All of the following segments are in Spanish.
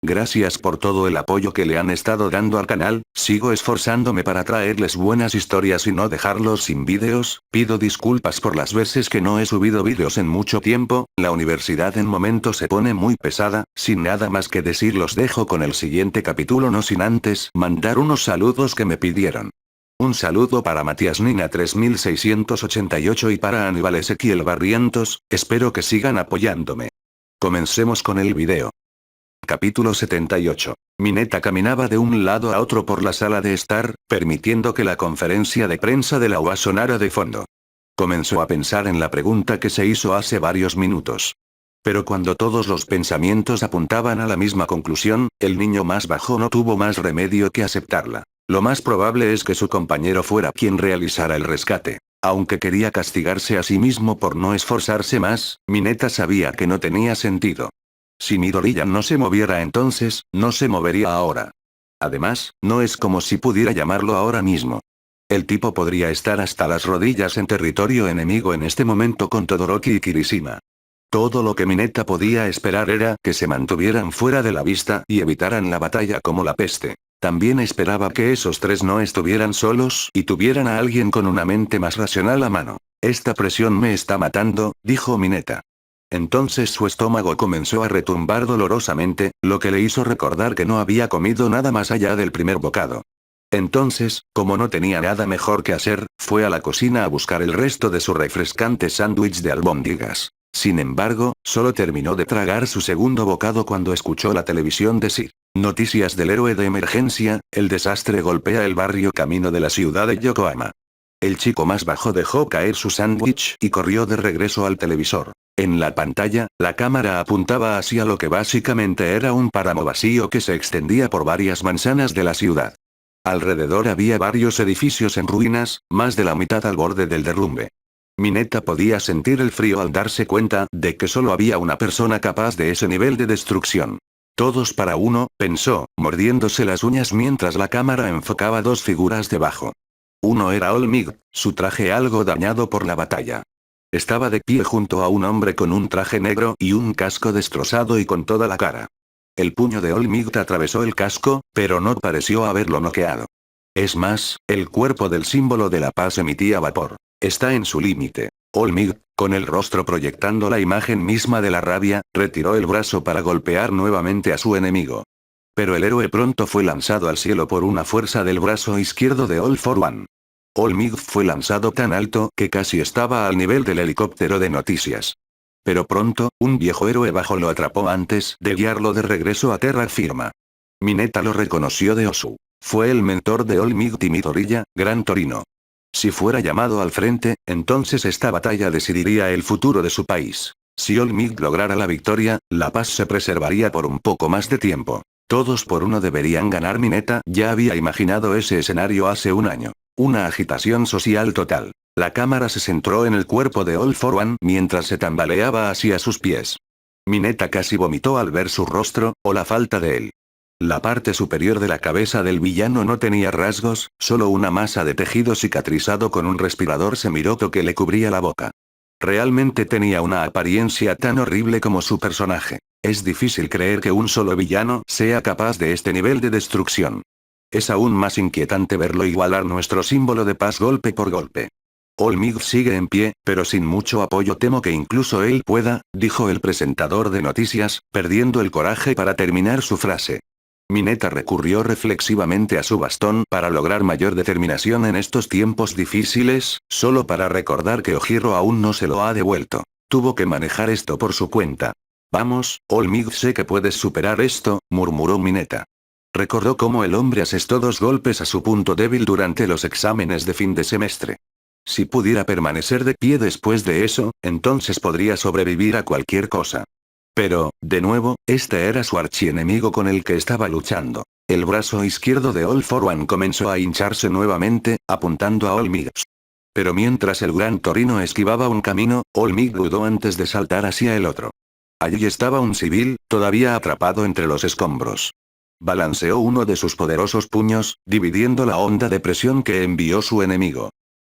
Gracias por todo el apoyo que le han estado dando al canal, sigo esforzándome para traerles buenas historias y no dejarlos sin vídeos, pido disculpas por las veces que no he subido vídeos en mucho tiempo, la universidad en momentos se pone muy pesada, sin nada más que decir los dejo con el siguiente capítulo no sin antes mandar unos saludos que me pidieron. Un saludo para Matías Nina 3688 y para Aníbal Ezequiel Barrientos, espero que sigan apoyándome. Comencemos con el video. Capítulo 78. Mineta caminaba de un lado a otro por la sala de estar, permitiendo que la conferencia de prensa de la UA sonara de fondo. Comenzó a pensar en la pregunta que se hizo hace varios minutos. Pero cuando todos los pensamientos apuntaban a la misma conclusión, el niño más bajo no tuvo más remedio que aceptarla. Lo más probable es que su compañero fuera quien realizara el rescate. Aunque quería castigarse a sí mismo por no esforzarse más, Mineta sabía que no tenía sentido. Si Midoriya no se moviera entonces, no se movería ahora. Además, no es como si pudiera llamarlo ahora mismo. El tipo podría estar hasta las rodillas en territorio enemigo en este momento con Todoroki y Kirishima. Todo lo que Mineta podía esperar era que se mantuvieran fuera de la vista y evitaran la batalla como la peste. También esperaba que esos tres no estuvieran solos y tuvieran a alguien con una mente más racional a mano. Esta presión me está matando, dijo Mineta. Entonces su estómago comenzó a retumbar dolorosamente, lo que le hizo recordar que no había comido nada más allá del primer bocado. Entonces, como no tenía nada mejor que hacer, fue a la cocina a buscar el resto de su refrescante sándwich de albóndigas. Sin embargo, solo terminó de tragar su segundo bocado cuando escuchó la televisión decir: noticias del héroe de emergencia, el desastre golpea el barrio camino de la ciudad de Yokohama. El chico más bajo dejó caer su sándwich y corrió de regreso al televisor. En la pantalla, la cámara apuntaba hacia lo que básicamente era un páramo vacío que se extendía por varias manzanas de la ciudad. Alrededor había varios edificios en ruinas, más de la mitad al borde del derrumbe. Mineta podía sentir el frío al darse cuenta de que solo había una persona capaz de ese nivel de destrucción. Todos para uno, pensó, mordiéndose las uñas mientras la cámara enfocaba dos figuras debajo. Uno era All Might, su traje algo dañado por la batalla. Estaba de pie junto a un hombre con un traje negro y un casco destrozado y con toda la cara. El puño de All Might atravesó el casco, pero no pareció haberlo noqueado. Es más, el cuerpo del símbolo de la paz emitía vapor. Está en su límite. All Might, con el rostro proyectando la imagen misma de la rabia, retiró el brazo para golpear nuevamente a su enemigo. Pero el héroe pronto fue lanzado al cielo por una fuerza del brazo izquierdo de All for One. All Might fue lanzado tan alto que casi estaba al nivel del helicóptero de noticias. Pero pronto, un viejo héroe bajo lo atrapó antes de guiarlo de regreso a terra firma. Mineta lo reconoció de Osu. Fue el mentor de All Might y Midoriya, Gran Torino. Si fuera llamado al frente, entonces esta batalla decidiría el futuro de su país. Si All Might lograra la victoria, la paz se preservaría por un poco más de tiempo. Todos por uno deberían ganar. Mineta ya había imaginado ese escenario hace un año. Una agitación social total. La cámara se centró en el cuerpo de All for One mientras se tambaleaba hacia sus pies. Mineta casi vomitó al ver su rostro, o la falta de él. La parte superior de la cabeza del villano no tenía rasgos, solo una masa de tejido cicatrizado con un respirador semiroto que le cubría la boca. Realmente tenía una apariencia tan horrible como su personaje. Es difícil creer que un solo villano sea capaz de este nivel de destrucción. Es aún más inquietante verlo igualar nuestro símbolo de paz golpe por golpe. All Might sigue en pie, pero sin mucho apoyo. Temo que incluso él pueda, dijo el presentador de noticias, perdiendo el coraje para terminar su frase. Mineta recurrió reflexivamente a su bastón para lograr mayor determinación en estos tiempos difíciles, solo para recordar que Ojiro aún no se lo ha devuelto. Tuvo que manejar esto por su cuenta. Vamos, All Might, sé que puedes superar esto, murmuró Mineta. Recordó cómo el hombre asestó 2 golpes a su punto débil durante los exámenes de fin de semestre. Si pudiera permanecer de pie después de eso, entonces podría sobrevivir a cualquier cosa. Pero, de nuevo, este era su archienemigo con el que estaba luchando. El brazo izquierdo de All for One comenzó a hincharse nuevamente, apuntando a All Might. Pero mientras el Gran Torino esquivaba un camino, All Might dudó antes de saltar hacia el otro. Allí estaba un civil, todavía atrapado entre los escombros. Balanceó uno de sus poderosos puños, dividiendo la onda de presión que envió su enemigo.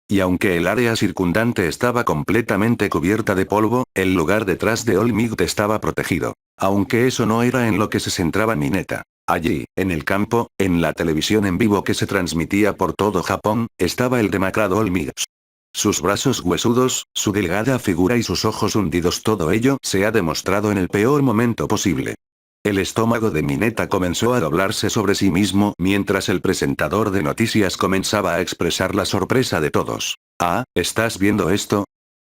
Y aunque el área circundante estaba completamente cubierta de polvo, el lugar detrás de All Might estaba protegido. Aunque eso no era en lo que se centraba Mineta. Allí, en el campo, en la televisión en vivo que se transmitía por todo Japón, estaba el demacrado All Might. Sus brazos huesudos, su delgada figura y sus ojos hundidos, todo ello se ha demostrado en el peor momento posible. El estómago de Mineta comenzó a doblarse sobre sí mismo mientras el presentador de noticias comenzaba a expresar la sorpresa de todos. Ah, ¿estás viendo esto?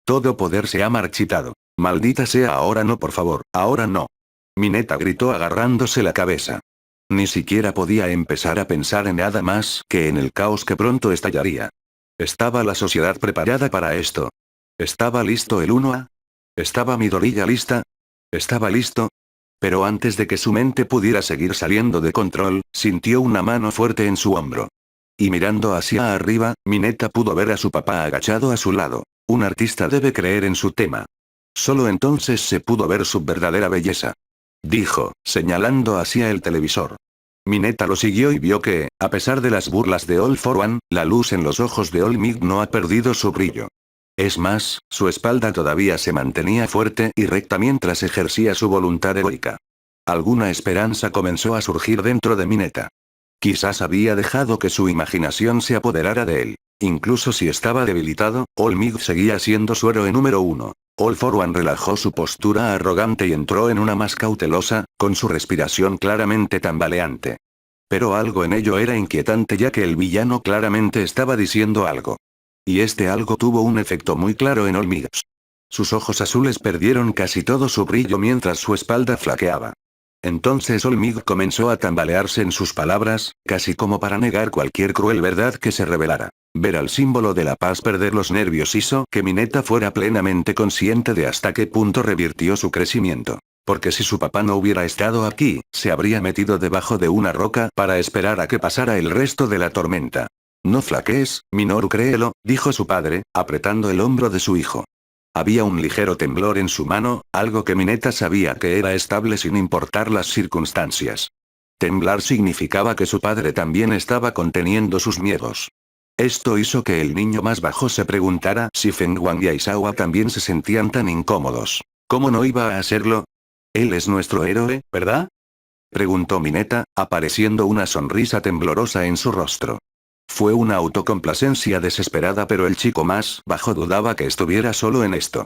Todo poder se ha marchitado. Maldita sea, ahora no, por favor, ahora no. Mineta gritó agarrándose la cabeza. Ni siquiera podía empezar a pensar en nada más que en el caos que pronto estallaría. ¿Estaba la sociedad preparada para esto? ¿Estaba listo el 1A? ¿Estaba Midoriya lista? ¿Estaba listo? Pero antes de que su mente pudiera seguir saliendo de control, sintió una mano fuerte en su hombro. Y mirando hacia arriba, Mineta pudo ver a su papá agachado a su lado. Un artista debe creer en su tema. Solo entonces se pudo ver su verdadera belleza. Dijo, señalando hacia el televisor. Mineta lo siguió y vio que, a pesar de las burlas de All for One, la luz en los ojos de All Might no ha perdido su brillo. Es más, su espalda todavía se mantenía fuerte y recta mientras ejercía su voluntad heroica. Alguna esperanza comenzó a surgir dentro de Mineta. Quizás había dejado que su imaginación se apoderara de él. Incluso si estaba debilitado, All Might seguía siendo su héroe número 1. All for One relajó su postura arrogante y entró en una más cautelosa, con su respiración claramente tambaleante. Pero algo en ello era inquietante, ya que el villano claramente estaba diciendo algo. Y este algo tuvo un efecto muy claro en All Might. Sus ojos azules perdieron casi todo su brillo mientras su espalda flaqueaba. Entonces All Might comenzó a tambalearse en sus palabras, casi como para negar cualquier cruel verdad que se revelara. Ver al símbolo de la paz perder los nervios hizo que Mineta fuera plenamente consciente de hasta qué punto revirtió su crecimiento. Porque si su papá no hubiera estado aquí, se habría metido debajo de una roca para esperar a que pasara el resto de la tormenta. No flaquees, Minoru, créelo, dijo su padre, apretando el hombro de su hijo. Había un ligero temblor en su mano, algo que Mineta sabía que era estable sin importar las circunstancias. Temblar significaba que su padre también estaba conteniendo sus miedos. Esto hizo que el niño más bajo se preguntara si Fengwan y Aizawa también se sentían tan incómodos. ¿Cómo no iba a hacerlo? Él es nuestro héroe, ¿verdad? Preguntó Mineta, apareciendo una sonrisa temblorosa en su rostro. Fue una autocomplacencia desesperada, pero el chico más bajo dudaba que estuviera solo en esto.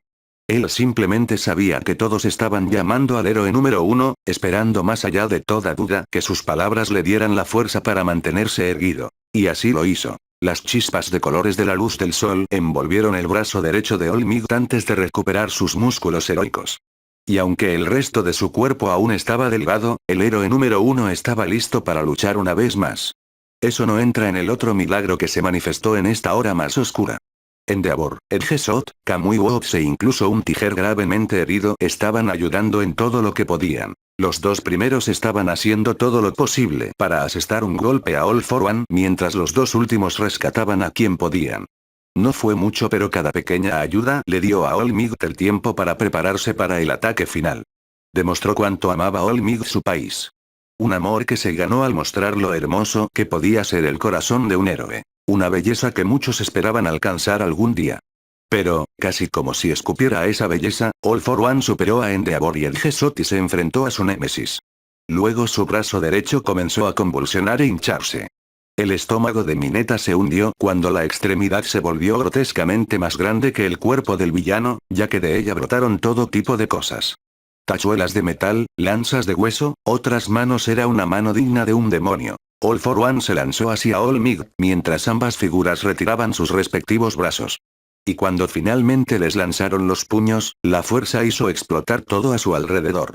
Él simplemente sabía que todos estaban llamando al héroe número 1, esperando más allá de toda duda que sus palabras le dieran la fuerza para mantenerse erguido. Y así lo hizo. Las chispas de colores de la luz del sol envolvieron el brazo derecho de All Might antes de recuperar sus músculos heroicos. Y aunque el resto de su cuerpo aún estaba delgado, el héroe número 1 estaba listo para luchar una vez más. Eso no entra en el otro milagro que se manifestó en esta hora más oscura. Endeavor, Edgesot, Kamui Wops e incluso un Tiger gravemente herido estaban ayudando en todo lo que podían. Los dos primeros estaban haciendo todo lo posible para asestar un golpe a All for One, mientras los dos últimos rescataban a quien podían. No fue mucho, pero cada pequeña ayuda le dio a All Might el tiempo para prepararse para el ataque final. Demostró cuánto amaba All Might su país. Un amor que se ganó al mostrar lo hermoso que podía ser el corazón de un héroe. Una belleza que muchos esperaban alcanzar algún día. Pero, casi como si escupiera esa belleza, All for One superó a Endeavor y Edgesot y se enfrentó a su némesis. Luego su brazo derecho comenzó a convulsionar e hincharse. El estómago de Mineta se hundió cuando la extremidad se volvió grotescamente más grande que el cuerpo del villano, ya que de ella brotaron todo tipo de cosas. Tachuelas de metal, lanzas de hueso, otras manos, era una mano digna de un demonio. All for One se lanzó hacia All Might, mientras ambas figuras retiraban sus respectivos brazos. Y cuando finalmente les lanzaron los puños, la fuerza hizo explotar todo a su alrededor.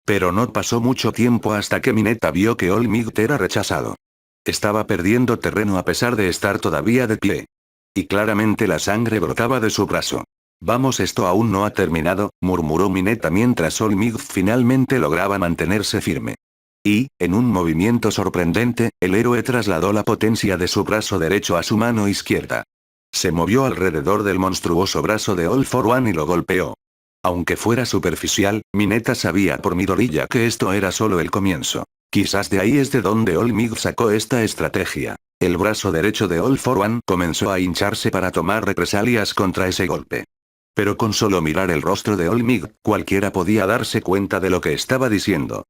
Pero no pasó mucho tiempo hasta que Mineta vio que All Might era rechazado. Estaba perdiendo terreno a pesar de estar todavía de pie. Y claramente la sangre brotaba de su brazo. Vamos, esto aún no ha terminado, murmuró Mineta mientras All Might finalmente lograba mantenerse firme. Y, en un movimiento sorprendente, el héroe trasladó la potencia de su brazo derecho a su mano izquierda. Se movió alrededor del monstruoso brazo de All for One y lo golpeó. Aunque fuera superficial, Mineta sabía por Midoriya que esto era solo el comienzo. Quizás de ahí es de donde All Might sacó esta estrategia. El brazo derecho de All for One comenzó a hincharse para tomar represalias contra ese golpe. Pero con solo mirar el rostro de All Might, cualquiera podía darse cuenta de lo que estaba diciendo.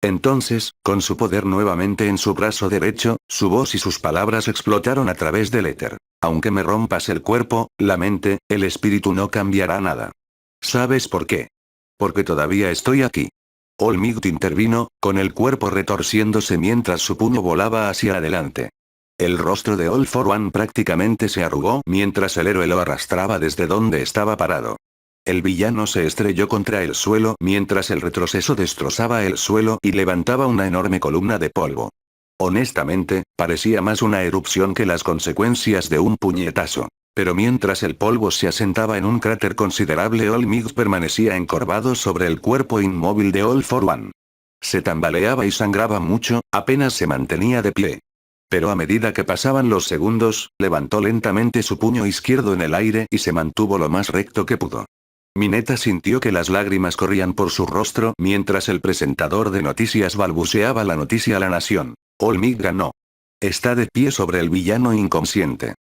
Entonces, con su poder nuevamente en su brazo derecho, su voz y sus palabras explotaron a través del éter. Aunque me rompas el cuerpo, la mente, el espíritu no cambiará nada. ¿Sabes por qué? Porque todavía estoy aquí. All Might intervino, con el cuerpo retorciéndose mientras su puño volaba hacia adelante. El rostro de All for One prácticamente se arrugó mientras el héroe lo arrastraba desde donde estaba parado. El villano se estrelló contra el suelo mientras el retroceso destrozaba el suelo y levantaba una enorme columna de polvo. Honestamente, parecía más una erupción que las consecuencias de un puñetazo. Pero mientras el polvo se asentaba en un cráter considerable, All Might permanecía encorvado sobre el cuerpo inmóvil de All for One. Se tambaleaba y sangraba mucho, apenas se mantenía de pie. Pero a medida que pasaban los segundos, levantó lentamente su puño izquierdo en el aire y se mantuvo lo más recto que pudo. Mineta sintió que las lágrimas corrían por su rostro mientras el presentador de noticias balbuceaba la noticia a la nación. All Might ganó. Está de pie sobre el villano inconsciente.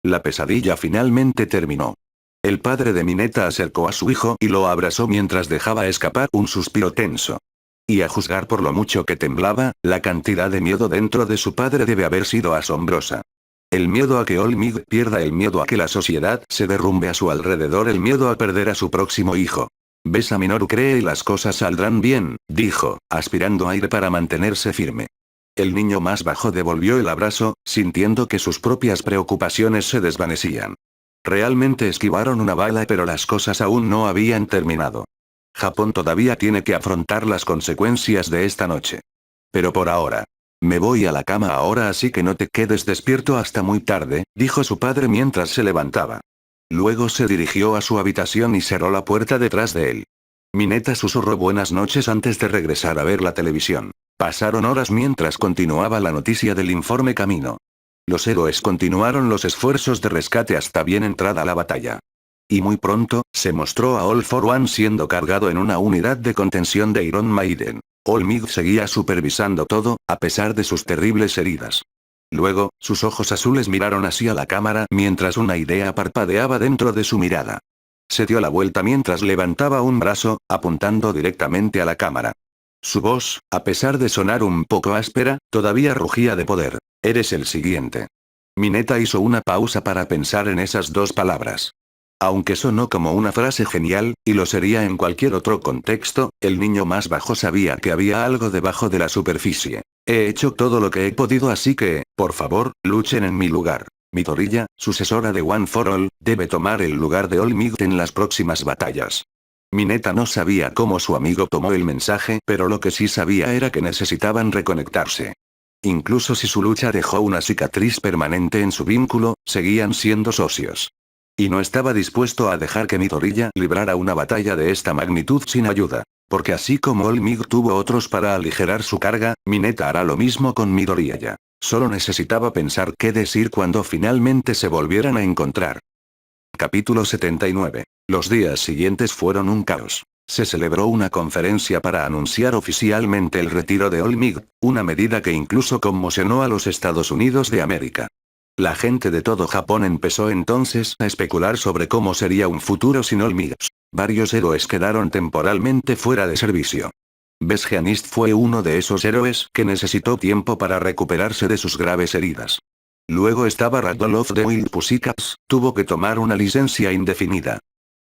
La pesadilla finalmente terminó. El padre de Mineta acercó a su hijo y lo abrazó mientras dejaba escapar un suspiro tenso. Y a juzgar por lo mucho que temblaba, la cantidad de miedo dentro de su padre debe haber sido asombrosa. El miedo a que All Might pierda, el miedo a que la sociedad se derrumbe a su alrededor, el miedo a perder a su próximo hijo. Ves a Minoru cree y las cosas saldrán bien, dijo, aspirando aire para mantenerse firme. El niño más bajo devolvió el abrazo, sintiendo que sus propias preocupaciones se desvanecían. Realmente esquivaron una bala, pero las cosas aún no habían terminado. Japón todavía tiene que afrontar las consecuencias de esta noche. Pero por ahora. Me voy a la cama ahora, así que no te quedes despierto hasta muy tarde, dijo su padre mientras se levantaba. Luego se dirigió a su habitación y cerró la puerta detrás de él. Mineta susurró buenas noches antes de regresar a ver la televisión. Pasaron horas mientras continuaba la noticia del informe Camino. Los héroes continuaron los esfuerzos de rescate hasta bien entrada la batalla. Y muy pronto, se mostró a All for One siendo cargado en una unidad de contención de Iron Maiden. All Might seguía supervisando todo, a pesar de sus terribles heridas. Luego, sus ojos azules miraron hacia la cámara mientras una idea parpadeaba dentro de su mirada. Se dio la vuelta mientras levantaba un brazo, apuntando directamente a la cámara. Su voz, a pesar de sonar un poco áspera, todavía rugía de poder. Eres el siguiente. Mineta hizo una pausa para pensar en esas dos palabras. Aunque sonó como una frase genial, y lo sería en cualquier otro contexto, el niño más bajo sabía que había algo debajo de la superficie. He hecho todo lo que he podido, así que, por favor, luchen en mi lugar. Midoriya, sucesora de One for All, debe tomar el lugar de All Might en las próximas batallas. Mineta no sabía cómo su amigo tomó el mensaje, pero lo que sí sabía era que necesitaban reconectarse. Incluso si su lucha dejó una cicatriz permanente en su vínculo, seguían siendo socios. Y no estaba dispuesto a dejar que Midoriya librara una batalla de esta magnitud sin ayuda. Porque así como All Might tuvo otros para aligerar su carga, Mineta hará lo mismo con Midoriya. Solo necesitaba pensar qué decir cuando finalmente se volvieran a encontrar. Capítulo 79. Los días siguientes fueron un caos. Se celebró una conferencia para anunciar oficialmente el retiro de All Might, una medida que incluso conmocionó a los Estados Unidos de América. La gente de todo Japón empezó entonces a especular sobre cómo sería un futuro sin All Might. Varios héroes quedaron temporalmente fuera de servicio. Besgeanist fue uno de esos héroes que necesitó tiempo para recuperarse de sus graves heridas. Luego estaba Ragdoll of the Wild Pussycats, tuvo que tomar una licencia indefinida.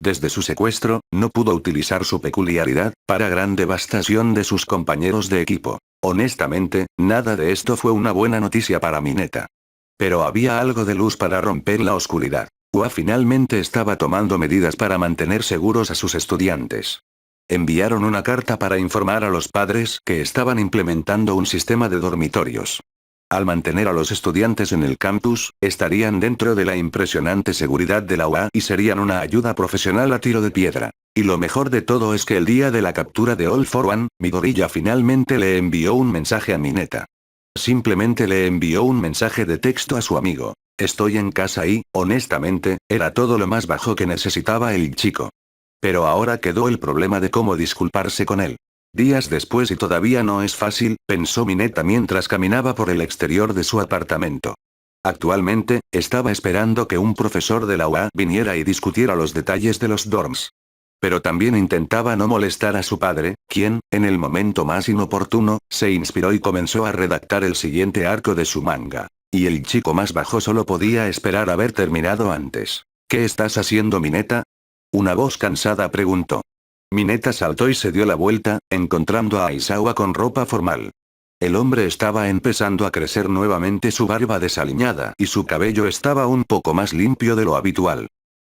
Desde su secuestro, no pudo utilizar su peculiaridad, para gran devastación de sus compañeros de equipo. Honestamente, nada de esto fue una buena noticia para Mineta. Pero había algo de luz para romper la oscuridad. UA finalmente estaba tomando medidas para mantener seguros a sus estudiantes. Enviaron una carta para informar a los padres que estaban implementando un sistema de dormitorios. Al mantener a los estudiantes en el campus, estarían dentro de la impresionante seguridad de la UA y serían una ayuda profesional a tiro de piedra. Y lo mejor de todo es que el día de la captura de All for One, Midoriya finalmente le envió un mensaje a Mineta. Simplemente le envió un mensaje de texto a su amigo. Estoy en casa y, honestamente, era todo lo más bajo que necesitaba el chico. Pero ahora quedó el problema de cómo disculparse con él. Días después y todavía no es fácil, pensó Mineta mientras caminaba por el exterior de su apartamento. Actualmente, estaba esperando que un profesor de la UA viniera y discutiera los detalles de los dorms. Pero también intentaba no molestar a su padre, quien, en el momento más inoportuno, se inspiró y comenzó a redactar el siguiente arco de su manga. Y el chico más bajo solo podía esperar haber terminado antes. ¿Qué estás haciendo, Mineta? Una voz cansada preguntó. Mineta saltó y se dio la vuelta, encontrando a Aizawa con ropa formal. El hombre estaba empezando a crecer nuevamente su barba desaliñada y su cabello estaba un poco más limpio de lo habitual.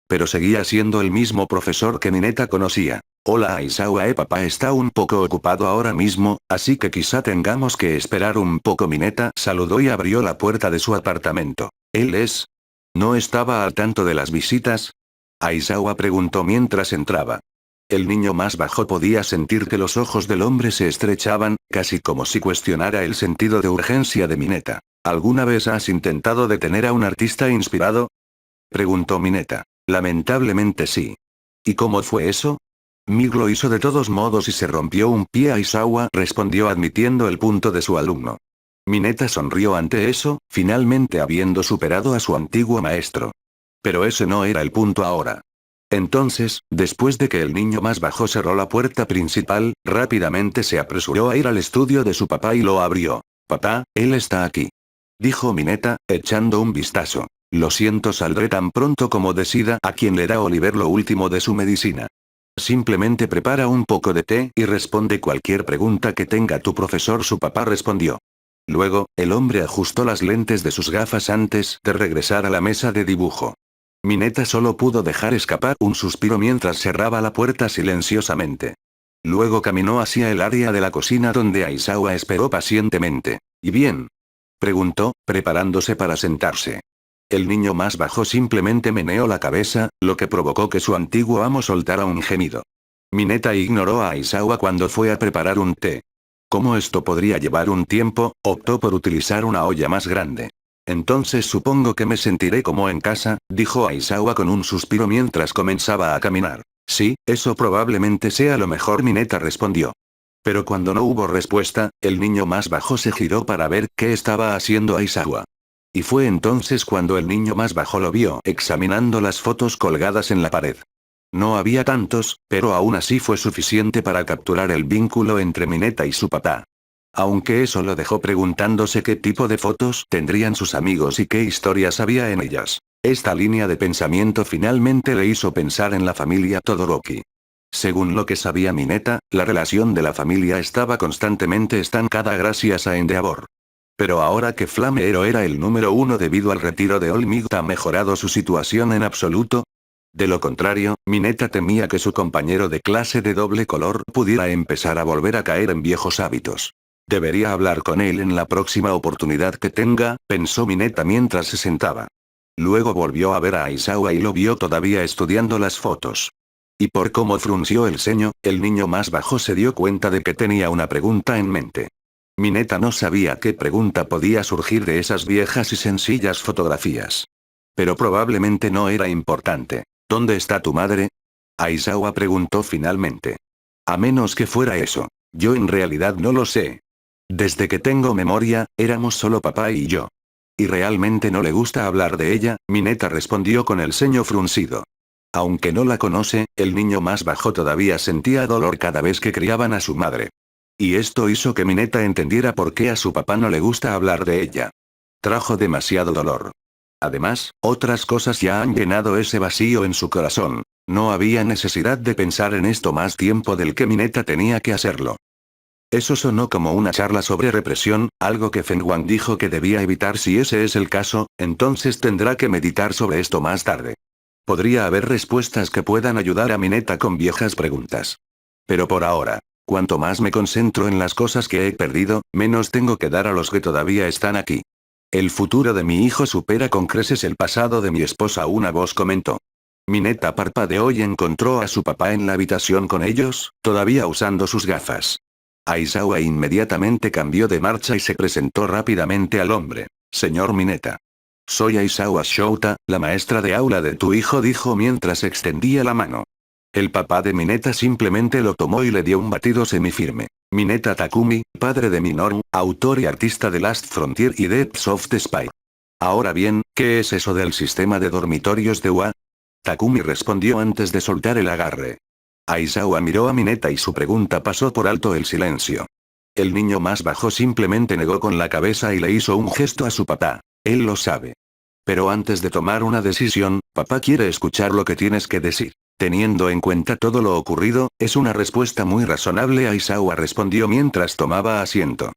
Pero seguía siendo el mismo profesor que Mineta conocía. Hola Aizawa, papá está un poco ocupado ahora mismo, así que quizá tengamos que esperar un poco. Mineta saludó y abrió la puerta de su apartamento. ¿Él es? ¿No estaba al tanto de las visitas? Aizawa preguntó mientras entraba. El niño más bajo podía sentir que los ojos del hombre se estrechaban, casi como si cuestionara el sentido de urgencia de Mineta. ¿Alguna vez has intentado detener a un artista inspirado? Preguntó Mineta. Lamentablemente sí. ¿Y cómo fue eso? Mig lo hizo de todos modos y se rompió un pie. Aizawa respondió admitiendo el punto de su alumno. Mineta sonrió ante eso, finalmente habiendo superado a su antiguo maestro. Pero ese no era el punto ahora. Entonces, después de que el niño más bajo cerró la puerta principal, rápidamente se apresuró a ir al estudio de su papá y lo abrió. Papá, él está aquí. Dijo Mineta, echando un vistazo. Lo siento, saldré tan pronto como decida a quién le da Oliver lo último de su medicina. Simplemente prepara un poco de té y responde cualquier pregunta que tenga tu profesor. Su papá respondió. Luego, el hombre ajustó las lentes de sus gafas antes de regresar a la mesa de dibujo. Mineta solo pudo dejar escapar un suspiro mientras cerraba la puerta silenciosamente. Luego caminó hacia el área de la cocina donde Aizawa esperó pacientemente. ¿Y bien? Preguntó, preparándose para sentarse. El niño más bajo simplemente meneó la cabeza, lo que provocó que su antiguo amo soltara un gemido. Mineta ignoró a Aizawa cuando fue a preparar un té. Como esto podría llevar un tiempo, optó por utilizar una olla más grande. Entonces supongo que me sentiré como en casa, dijo Aizawa con un suspiro mientras comenzaba a caminar. Sí, eso probablemente sea lo mejor, Mineta respondió. Pero cuando no hubo respuesta, el niño más bajo se giró para ver qué estaba haciendo Aizawa. Y fue entonces cuando el niño más bajo lo vio examinando las fotos colgadas en la pared. No había tantos, pero aún así fue suficiente para capturar el vínculo entre Mineta y su papá. Aunque eso lo dejó preguntándose qué tipo de fotos tendrían sus amigos y qué historias había en ellas. Esta línea de pensamiento finalmente le hizo pensar en la familia Todoroki. Según lo que sabía Mineta, la relación de la familia estaba constantemente estancada gracias a Endeavor. Pero ahora que Flame Hero era el número uno debido al retiro de All Might, ¿ha mejorado su situación en absoluto? De lo contrario, Mineta temía que su compañero de clase de doble color pudiera empezar a volver a caer en viejos hábitos. Debería hablar con él en la próxima oportunidad que tenga, pensó Mineta mientras se sentaba. Luego volvió a ver a Aizawa y lo vio todavía estudiando las fotos. Y por cómo frunció el ceño, el niño más bajo se dio cuenta de que tenía una pregunta en mente. Mineta no sabía qué pregunta podía surgir de esas viejas y sencillas fotografías. Pero probablemente no era importante. ¿Dónde está tu madre? Aizawa preguntó finalmente. A menos que fuera eso. Yo en realidad no lo sé. Desde que tengo memoria, éramos solo papá y yo. Y realmente no le gusta hablar de ella, Mineta respondió con el ceño fruncido. Aunque no la conoce, el niño más bajo todavía sentía dolor cada vez que criaban a su madre. Y esto hizo que Mineta entendiera por qué a su papá no le gusta hablar de ella. Trajo demasiado dolor. Además, otras cosas ya han llenado ese vacío en su corazón. No había necesidad de pensar en esto más tiempo del que Mineta tenía que hacerlo. Eso sonó como una charla sobre represión, algo que Fenghuang dijo que debía evitar. Si ese es el caso, entonces tendrá que meditar sobre esto más tarde. Podría haber respuestas que puedan ayudar a Mineta con viejas preguntas. Pero por ahora, cuanto más me concentro en las cosas que he perdido, menos tengo que dar a los que todavía están aquí. El futuro de mi hijo supera con creces el pasado de mi esposa, una voz comentó. Mineta parpadeó y encontró a su papá en la habitación con ellos, todavía usando sus gafas. Aizawa inmediatamente cambió de marcha y se presentó rápidamente al hombre. Señor Mineta. Soy Aizawa Shouta, la maestra de aula de tu hijo, dijo mientras extendía la mano. El papá de Mineta simplemente lo tomó y le dio un batido semifirme. Mineta Takumi, padre de Minoru, autor y artista de Last Frontier y Depths of the Spy. Ahora bien, ¿qué es eso del sistema de dormitorios de UA? Takumi respondió antes de soltar el agarre. Aizawa miró a Mineta y su pregunta pasó por alto el silencio. El niño más bajo simplemente negó con la cabeza y le hizo un gesto a su papá. Él lo sabe. Pero antes de tomar una decisión, papá quiere escuchar lo que tienes que decir. Teniendo en cuenta todo lo ocurrido, es una respuesta muy razonable, Aizawa respondió mientras tomaba asiento.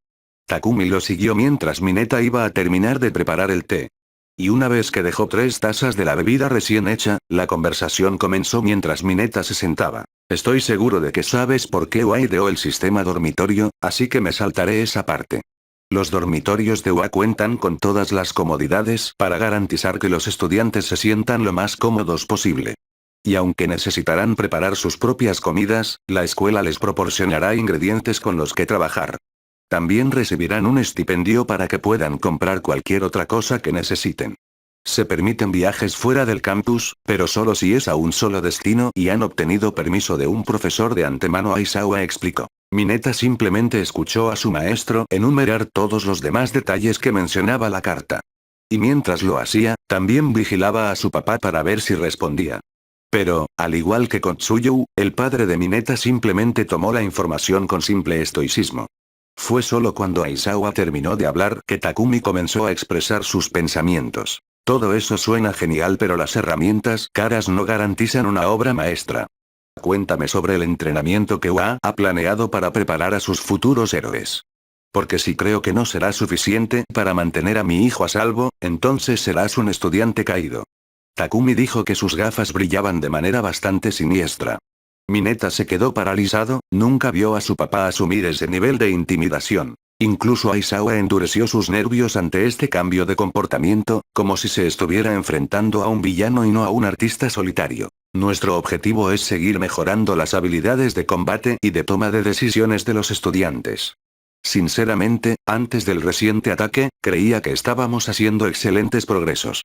Takumi lo siguió mientras Mineta iba a terminar de preparar el té. Y una vez que dejó 3 tazas de la bebida recién hecha, la conversación comenzó mientras Mineta se sentaba. Estoy seguro de que sabes por qué UA ideó el sistema dormitorio, así que me saltaré esa parte. Los dormitorios de UA cuentan con todas las comodidades para garantizar que los estudiantes se sientan lo más cómodos posible. Y aunque necesitarán preparar sus propias comidas, la escuela les proporcionará ingredientes con los que trabajar. También recibirán un estipendio para que puedan comprar cualquier otra cosa que necesiten. Se permiten viajes fuera del campus, pero solo si es a un solo destino y han obtenido permiso de un profesor de antemano, Aizawa explicó. Mineta simplemente escuchó a su maestro enumerar todos los demás detalles que mencionaba la carta. Y mientras lo hacía, también vigilaba a su papá para ver si respondía. Pero, al igual que con Tsuyu, el padre de Mineta simplemente tomó la información con simple estoicismo. Fue solo cuando Aizawa terminó de hablar que Takumi comenzó a expresar sus pensamientos. Todo eso suena genial, pero las herramientas caras no garantizan una obra maestra. Cuéntame sobre el entrenamiento que UA ha planeado para preparar a sus futuros héroes. Porque si creo que no será suficiente para mantener a mi hijo a salvo, entonces serás un estudiante caído. Takumi dijo que sus gafas brillaban de manera bastante siniestra. Mineta se quedó paralizado, nunca vio a su papá asumir ese nivel de intimidación. Incluso Aizawa endureció sus nervios ante este cambio de comportamiento, como si se estuviera enfrentando a un villano y no a un artista solitario. Nuestro objetivo es seguir mejorando las habilidades de combate y de toma de decisiones de los estudiantes. Sinceramente, antes del reciente ataque, creía que estábamos haciendo excelentes progresos.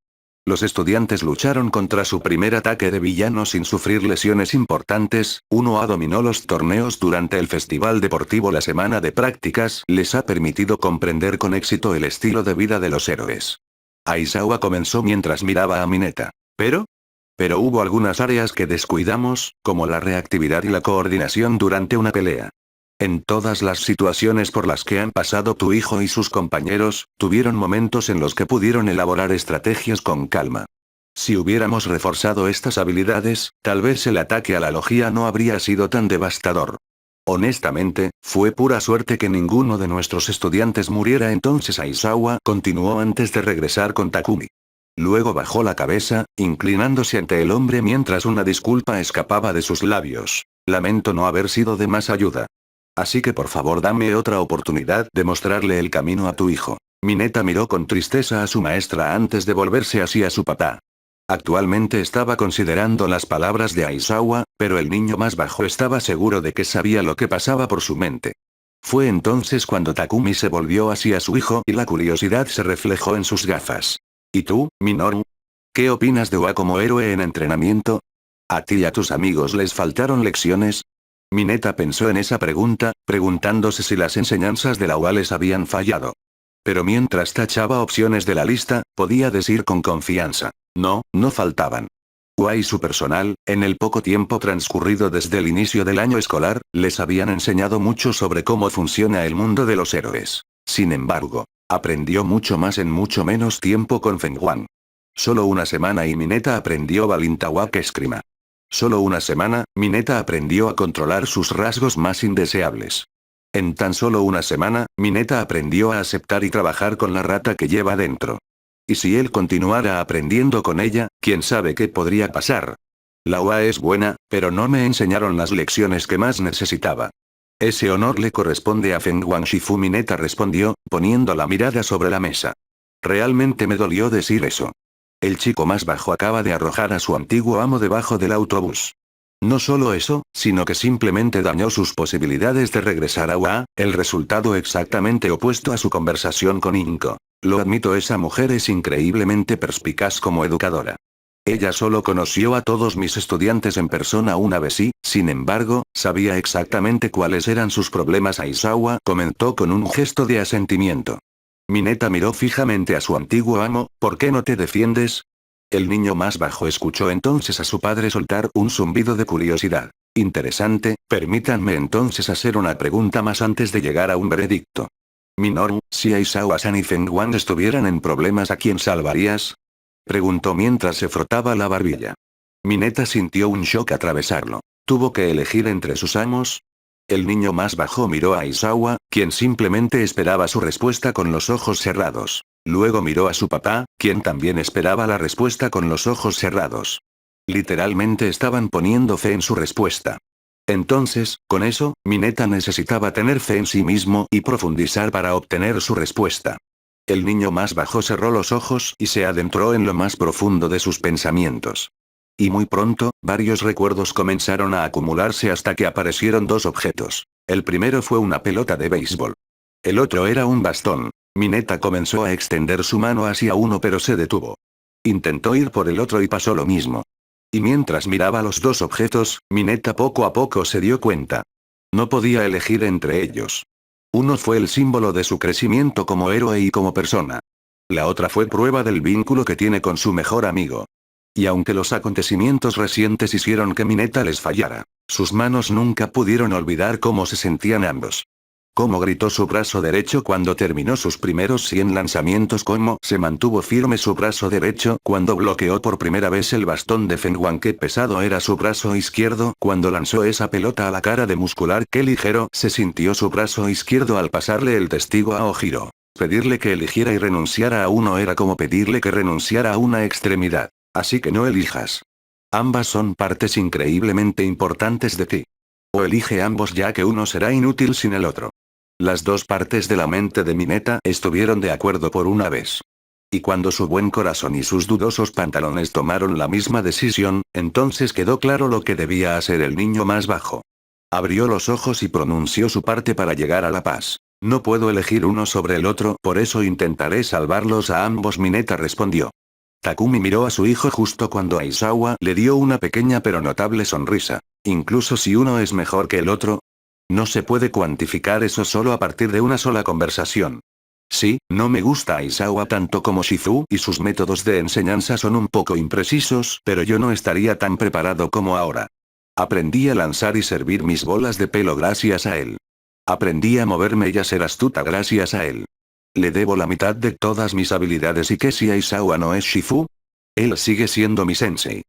Los estudiantes lucharon contra su primer ataque de villano sin sufrir lesiones importantes. UA dominó los torneos durante el festival deportivo. La semana de prácticas les ha permitido comprender con éxito el estilo de vida de los héroes. Aizawa comenzó mientras miraba a Mineta. Pero hubo algunas áreas que descuidamos, como la reactividad y la coordinación durante una pelea. En todas las situaciones por las que han pasado tu hijo y sus compañeros, tuvieron momentos en los que pudieron elaborar estrategias con calma. Si hubiéramos reforzado estas habilidades, tal vez el ataque a la logia no habría sido tan devastador. Honestamente, fue pura suerte que ninguno de nuestros estudiantes muriera. Entonces Aizawa continuó antes de regresar con Takumi. Luego bajó la cabeza, inclinándose ante el hombre mientras una disculpa escapaba de sus labios. Lamento no haber sido de más ayuda. Así que por favor dame otra oportunidad de mostrarle el camino a tu hijo. Mineta miró con tristeza a su maestra antes de volverse hacia su papá. Actualmente estaba considerando las palabras de Aizawa, pero el niño más bajo estaba seguro de que sabía lo que pasaba por su mente. Fue entonces cuando Takumi se volvió hacia su hijo y la curiosidad se reflejó en sus gafas. ¿Y tú, Minoru? ¿Qué opinas de UA como héroe en entrenamiento? ¿A ti y a tus amigos les faltaron lecciones? Mineta pensó en esa pregunta, preguntándose si las enseñanzas de la UA les habían fallado. Pero mientras tachaba opciones de la lista, podía decir con confianza. No, no faltaban. UA y su personal, en el poco tiempo transcurrido desde el inicio del año escolar, les habían enseñado mucho sobre cómo funciona el mundo de los héroes. Sin embargo, aprendió mucho más en mucho menos tiempo con Fenghuang. Solo una semana y Mineta aprendió Balintawak Eskrima. Solo una semana, Mineta aprendió a controlar sus rasgos más indeseables. En tan solo una semana, Mineta aprendió a aceptar y trabajar con la rata que lleva dentro. Y si él continuara aprendiendo con ella, quién sabe qué podría pasar. La UA es buena, pero no me enseñaron las lecciones que más necesitaba. Ese honor le corresponde a Fenghuang Shifu. Mineta respondió, poniendo la mirada sobre la mesa. Realmente me dolió decir eso. El chico más bajo acaba de arrojar a su antiguo amo debajo del autobús. No solo eso, sino que simplemente dañó sus posibilidades de regresar a UA, el resultado exactamente opuesto a su conversación con Inko. Lo admito, esa mujer es increíblemente perspicaz como educadora. Ella solo conoció a todos mis estudiantes en persona una vez y, sin embargo, sabía exactamente cuáles eran sus problemas. Aizawa comentó con un gesto de asentimiento. Mineta miró fijamente a su antiguo amo. ¿Por qué no te defiendes? El niño más bajo escuchó entonces a su padre soltar un zumbido de curiosidad. Interesante, permítanme entonces hacer una pregunta más antes de llegar a un veredicto. Minoru, si Aizawa-san y Feng Wang estuvieran en problemas, ¿a quién salvarías? Preguntó mientras se frotaba la barbilla. Mineta sintió un shock atravesarlo. ¿Tuvo que elegir entre sus amos? El niño más bajo miró a Aizawa, quien simplemente esperaba su respuesta con los ojos cerrados. Luego miró a su papá, quien también esperaba la respuesta con los ojos cerrados. Literalmente estaban poniendo fe en su respuesta. Entonces, con eso, Mineta necesitaba tener fe en sí mismo y profundizar para obtener su respuesta. El niño más bajo cerró los ojos y se adentró en lo más profundo de sus pensamientos. Y muy pronto, varios recuerdos comenzaron a acumularse hasta que aparecieron dos objetos. El primero fue una pelota de béisbol. El otro era un bastón. Mineta comenzó a extender su mano hacia uno pero se detuvo. Intentó ir por el otro y pasó lo mismo. Y mientras miraba los dos objetos, Mineta poco a poco se dio cuenta. No podía elegir entre ellos. Uno fue el símbolo de su crecimiento como héroe y como persona. La otra fue prueba del vínculo que tiene con su mejor amigo. Y aunque los acontecimientos recientes hicieron que Mineta les fallara, sus manos nunca pudieron olvidar cómo se sentían ambos. Cómo gritó su brazo derecho cuando terminó sus primeros 100 lanzamientos, cómo se mantuvo firme su brazo derecho cuando bloqueó por primera vez el bastón de Feng Wang, qué pesado era su brazo izquierdo cuando lanzó esa pelota a la cara de Muscular, qué ligero se sintió su brazo izquierdo al pasarle el testigo a Ojiro. Pedirle que eligiera y renunciara a uno era como pedirle que renunciara a una extremidad. Así que no elijas. Ambas son partes increíblemente importantes de ti. O elige ambos ya que uno será inútil sin el otro. Las dos partes de la mente de Mineta estuvieron de acuerdo por una vez. Y cuando su buen corazón y sus dudosos pantalones tomaron la misma decisión, entonces quedó claro lo que debía hacer el niño más bajo. Abrió los ojos y pronunció su parte para llegar a la paz. No puedo elegir uno sobre el otro, por eso intentaré salvarlos a ambos, Mineta respondió. Takumi miró a su hijo justo cuando Aizawa le dio una pequeña pero notable sonrisa. Incluso si uno es mejor que el otro. No se puede cuantificar eso solo a partir de una sola conversación. Sí, no me gusta Aizawa tanto como Shizu y sus métodos de enseñanza son un poco imprecisos, pero yo no estaría tan preparado como ahora. Aprendí a lanzar y servir mis bolas de pelo gracias a él. Aprendí a moverme y a ser astuta gracias a él. Le debo la mitad de todas mis habilidades. ¿Y qué si Aizawa no es Shifu? Él sigue siendo mi sensei.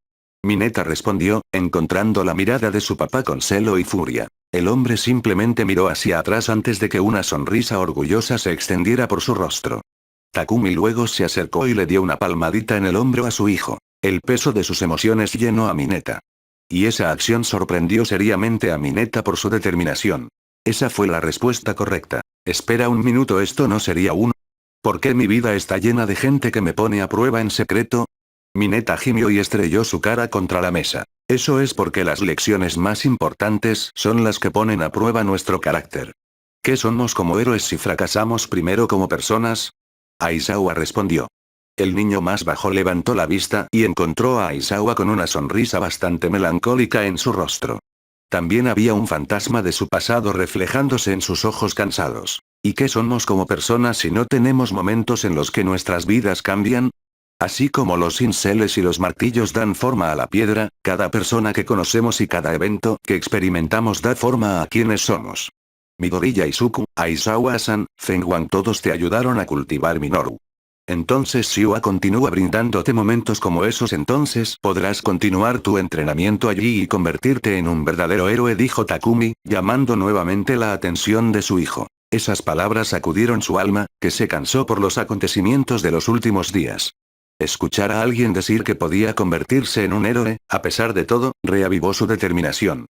Mineta respondió, encontrando la mirada de su papá con celo y furia. El hombre simplemente miró hacia atrás antes de que una sonrisa orgullosa se extendiera por su rostro. Takumi luego se acercó y le dio una palmadita en el hombro a su hijo. El peso de sus emociones llenó a Mineta. Y esa acción sorprendió seriamente a Mineta por su determinación. Esa fue la respuesta correcta. Espera un minuto, ¿esto no sería uno? ¿Por qué mi vida está llena de gente que me pone a prueba en secreto? Mineta gimió y estrelló su cara contra la mesa. Eso es porque las lecciones más importantes son las que ponen a prueba nuestro carácter. ¿Qué somos como héroes si fracasamos primero como personas? Aizawa respondió. El niño más bajo levantó la vista y encontró a Aizawa con una sonrisa bastante melancólica en su rostro. También había un fantasma de su pasado reflejándose en sus ojos cansados. ¿Y qué somos como personas si no tenemos momentos en los que nuestras vidas cambian? Así como los cinceles y los martillos dan forma a la piedra, cada persona que conocemos y cada evento que experimentamos da forma a quienes somos. Midori Yaisuku, Aizawa-san, Feng Wang, todos te ayudaron a cultivar Minoru. Entonces Shiwa continúa brindándote momentos como esos, entonces podrás continuar tu entrenamiento allí y convertirte en un verdadero héroe, dijo Takumi, llamando nuevamente la atención de su hijo. Esas palabras sacudieron su alma, que se cansó por los acontecimientos de los últimos días. Escuchar a alguien decir que podía convertirse en un héroe, a pesar de todo, reavivó su determinación.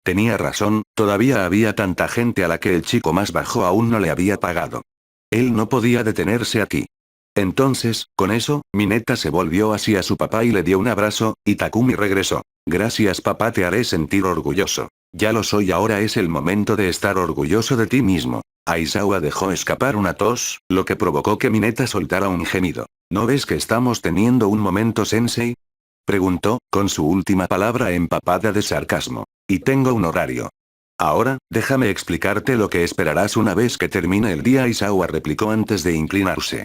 Tenía razón, todavía había tanta gente a la que el chico más bajo aún no le había pagado. Él no podía detenerse aquí. Entonces, con eso, Mineta se volvió hacia su papá y le dio un abrazo, y Takumi regresó. Gracias papá, te haré sentir orgulloso. Ya lo soy, ahora es el momento de estar orgulloso de ti mismo. Aizawa dejó escapar una tos, lo que provocó que Mineta soltara un gemido. ¿No ves que estamos teniendo un momento, sensei? Preguntó, con su última palabra empapada de sarcasmo. Y tengo un horario. Ahora, déjame explicarte lo que esperarás una vez que termine el día, Aizawa replicó antes de inclinarse.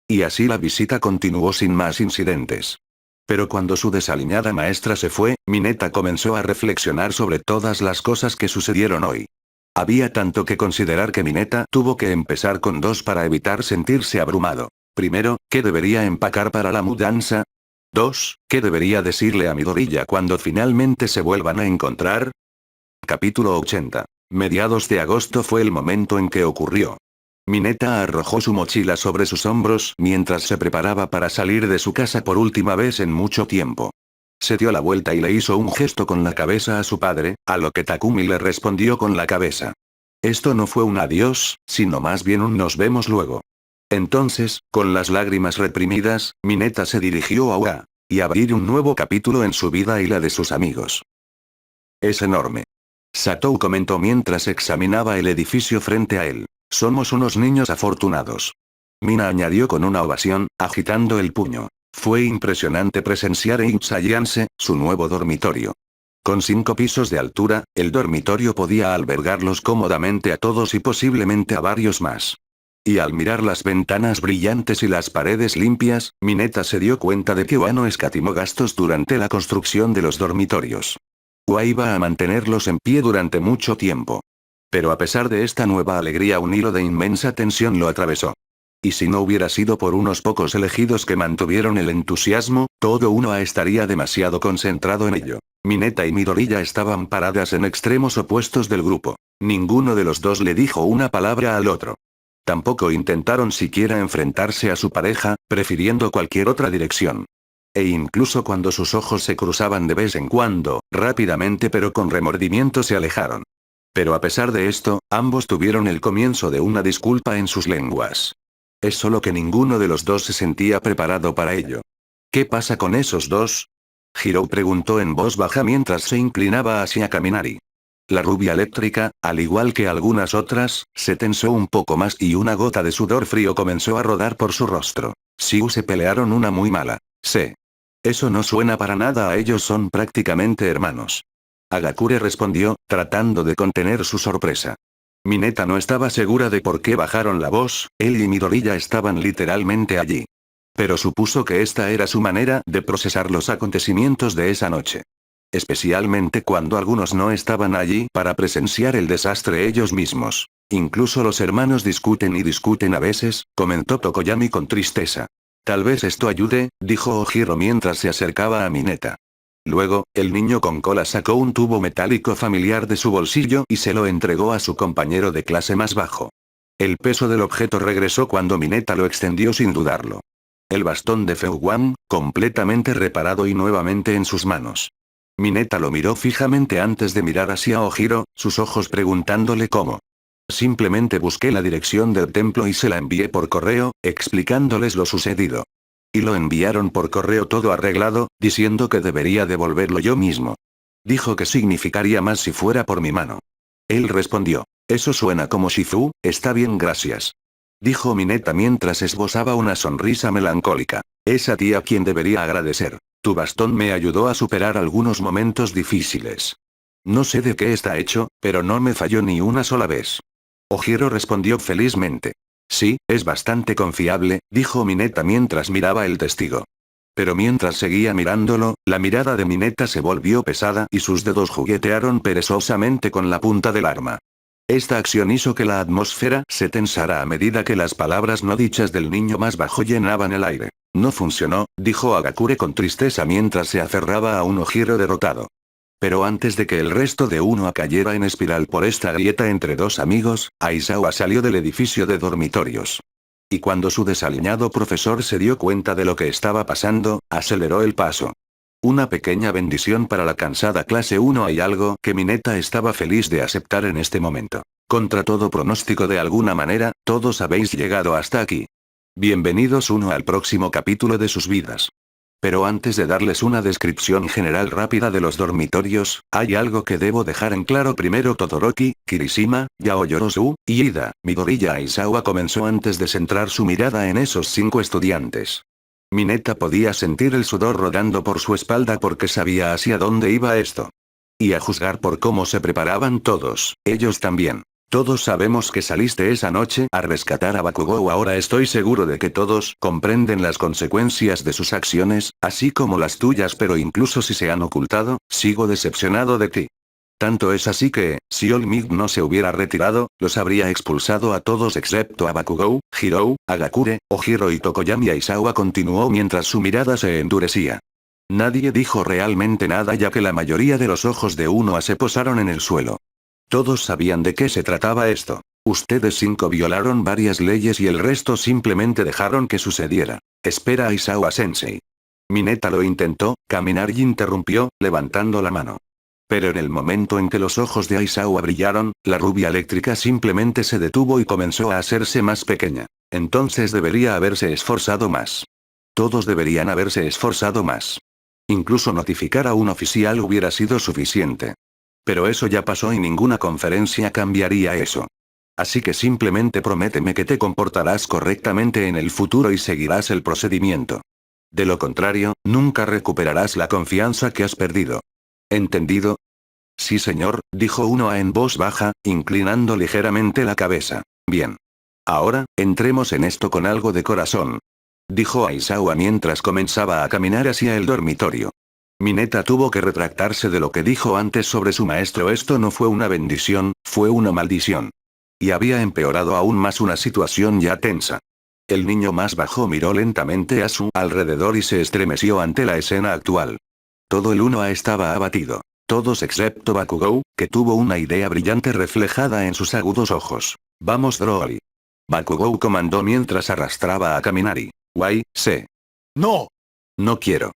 Y así la visita continuó sin más incidentes. Pero cuando su desaliñada maestra se fue, Mineta comenzó a reflexionar sobre todas las cosas que sucedieron hoy. Había tanto que considerar que Mineta tuvo que empezar con dos para evitar sentirse abrumado. Primero, ¿qué debería empacar para la mudanza? 2. ¿Qué debería decirle a Midoriya cuando finalmente se vuelvan a encontrar? Capítulo 80. Mediados de agosto fue el momento en que ocurrió. Mineta arrojó su mochila sobre sus hombros mientras se preparaba para salir de su casa por última vez en mucho tiempo. Se dio la vuelta y le hizo un gesto con la cabeza a su padre, a lo que Takumi le respondió con la cabeza. Esto no fue un adiós, sino más bien un nos vemos luego. Entonces, con las lágrimas reprimidas, Mineta se dirigió a Ua y abrir un nuevo capítulo en su vida y la de sus amigos. Es enorme. Satou comentó mientras examinaba el edificio frente a él. Somos unos niños afortunados. Mina añadió con una ovación, agitando el puño. Fue impresionante presenciar en Ipsayanse, su nuevo dormitorio. Con 5 pisos de altura, el dormitorio podía albergarlos cómodamente a todos y posiblemente a varios más. Y al mirar las ventanas brillantes y las paredes limpias, Mineta se dio cuenta de que Ua no escatimó gastos durante la construcción de los dormitorios. Ua iba a mantenerlos en pie durante mucho tiempo. Pero a pesar de esta nueva alegría, un hilo de inmensa tensión lo atravesó. Y si no hubiera sido por unos pocos elegidos que mantuvieron el entusiasmo, todo uno estaría demasiado concentrado en ello. Mineta y Midoriya estaban paradas en extremos opuestos del grupo. Ninguno de los dos le dijo una palabra al otro. Tampoco intentaron siquiera enfrentarse a su pareja, prefiriendo cualquier otra dirección. E incluso cuando sus ojos se cruzaban de vez en cuando, rápidamente pero con remordimiento se alejaron. Pero a pesar de esto, ambos tuvieron el comienzo de una disculpa en sus lenguas. Es solo que ninguno de los dos se sentía preparado para ello. ¿Qué pasa con esos dos? Hiro preguntó en voz baja mientras se inclinaba hacia Kaminari. La rubia eléctrica, al igual que algunas otras, se tensó un poco más y una gota de sudor frío comenzó a rodar por su rostro. Siu se pelearon una muy mala. Sí. Eso no suena para nada, a ellos son prácticamente hermanos. Agakure respondió, tratando de contener su sorpresa. Mineta no estaba segura de por qué bajaron la voz, él y Midoriya estaban literalmente allí. Pero supuso que esta era su manera de procesar los acontecimientos de esa noche. Especialmente cuando algunos no estaban allí para presenciar el desastre ellos mismos. Incluso los hermanos discuten y discuten a veces, comentó Tokoyami con tristeza. Tal vez esto ayude, dijo Ojiro mientras se acercaba a Mineta. Luego, el niño con cola sacó un tubo metálico familiar de su bolsillo y se lo entregó a su compañero de clase más bajo. El peso del objeto regresó cuando Mineta lo extendió sin dudarlo. El bastón de Feuwan, completamente reparado y nuevamente en sus manos. Mineta lo miró fijamente antes de mirar hacia Ojiro, sus ojos preguntándole cómo. Simplemente busqué la dirección del templo y se la envié por correo, explicándoles lo sucedido. Y lo enviaron por correo todo arreglado, diciendo que debería devolverlo yo mismo. Dijo que significaría más si fuera por mi mano. Él respondió. Eso suena como Shifu, está bien, gracias. Dijo Mineta mientras esbozaba una sonrisa melancólica. Es a ti a quien debería agradecer. Tu bastón me ayudó a superar algunos momentos difíciles. No sé de qué está hecho, pero no me falló ni una sola vez. Ojiro respondió felizmente. Sí, es bastante confiable, dijo Mineta mientras miraba el testigo. Pero mientras seguía mirándolo, la mirada de Mineta se volvió pesada y sus dedos juguetearon perezosamente con la punta del arma. Esta acción hizo que la atmósfera se tensara a medida que las palabras no dichas del niño más bajo llenaban el aire. No funcionó, dijo Agakure con tristeza mientras se aferraba a un Ojiro derrotado. Pero antes de que el resto de uno cayera en espiral por esta grieta entre dos amigos, Aizawa salió del edificio de dormitorios. Y cuando su desaliñado profesor se dio cuenta de lo que estaba pasando, aceleró el paso. Una pequeña bendición para la cansada clase 1. Hay algo que Mineta estaba feliz de aceptar en este momento. Contra todo pronóstico, de alguna manera, todos habéis llegado hasta aquí. Bienvenidos al próximo capítulo de sus vidas. Pero antes de darles una descripción general rápida de los dormitorios, hay algo que debo dejar en claro primero. Todoroki, Kirishima, Yaoyorozu, y Ida, Midoriya Aizawa comenzó antes de centrar su mirada en esos 5 estudiantes. Mineta podía sentir el sudor rodando por su espalda porque sabía hacia dónde iba esto. Y a juzgar por cómo se preparaban todos, ellos también. Todos sabemos que saliste esa noche a rescatar a Bakugou. Ahora estoy seguro de que todos comprenden las consecuencias de sus acciones, así como las tuyas, pero incluso si se han ocultado, sigo decepcionado de ti. Tanto es así que, si All Might no se hubiera retirado, los habría expulsado a todos excepto a Bakugou, Hirou, Agakure, Ojiro y Tokoyami. Aizawa continuó mientras su mirada se endurecía. Nadie dijo realmente nada ya que la mayoría de los ojos de Unoa se posaron en el suelo. Todos sabían de qué se trataba esto. Ustedes 5 violaron varias leyes y el resto simplemente dejaron que sucediera. Espera, Aizawa-sensei. Mineta lo intentó, caminar y interrumpió, levantando la mano. Pero en el momento en que los ojos de Aizawa brillaron, la rubia eléctrica simplemente se detuvo y comenzó a hacerse más pequeña. Entonces debería haberse esforzado más. Todos deberían haberse esforzado más. Incluso notificar a un oficial hubiera sido suficiente. Pero eso ya pasó y ninguna conferencia cambiaría eso. Así que simplemente prométeme que te comportarás correctamente en el futuro y seguirás el procedimiento. De lo contrario, nunca recuperarás la confianza que has perdido. ¿Entendido? Sí, señor, dijo Unoa en voz baja, inclinando ligeramente la cabeza. Bien. Ahora, entremos en esto con algo de corazón, dijo Aizawa mientras comenzaba a caminar hacia el dormitorio. Mineta tuvo que retractarse de lo que dijo antes sobre su maestro. Esto no fue una bendición, fue una maldición. Y había empeorado aún más una situación ya tensa. El niño más bajo miró lentamente a su alrededor y se estremeció ante la escena actual. Todo el Unoa estaba abatido. Todos excepto Bakugou, que tuvo una idea brillante reflejada en sus agudos ojos. Vamos, Broly. Bakugou comandó mientras arrastraba a Kaminari. Sé. ¡No! No quiero.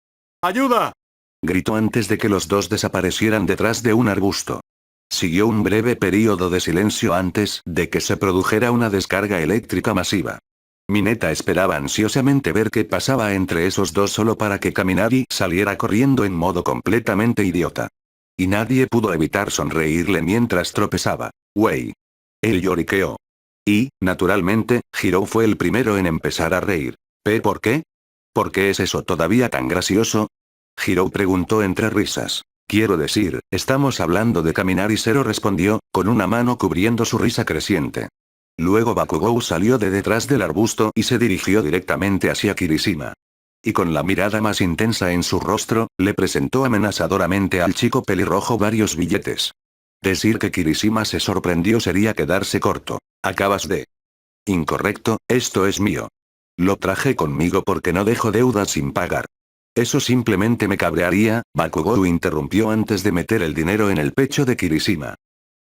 ¡Ayuda! Gritó antes de que los dos desaparecieran detrás de un arbusto. Siguió un breve período de silencio antes de que se produjera una descarga eléctrica masiva. Mineta esperaba ansiosamente ver qué pasaba entre esos dos solo para que Kaminari saliera corriendo en modo completamente idiota. Y nadie pudo evitar sonreírle mientras tropezaba. Él lloriqueó. Y, naturalmente, Hirou fue el primero en empezar a reír. ¿Por qué? ¿Por qué es eso todavía tan gracioso? Hirou preguntó entre risas. Quiero decir, estamos hablando de Kaminari. Zero respondió, con una mano cubriendo su risa creciente. Luego Bakugou salió de detrás del arbusto y se dirigió directamente hacia Kirishima. Y con la mirada más intensa en su rostro, le presentó amenazadoramente al chico pelirrojo varios billetes. Decir que Kirishima se sorprendió sería quedarse corto. Acabas de... Incorrecto, esto es mío. Lo traje conmigo porque no dejo deudas sin pagar. Eso simplemente me cabrearía. Bakugou interrumpió antes de meter el dinero en el pecho de Kirishima.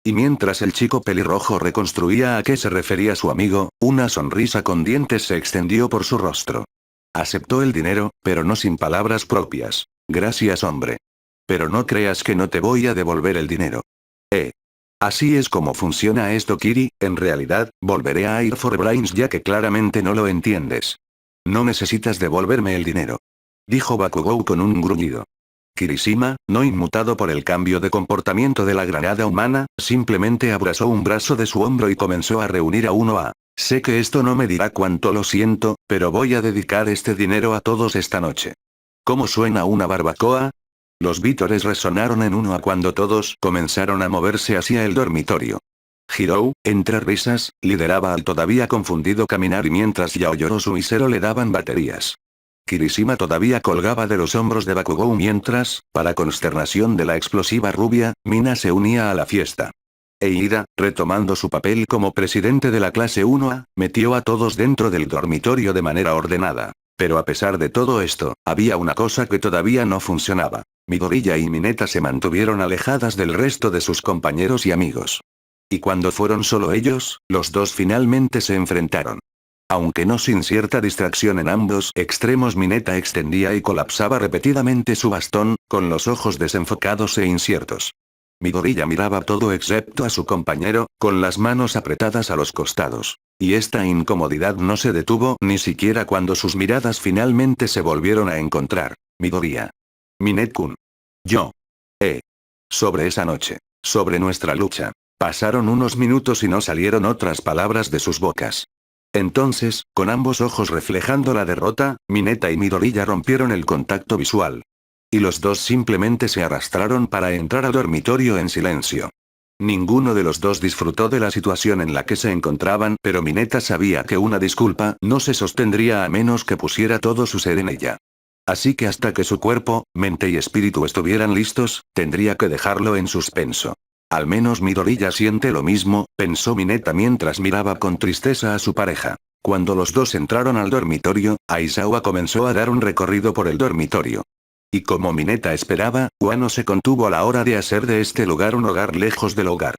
Y mientras el chico pelirrojo reconstruía a qué se refería su amigo, una sonrisa con dientes se extendió por su rostro. Aceptó el dinero, pero no sin palabras propias. Gracias, hombre. Pero no creas que no te voy a devolver el dinero. Así es como funciona esto, Kiri. En realidad, volveré a Air for Brains ya que claramente no lo entiendes. No necesitas devolverme el dinero, dijo Bakugou con un gruñido. Kirishima, no inmutado por el cambio de comportamiento de la granada humana, simplemente abrazó un brazo de su hombro y comenzó a reunir a Unoa. Sé que esto no me dirá cuánto lo siento, pero voy a dedicar este dinero a todos esta noche. ¿Cómo suena una barbacoa? Los vítores resonaron en Unoa cuando todos comenzaron a moverse hacia el dormitorio. Hirou, entre risas, lideraba al todavía confundido Kaminari mientras Yaoyorozu y Zero le daban baterías. Kirishima todavía colgaba de los hombros de Bakugou mientras, para consternación de la explosiva rubia, Mina se unía a la fiesta. Ida, retomando su papel como presidente de la clase 1A, metió a todos dentro del dormitorio de manera ordenada. Pero a pesar de todo esto, había una cosa que todavía no funcionaba. Midoriya y Mineta se mantuvieron alejadas del resto de sus compañeros y amigos. Y cuando fueron solo ellos, los dos finalmente se enfrentaron. Aunque no sin cierta distracción en ambos extremos, Mineta extendía y colapsaba repetidamente su bastón, con los ojos desenfocados e inciertos. Midoriya miraba todo excepto a su compañero, con las manos apretadas a los costados. Y esta incomodidad no se detuvo ni siquiera cuando sus miradas finalmente se volvieron a encontrar. Midoriya. Minet-kun. Yo. Sobre esa noche. Sobre nuestra lucha. Pasaron unos minutos y no salieron otras palabras de sus bocas. Entonces, con ambos ojos reflejando la derrota, Mineta y Midoriya rompieron el contacto visual. Y los dos simplemente se arrastraron para entrar al dormitorio en silencio. Ninguno de los dos disfrutó de la situación en la que se encontraban, pero Mineta sabía que una disculpa no se sostendría a menos que pusiera todo su ser en ella. Así que hasta que su cuerpo, mente y espíritu estuvieran listos, tendría que dejarlo en suspenso. Al menos Midoriya siente lo mismo, pensó Mineta mientras miraba con tristeza a su pareja. Cuando los dos entraron al dormitorio, Aizawa comenzó a dar un recorrido por el dormitorio. Y como Mineta esperaba, Wano se contuvo a la hora de hacer de este lugar un hogar lejos del hogar.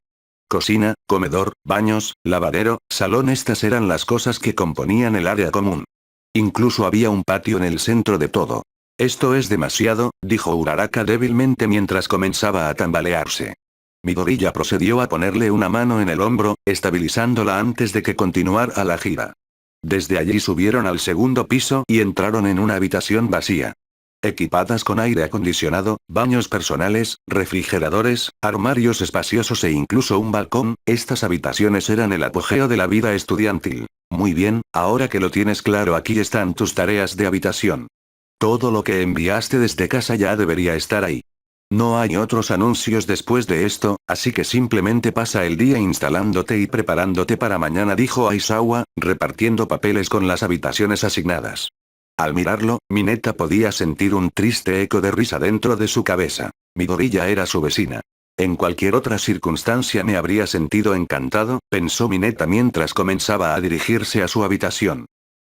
Cocina, comedor, baños, lavadero, salón, estas eran las cosas que componían el área común. Incluso había un patio en el centro de todo. Esto es demasiado, dijo Uraraka débilmente mientras comenzaba a tambalearse. Midoriya procedió a ponerle una mano en el hombro, estabilizándola antes de que continuara la gira. Desde allí subieron al segundo piso y entraron en una habitación vacía. Equipadas con aire acondicionado, baños personales, refrigeradores, armarios espaciosos e incluso un balcón, estas habitaciones eran el apogeo de la vida estudiantil. Muy bien, ahora que lo tienes claro, aquí están tus tareas de habitación. Todo lo que enviaste desde casa ya debería estar ahí. No hay otros anuncios después de esto, así que simplemente pasa el día instalándote y preparándote para mañana, dijo Aizawa, repartiendo papeles con las habitaciones asignadas. Al mirarlo, Mineta podía sentir un triste eco de risa dentro de su cabeza. Midoriya era su vecina. En cualquier otra circunstancia me habría sentido encantado, pensó Mineta mientras comenzaba a dirigirse a su habitación.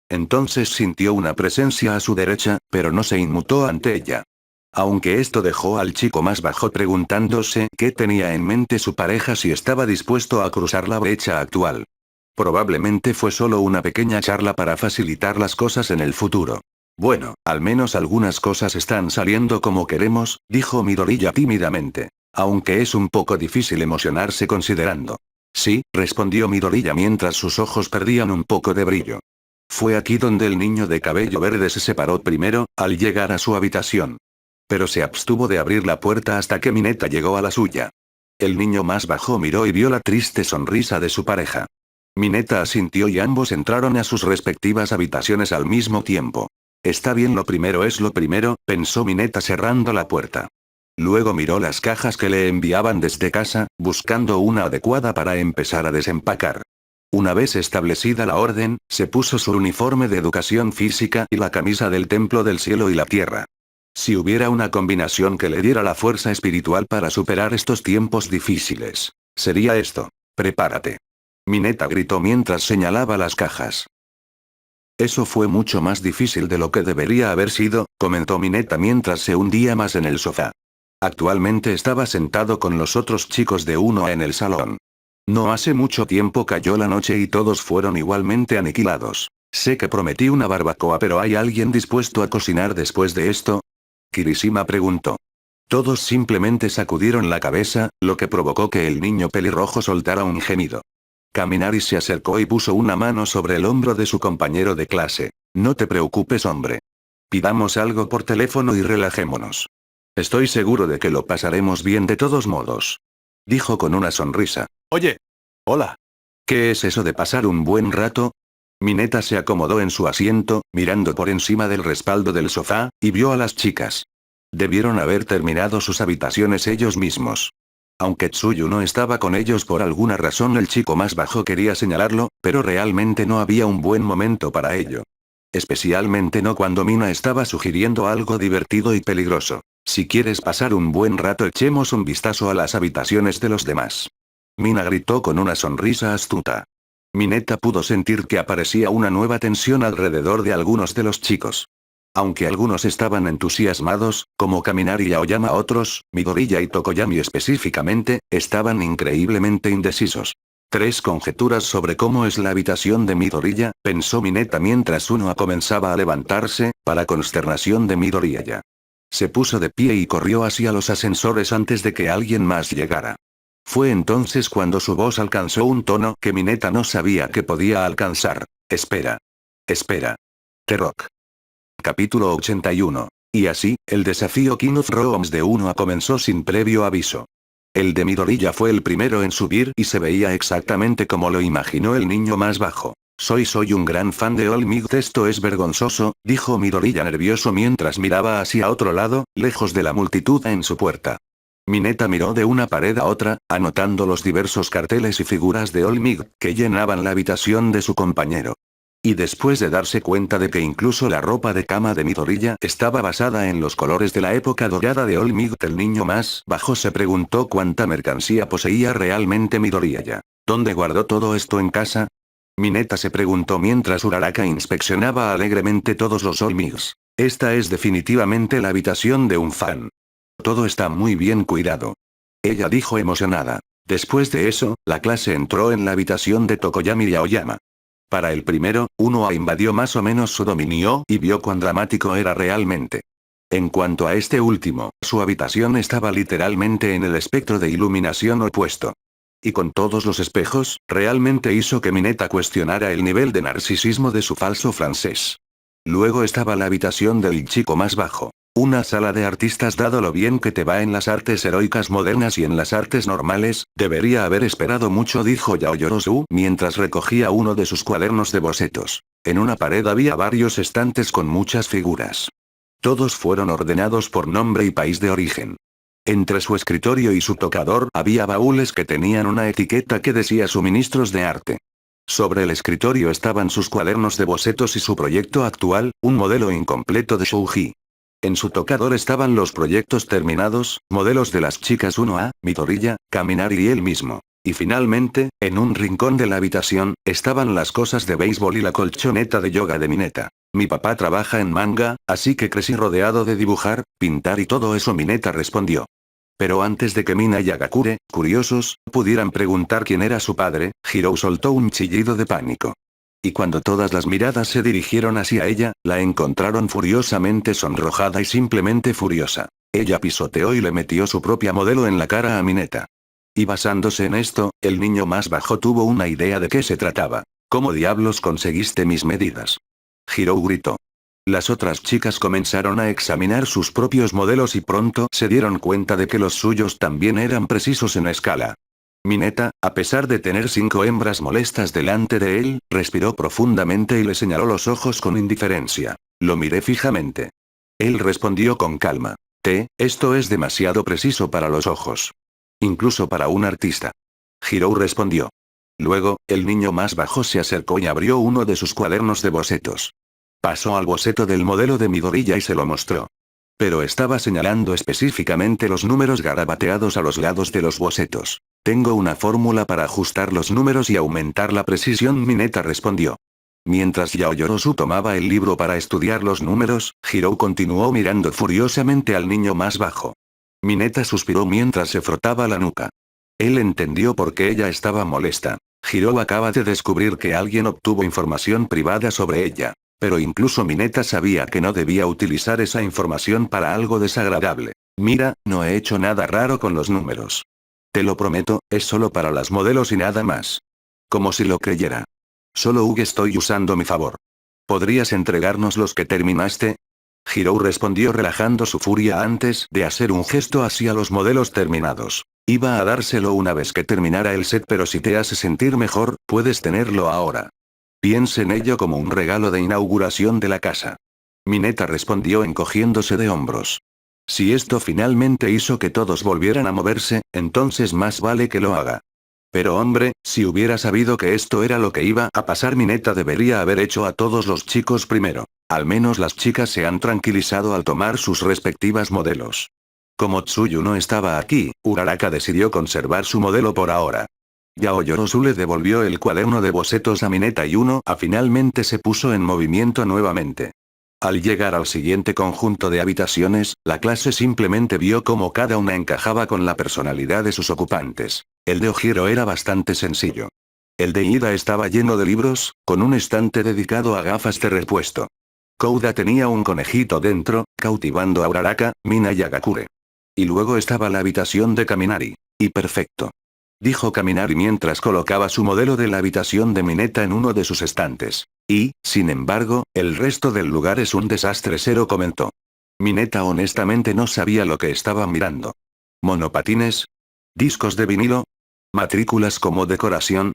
Entonces sintió una presencia a su derecha, pero no se inmutó ante ella. Aunque esto dejó al chico más bajo preguntándose qué tenía en mente su pareja si estaba dispuesto a cruzar la brecha actual. Probablemente fue solo una pequeña charla para facilitar las cosas en el futuro. Bueno, al menos algunas cosas están saliendo como queremos, dijo Midoriya tímidamente. Aunque es un poco difícil emocionarse considerando. Sí, respondió Midoriya mientras sus ojos perdían un poco de brillo. Fue aquí donde el niño de cabello verde se separó primero, al llegar a su habitación. Pero se abstuvo de abrir la puerta hasta que Mineta llegó a la suya. El niño más bajo miró y vio la triste sonrisa de su pareja. Mineta asintió y ambos entraron a sus respectivas habitaciones al mismo tiempo. Está bien, lo primero es lo primero, pensó Mineta cerrando la puerta. Luego miró las cajas que le enviaban desde casa, buscando una adecuada para empezar a desempacar. Una vez establecida la orden, se puso su uniforme de educación física y la camisa del templo del cielo y la tierra. Si hubiera una combinación que le diera la fuerza espiritual para superar estos tiempos difíciles, sería esto. Prepárate. Mineta gritó mientras señalaba las cajas. Eso fue mucho más difícil de lo que debería haber sido, comentó Mineta mientras se hundía más en el sofá. Actualmente estaba sentado con los otros chicos de 1A en el salón. No hace mucho tiempo cayó la noche y todos fueron igualmente aniquilados. Sé que prometí una barbacoa, pero ¿hay alguien dispuesto a cocinar después de esto? Kirishima preguntó. Todos simplemente sacudieron la cabeza, lo que provocó que el niño pelirrojo soltara un gemido. Kaminari se acercó y puso una mano sobre el hombro de su compañero de clase. No te preocupes, hombre. Pidamos algo por teléfono y relajémonos. Estoy seguro de que lo pasaremos bien de todos modos. Dijo con una sonrisa. Oye. Hola. ¿Qué es eso de pasar un buen rato? Mineta se acomodó en su asiento, mirando por encima del respaldo del sofá, y vio a las chicas. Debieron haber terminado sus habitaciones ellos mismos. Aunque Tsuyu no estaba con ellos por alguna razón, el chico más bajo quería señalarlo, pero realmente no había un buen momento para ello. Especialmente no cuando Mina estaba sugiriendo algo divertido y peligroso. Si quieres pasar un buen rato, echemos un vistazo a las habitaciones de los demás. Mina gritó con una sonrisa astuta. Mineta pudo sentir que aparecía una nueva tensión alrededor de algunos de los chicos. Aunque algunos estaban entusiasmados, como Kaminari y Aoyama, otros, Midoriya y Tokoyami específicamente, estaban increíblemente indecisos. 3 conjeturas sobre cómo es la habitación de Midoriya, pensó Mineta mientras uno comenzaba a levantarse, para consternación de Midoriya. Se puso de pie y corrió hacia los ascensores antes de que alguien más llegara. Fue entonces cuando su voz alcanzó un tono que Mineta no sabía que podía alcanzar. Espera. Espera. T-Rock. Capítulo 81. Y así, el desafío King of Rooms de 1A comenzó sin previo aviso. El de Midoriya fue el primero en subir y se veía exactamente como lo imaginó el niño más bajo. Soy un gran fan de All Might. Esto es vergonzoso, dijo Midoriya nervioso mientras miraba hacia otro lado, lejos de la multitud en su puerta. Mineta miró de una pared a otra, anotando los diversos carteles y figuras de All Might que llenaban la habitación de su compañero. Y después de darse cuenta de que incluso la ropa de cama de Midoriya estaba basada en los colores de la época dorada de All Might, el niño más bajo se preguntó cuánta mercancía poseía realmente Midoriya. ¿Dónde guardó todo esto en casa? Mineta se preguntó mientras Uraraka inspeccionaba alegremente todos los All Mights. Esta es definitivamente la habitación de un fan. Todo está muy bien cuidado. Ella dijo emocionada. Después de eso, la clase entró en la habitación de Tokoyami y Aoyama. Para el primero, Unoa invadió más o menos su dominio y vio cuán dramático era realmente. En cuanto a este último, su habitación estaba literalmente en el espectro de iluminación opuesto. Y con todos los espejos, realmente hizo que Mineta cuestionara el nivel de narcisismo de su falso francés. Luego estaba la habitación del chico más bajo. Una sala de artistas. Dado lo bien que te va en las artes heroicas modernas y en las artes normales, debería haber esperado mucho, dijo Yaoyorozu mientras recogía uno de sus cuadernos de bocetos. En una pared había varios estantes con muchas figuras. Todos fueron ordenados por nombre y país de origen. Entre su escritorio y su tocador había baúles que tenían una etiqueta que decía suministros de arte. Sobre el escritorio estaban sus cuadernos de bocetos y su proyecto actual, un modelo incompleto de Shouji. En su tocador estaban los proyectos terminados, modelos de las chicas 1A, Midoriya, Kaminari y él mismo. Y finalmente, en un rincón de la habitación, estaban las cosas de béisbol y la colchoneta de yoga de Mineta. Mi papá trabaja en manga, así que crecí rodeado de dibujar, pintar y todo eso, Mineta respondió. Pero antes de que Mina y Agakure, curiosos, pudieran preguntar quién era su padre, Hirou soltó un chillido de pánico. Y cuando todas las miradas se dirigieron hacia ella, la encontraron furiosamente sonrojada y simplemente furiosa. Ella pisoteó y le metió su propia modelo en la cara a Mineta. Y basándose en esto, el niño más bajo tuvo una idea de qué se trataba. ¿Cómo diablos conseguiste mis medidas? Hirou gritó. Las otras chicas comenzaron a examinar sus propios modelos y pronto se dieron cuenta de que los suyos también eran precisos en escala. Mineta, a pesar de tener 5 hembras molestas delante de él, respiró profundamente y le señaló los ojos con indiferencia. Lo miré fijamente. Él respondió con calma. Esto es demasiado preciso para los ojos. Incluso para un artista. Hirou respondió. Luego, el niño más bajo se acercó y abrió uno de sus cuadernos de bocetos. Pasó al boceto del modelo de Midoriya y se lo mostró. Pero estaba señalando específicamente los números garabateados a los lados de los bocetos. Tengo una fórmula para ajustar los números y aumentar la precisión, Mineta respondió. Mientras Yaoyorozu tomaba el libro para estudiar los números, Hirou continuó mirando furiosamente al niño más bajo. Mineta suspiró mientras se frotaba la nuca. Él entendió por qué ella estaba molesta. Hirou acaba de descubrir que alguien obtuvo información privada sobre ella. Pero incluso Mineta sabía que no debía utilizar esa información para algo desagradable. Mira, no he hecho nada raro con los números. Te lo prometo, es solo para las modelos y nada más. Como si lo creyera. Solo estoy usando mi favor. ¿Podrías entregarnos los que terminaste? Hirou respondió relajando su furia antes de hacer un gesto hacia los modelos terminados. Iba a dárselo una vez que terminara el set, pero si te hace sentir mejor, puedes tenerlo ahora. Piense en ello como un regalo de inauguración de la casa. Mineta respondió encogiéndose de hombros. Si esto finalmente hizo que todos volvieran a moverse, entonces más vale que lo haga. Pero hombre, si hubiera sabido que esto era lo que iba a pasar, Mineta debería haber hecho a todos los chicos primero. Al menos las chicas se han tranquilizado al tomar sus respectivas modelos. Como Tsuyu no estaba aquí, Uraraka decidió conservar su modelo por ahora. Yaoyorozu le devolvió el cuaderno de bocetos a Mineta y finalmente se puso en movimiento nuevamente. Al llegar al siguiente conjunto de habitaciones, la clase simplemente vio cómo cada una encajaba con la personalidad de sus ocupantes. El de Ojiro era bastante sencillo. El de Ida estaba lleno de libros, con un estante dedicado a gafas de repuesto. Kouda tenía un conejito dentro, cautivando a Uraraka, Mina y Agakure. Y luego estaba la habitación de Kaminari. Y perfecto. Dijo Kaminari mientras colocaba su modelo de la habitación de Mineta en uno de sus estantes. Y, sin embargo, el resto del lugar es un desastre, Zero comentó. Mineta honestamente no sabía lo que estaba mirando. ¿Monopatines? ¿Discos de vinilo? ¿Matrículas como decoración?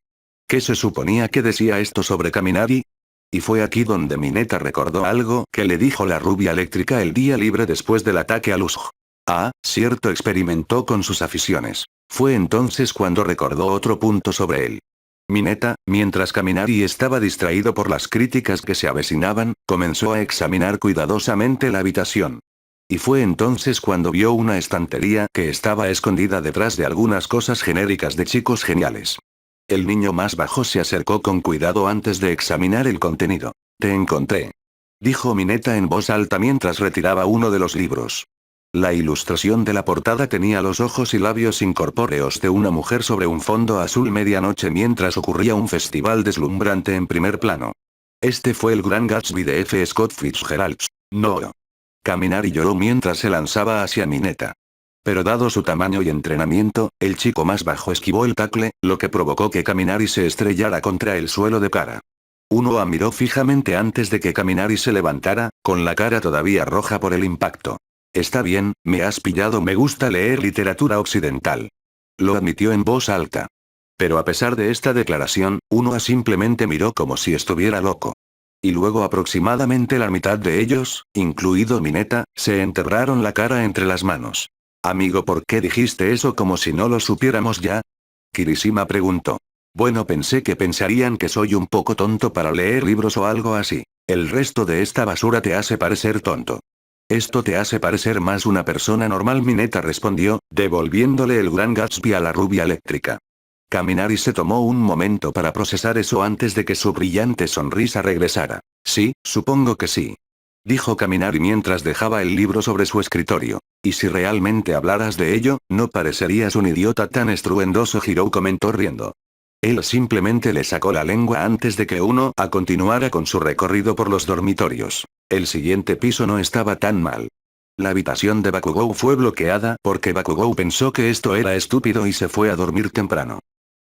¿Qué se suponía que decía esto sobre Kaminari? Y fue aquí donde Mineta recordó algo que le dijo la rubia eléctrica el día libre después del ataque a Luzh. Ah, cierto, experimentó con sus aficiones. Fue entonces cuando recordó otro punto sobre él. Mineta, mientras Kaminari estaba distraído por las críticas que se avecinaban, comenzó a examinar cuidadosamente la habitación. Y fue entonces cuando vio una estantería que estaba escondida detrás de algunas cosas genéricas de chicos geniales. El niño más bajo se acercó con cuidado antes de examinar el contenido. Te encontré. Dijo Mineta en voz alta mientras retiraba uno de los libros. La ilustración de la portada tenía los ojos y labios incorpóreos de una mujer sobre un fondo azul medianoche mientras ocurría un festival deslumbrante en primer plano. Este fue el Gran Gatsby de F. Scott Fitzgerald. No. Kaminari lloró mientras se lanzaba hacia Mineta. Pero dado su tamaño y entrenamiento, el chico más bajo esquivó el tackle, lo que provocó que Kaminari se estrellara contra el suelo de cara. Unoa miró fijamente antes de que Kaminari se levantara, con la cara todavía roja por el impacto. Está bien, me has pillado, me gusta leer literatura occidental. Lo admitió en voz alta. Pero a pesar de esta declaración, Unoa simplemente miró como si estuviera loco. Y luego aproximadamente la mitad de ellos, incluido Mineta, se enterraron la cara entre las manos. Amigo, ¿por qué dijiste eso como si no lo supiéramos ya? Kirishima preguntó. Bueno, pensé que pensarían que soy un poco tonto para leer libros o algo así. El resto de esta basura te hace parecer tonto. Esto te hace parecer más una persona normal, Mineta respondió, devolviéndole el Gran Gatsby a la rubia eléctrica. Kaminari se tomó un momento para procesar eso antes de que su brillante sonrisa regresara. Sí, supongo que sí. Dijo Kaminari mientras dejaba el libro sobre su escritorio. Y si realmente hablaras de ello, no parecerías un idiota tan estruendoso, Hirou comentó riendo. Él simplemente le sacó la lengua antes de que Unoa continuara con su recorrido por los dormitorios. El siguiente piso no estaba tan mal. La habitación de Bakugou fue bloqueada porque Bakugou pensó que esto era estúpido y se fue a dormir temprano.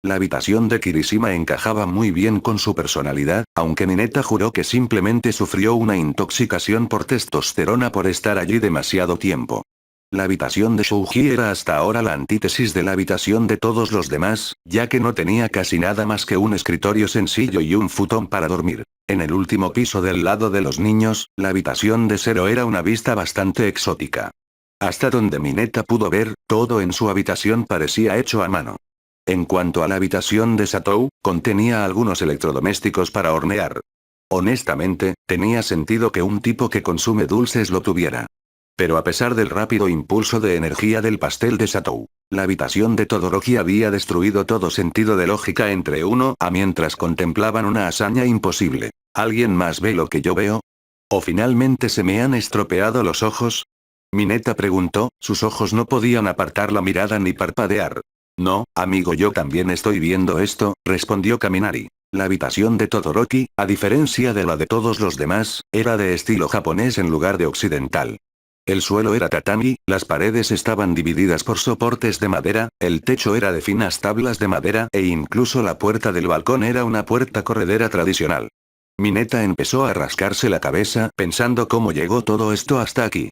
La habitación de Kirishima encajaba muy bien con su personalidad, aunque Mineta juró que simplemente sufrió una intoxicación por testosterona por estar allí demasiado tiempo. La habitación de Shouji era hasta ahora la antítesis de la habitación de todos los demás, ya que no tenía casi nada más que un escritorio sencillo y un futón para dormir. En el último piso del lado de los niños, la habitación de Zero era una vista bastante exótica. Hasta donde Mineta pudo ver, todo en su habitación parecía hecho a mano. En cuanto a la habitación de Satou, contenía algunos electrodomésticos para hornear. Honestamente, tenía sentido que un tipo que consume dulces lo tuviera. Pero a pesar del rápido impulso de energía del pastel de Satou, la habitación de Todoroki había destruido todo sentido de lógica entre Unoa mientras contemplaban una hazaña imposible. ¿Alguien más ve lo que yo veo? ¿O finalmente se me han estropeado los ojos? Mineta preguntó, sus ojos no podían apartar la mirada ni parpadear. No, amigo, yo también estoy viendo esto, respondió Kaminari. La habitación de Todoroki, a diferencia de la de todos los demás, era de estilo japonés en lugar de occidental. El suelo era tatami, las paredes estaban divididas por soportes de madera, el techo era de finas tablas de madera e incluso la puerta del balcón era una puerta corredera tradicional. Mineta empezó a rascarse la cabeza pensando cómo llegó todo esto hasta aquí.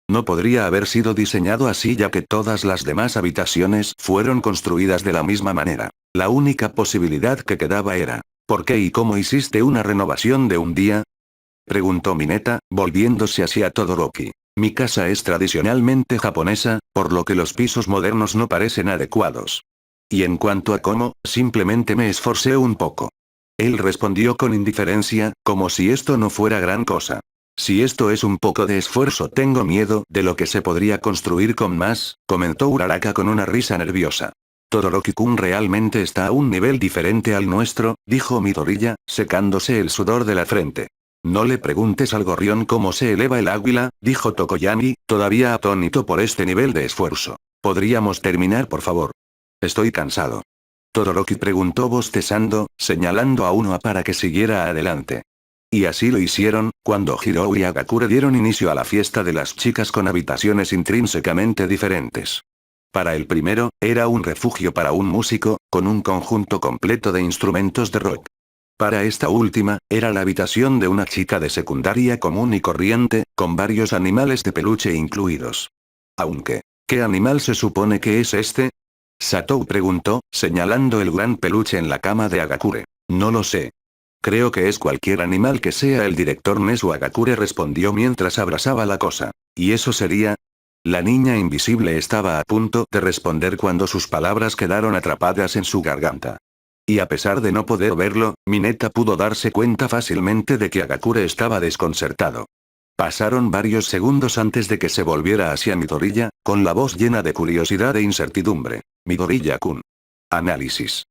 No podría haber sido diseñado así ya que todas las demás habitaciones fueron construidas de la misma manera. La única posibilidad que quedaba era, ¿por qué y cómo hiciste una renovación de un día? Preguntó Mineta, volviéndose hacia Todoroki. Mi casa es tradicionalmente japonesa, por lo que los pisos modernos no parecen adecuados. Y en cuanto a cómo, simplemente me esforcé un poco. Él respondió con indiferencia, como si esto no fuera gran cosa. Si esto es un poco de esfuerzo, tengo miedo de lo que se podría construir con más, comentó Uraraka con una risa nerviosa. Todoroki-kun realmente está a un nivel diferente al nuestro, dijo Midoriya, secándose el sudor de la frente. No le preguntes al gorrión cómo se eleva el águila, dijo Tokoyami, todavía atónito por este nivel de esfuerzo. ¿Podríamos terminar, por favor? Estoy cansado. Todoroki preguntó bostezando, señalando a Unoa para que siguiera adelante. Y así lo hicieron, cuando Hirou y Agakure dieron inicio a la fiesta de las chicas con habitaciones intrínsecamente diferentes. Para el primero, era un refugio para un músico, con un conjunto completo de instrumentos de rock. Para esta última, era la habitación de una chica de secundaria común y corriente, con varios animales de peluche incluidos. Aunque, ¿qué animal se supone que es este? Satou preguntó, señalando el gran peluche en la cama de Hagakure. No lo sé. Creo que es cualquier animal que sea el director Nezu. Hagakure respondió mientras abrazaba la cosa. ¿Y eso sería? La niña invisible estaba a punto de responder cuando sus palabras quedaron atrapadas en su garganta. Y a pesar de no poder verlo, Mineta pudo darse cuenta fácilmente de que Hagakure estaba desconcertado. Pasaron varios segundos antes de que se volviera hacia Midoriya, con la voz llena de curiosidad e incertidumbre. Midoriya-kun. Análisis.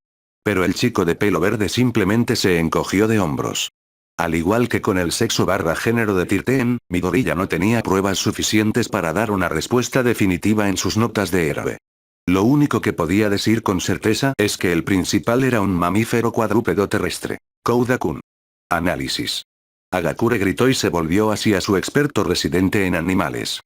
Pero el chico de pelo verde simplemente se encogió de hombros. Al igual que con el sexo/género de Tirten, Midoriya no tenía pruebas suficientes para dar una respuesta definitiva en sus notas de héroe. Lo único que podía decir con certeza es que el principal era un mamífero cuadrúpedo terrestre. Kouda-kun. Análisis. Hagakure gritó y se volvió hacia su experto residente en animales.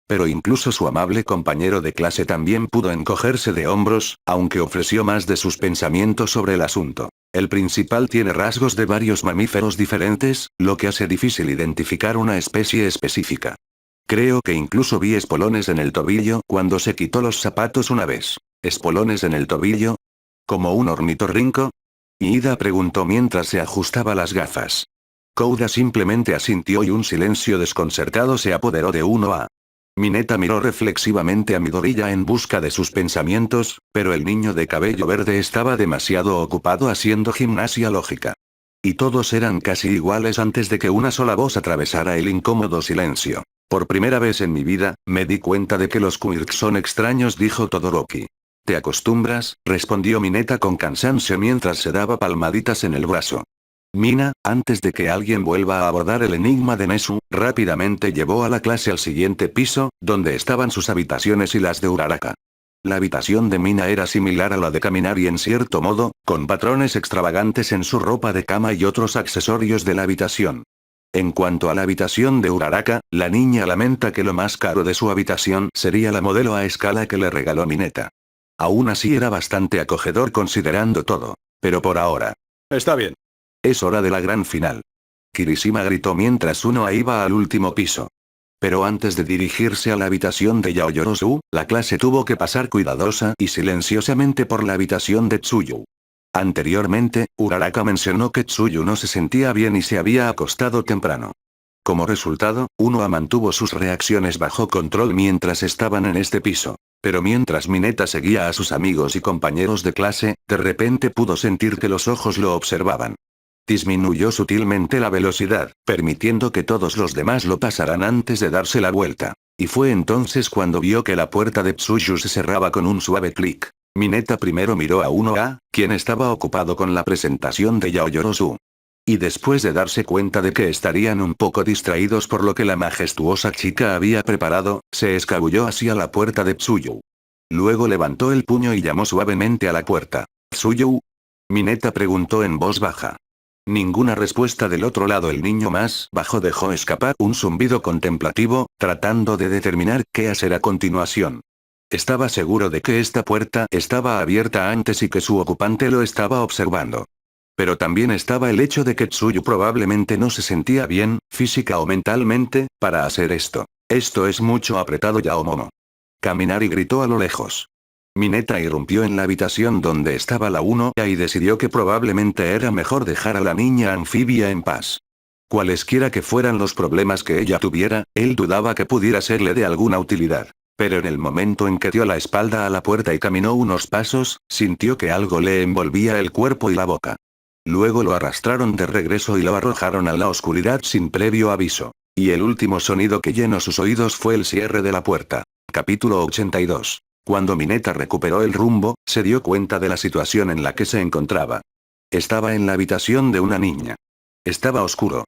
Pero incluso su amable compañero de clase también pudo encogerse de hombros, aunque ofreció más de sus pensamientos sobre el asunto. El principal tiene rasgos de varios mamíferos diferentes, lo que hace difícil identificar una especie específica. Creo que incluso vi espolones en el tobillo cuando se quitó los zapatos una vez. ¿Espolones en el tobillo? ¿Como un ornitorrinco? Ida preguntó mientras se ajustaba las gafas. Kouda simplemente asintió y un silencio desconcertado se apoderó de uno. Mineta miró reflexivamente a Midoriya en busca de sus pensamientos, pero el niño de cabello verde estaba demasiado ocupado haciendo gimnasia lógica. Y todos eran casi iguales antes de que una sola voz atravesara el incómodo silencio. Por primera vez en mi vida, me di cuenta de que los quirks son extraños, dijo Todoroki. ¿Te acostumbras?, respondió Mineta con cansancio mientras se daba palmaditas en el brazo. Mina, antes de que alguien vuelva a abordar el enigma de Nezu, rápidamente llevó a la clase al siguiente piso, donde estaban sus habitaciones y las de Uraraka. La habitación de Mina era similar a la de Kaminari en cierto modo, con patrones extravagantes en su ropa de cama y otros accesorios de la habitación. En cuanto a la habitación de Uraraka, la niña lamenta que lo más caro de su habitación sería la modelo a escala que le regaló Mineta. Aún así era bastante acogedor considerando todo. Pero por ahora. Está bien. Es hora de la gran final. Kirishima gritó mientras Unoa iba al último piso. Pero antes de dirigirse a la habitación de Yaoyorozu, la clase tuvo que pasar cuidadosa y silenciosamente por la habitación de Tsuyu. Anteriormente, Uraraka mencionó que Tsuyu no se sentía bien y se había acostado temprano. Como resultado, Unoa mantuvo sus reacciones bajo control mientras estaban en este piso. Pero mientras Mineta seguía a sus amigos y compañeros de clase, de repente pudo sentir que los ojos lo observaban. Disminuyó sutilmente la velocidad, permitiendo que todos los demás lo pasaran antes de darse la vuelta. Y fue entonces cuando vio que la puerta de Tsuyu se cerraba con un suave clic. Mineta primero miró a Unoa, quien estaba ocupado con la presentación de Yaoyorozu. Y después de darse cuenta de que estarían un poco distraídos por lo que la majestuosa chica había preparado, se escabulló hacia la puerta de Tsuyu. Luego levantó el puño y llamó suavemente a la puerta. ¿Tsuyu? Mineta preguntó en voz baja. Ninguna respuesta del otro lado. El niño más bajo dejó escapar un zumbido contemplativo, tratando de determinar qué hacer a continuación. Estaba seguro de que esta puerta estaba abierta antes y que su ocupante lo estaba observando. Pero también estaba el hecho de que Tsuyu probablemente no se sentía bien, física o mentalmente, para hacer esto. Esto es mucho apretado, Yaomomo. Kaminari gritó a lo lejos. Mineta irrumpió en la habitación donde estaba la Unoa y decidió que probablemente era mejor dejar a la niña anfibia en paz. Cualesquiera que fueran los problemas que ella tuviera, él dudaba que pudiera serle de alguna utilidad. Pero en el momento en que dio la espalda a la puerta y caminó unos pasos, sintió que algo le envolvía el cuerpo y la boca. Luego lo arrastraron de regreso y lo arrojaron a la oscuridad sin previo aviso. Y el último sonido que llenó sus oídos fue el cierre de la puerta. Capítulo 82. Cuando Mineta recuperó el rumbo, se dio cuenta de la situación en la que se encontraba. Estaba en la habitación de una niña. Estaba oscuro.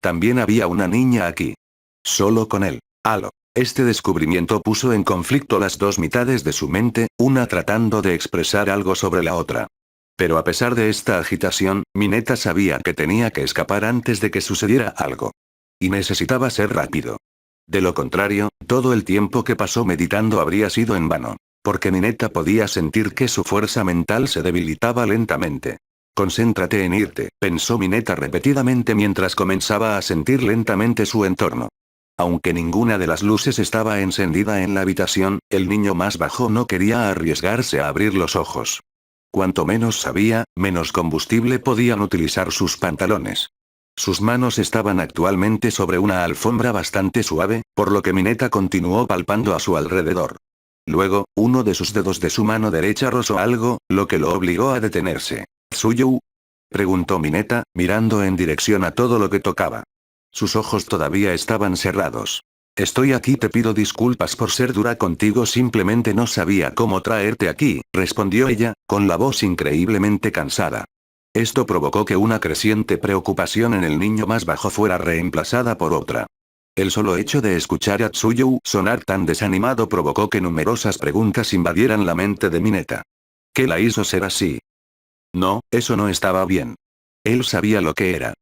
También había una niña aquí. Solo con él. Halo. Este descubrimiento puso en conflicto las dos mitades de su mente, una tratando de expresar algo sobre la otra. Pero a pesar de esta agitación, Mineta sabía que tenía que escapar antes de que sucediera algo. Y necesitaba ser rápido. De lo contrario, todo el tiempo que pasó meditando habría sido en vano. Porque Mineta podía sentir que su fuerza mental se debilitaba lentamente. Concéntrate en irte, pensó Mineta repetidamente mientras comenzaba a sentir lentamente su entorno. Aunque ninguna de las luces estaba encendida en la habitación, el niño más bajo no quería arriesgarse a abrir los ojos. Cuanto menos sabía, menos combustible podían utilizar sus pantalones. Sus manos estaban actualmente sobre una alfombra bastante suave, por lo que Mineta continuó palpando a su alrededor. Luego, uno de sus dedos de su mano derecha rozó algo, lo que lo obligó a detenerse. ¿Tsuyu? Preguntó Mineta, mirando en dirección a todo lo que tocaba. Sus ojos todavía estaban cerrados. Estoy aquí, te pido disculpas por ser dura contigo, simplemente no sabía cómo traerte aquí, respondió ella, con la voz increíblemente cansada. Esto provocó que una creciente preocupación en el niño más bajo fuera reemplazada por otra. El solo hecho de escuchar a Tsuyu sonar tan desanimado provocó que numerosas preguntas invadieran la mente de Mineta. ¿Qué la hizo ser así? No, eso no estaba bien. Él sabía lo que era.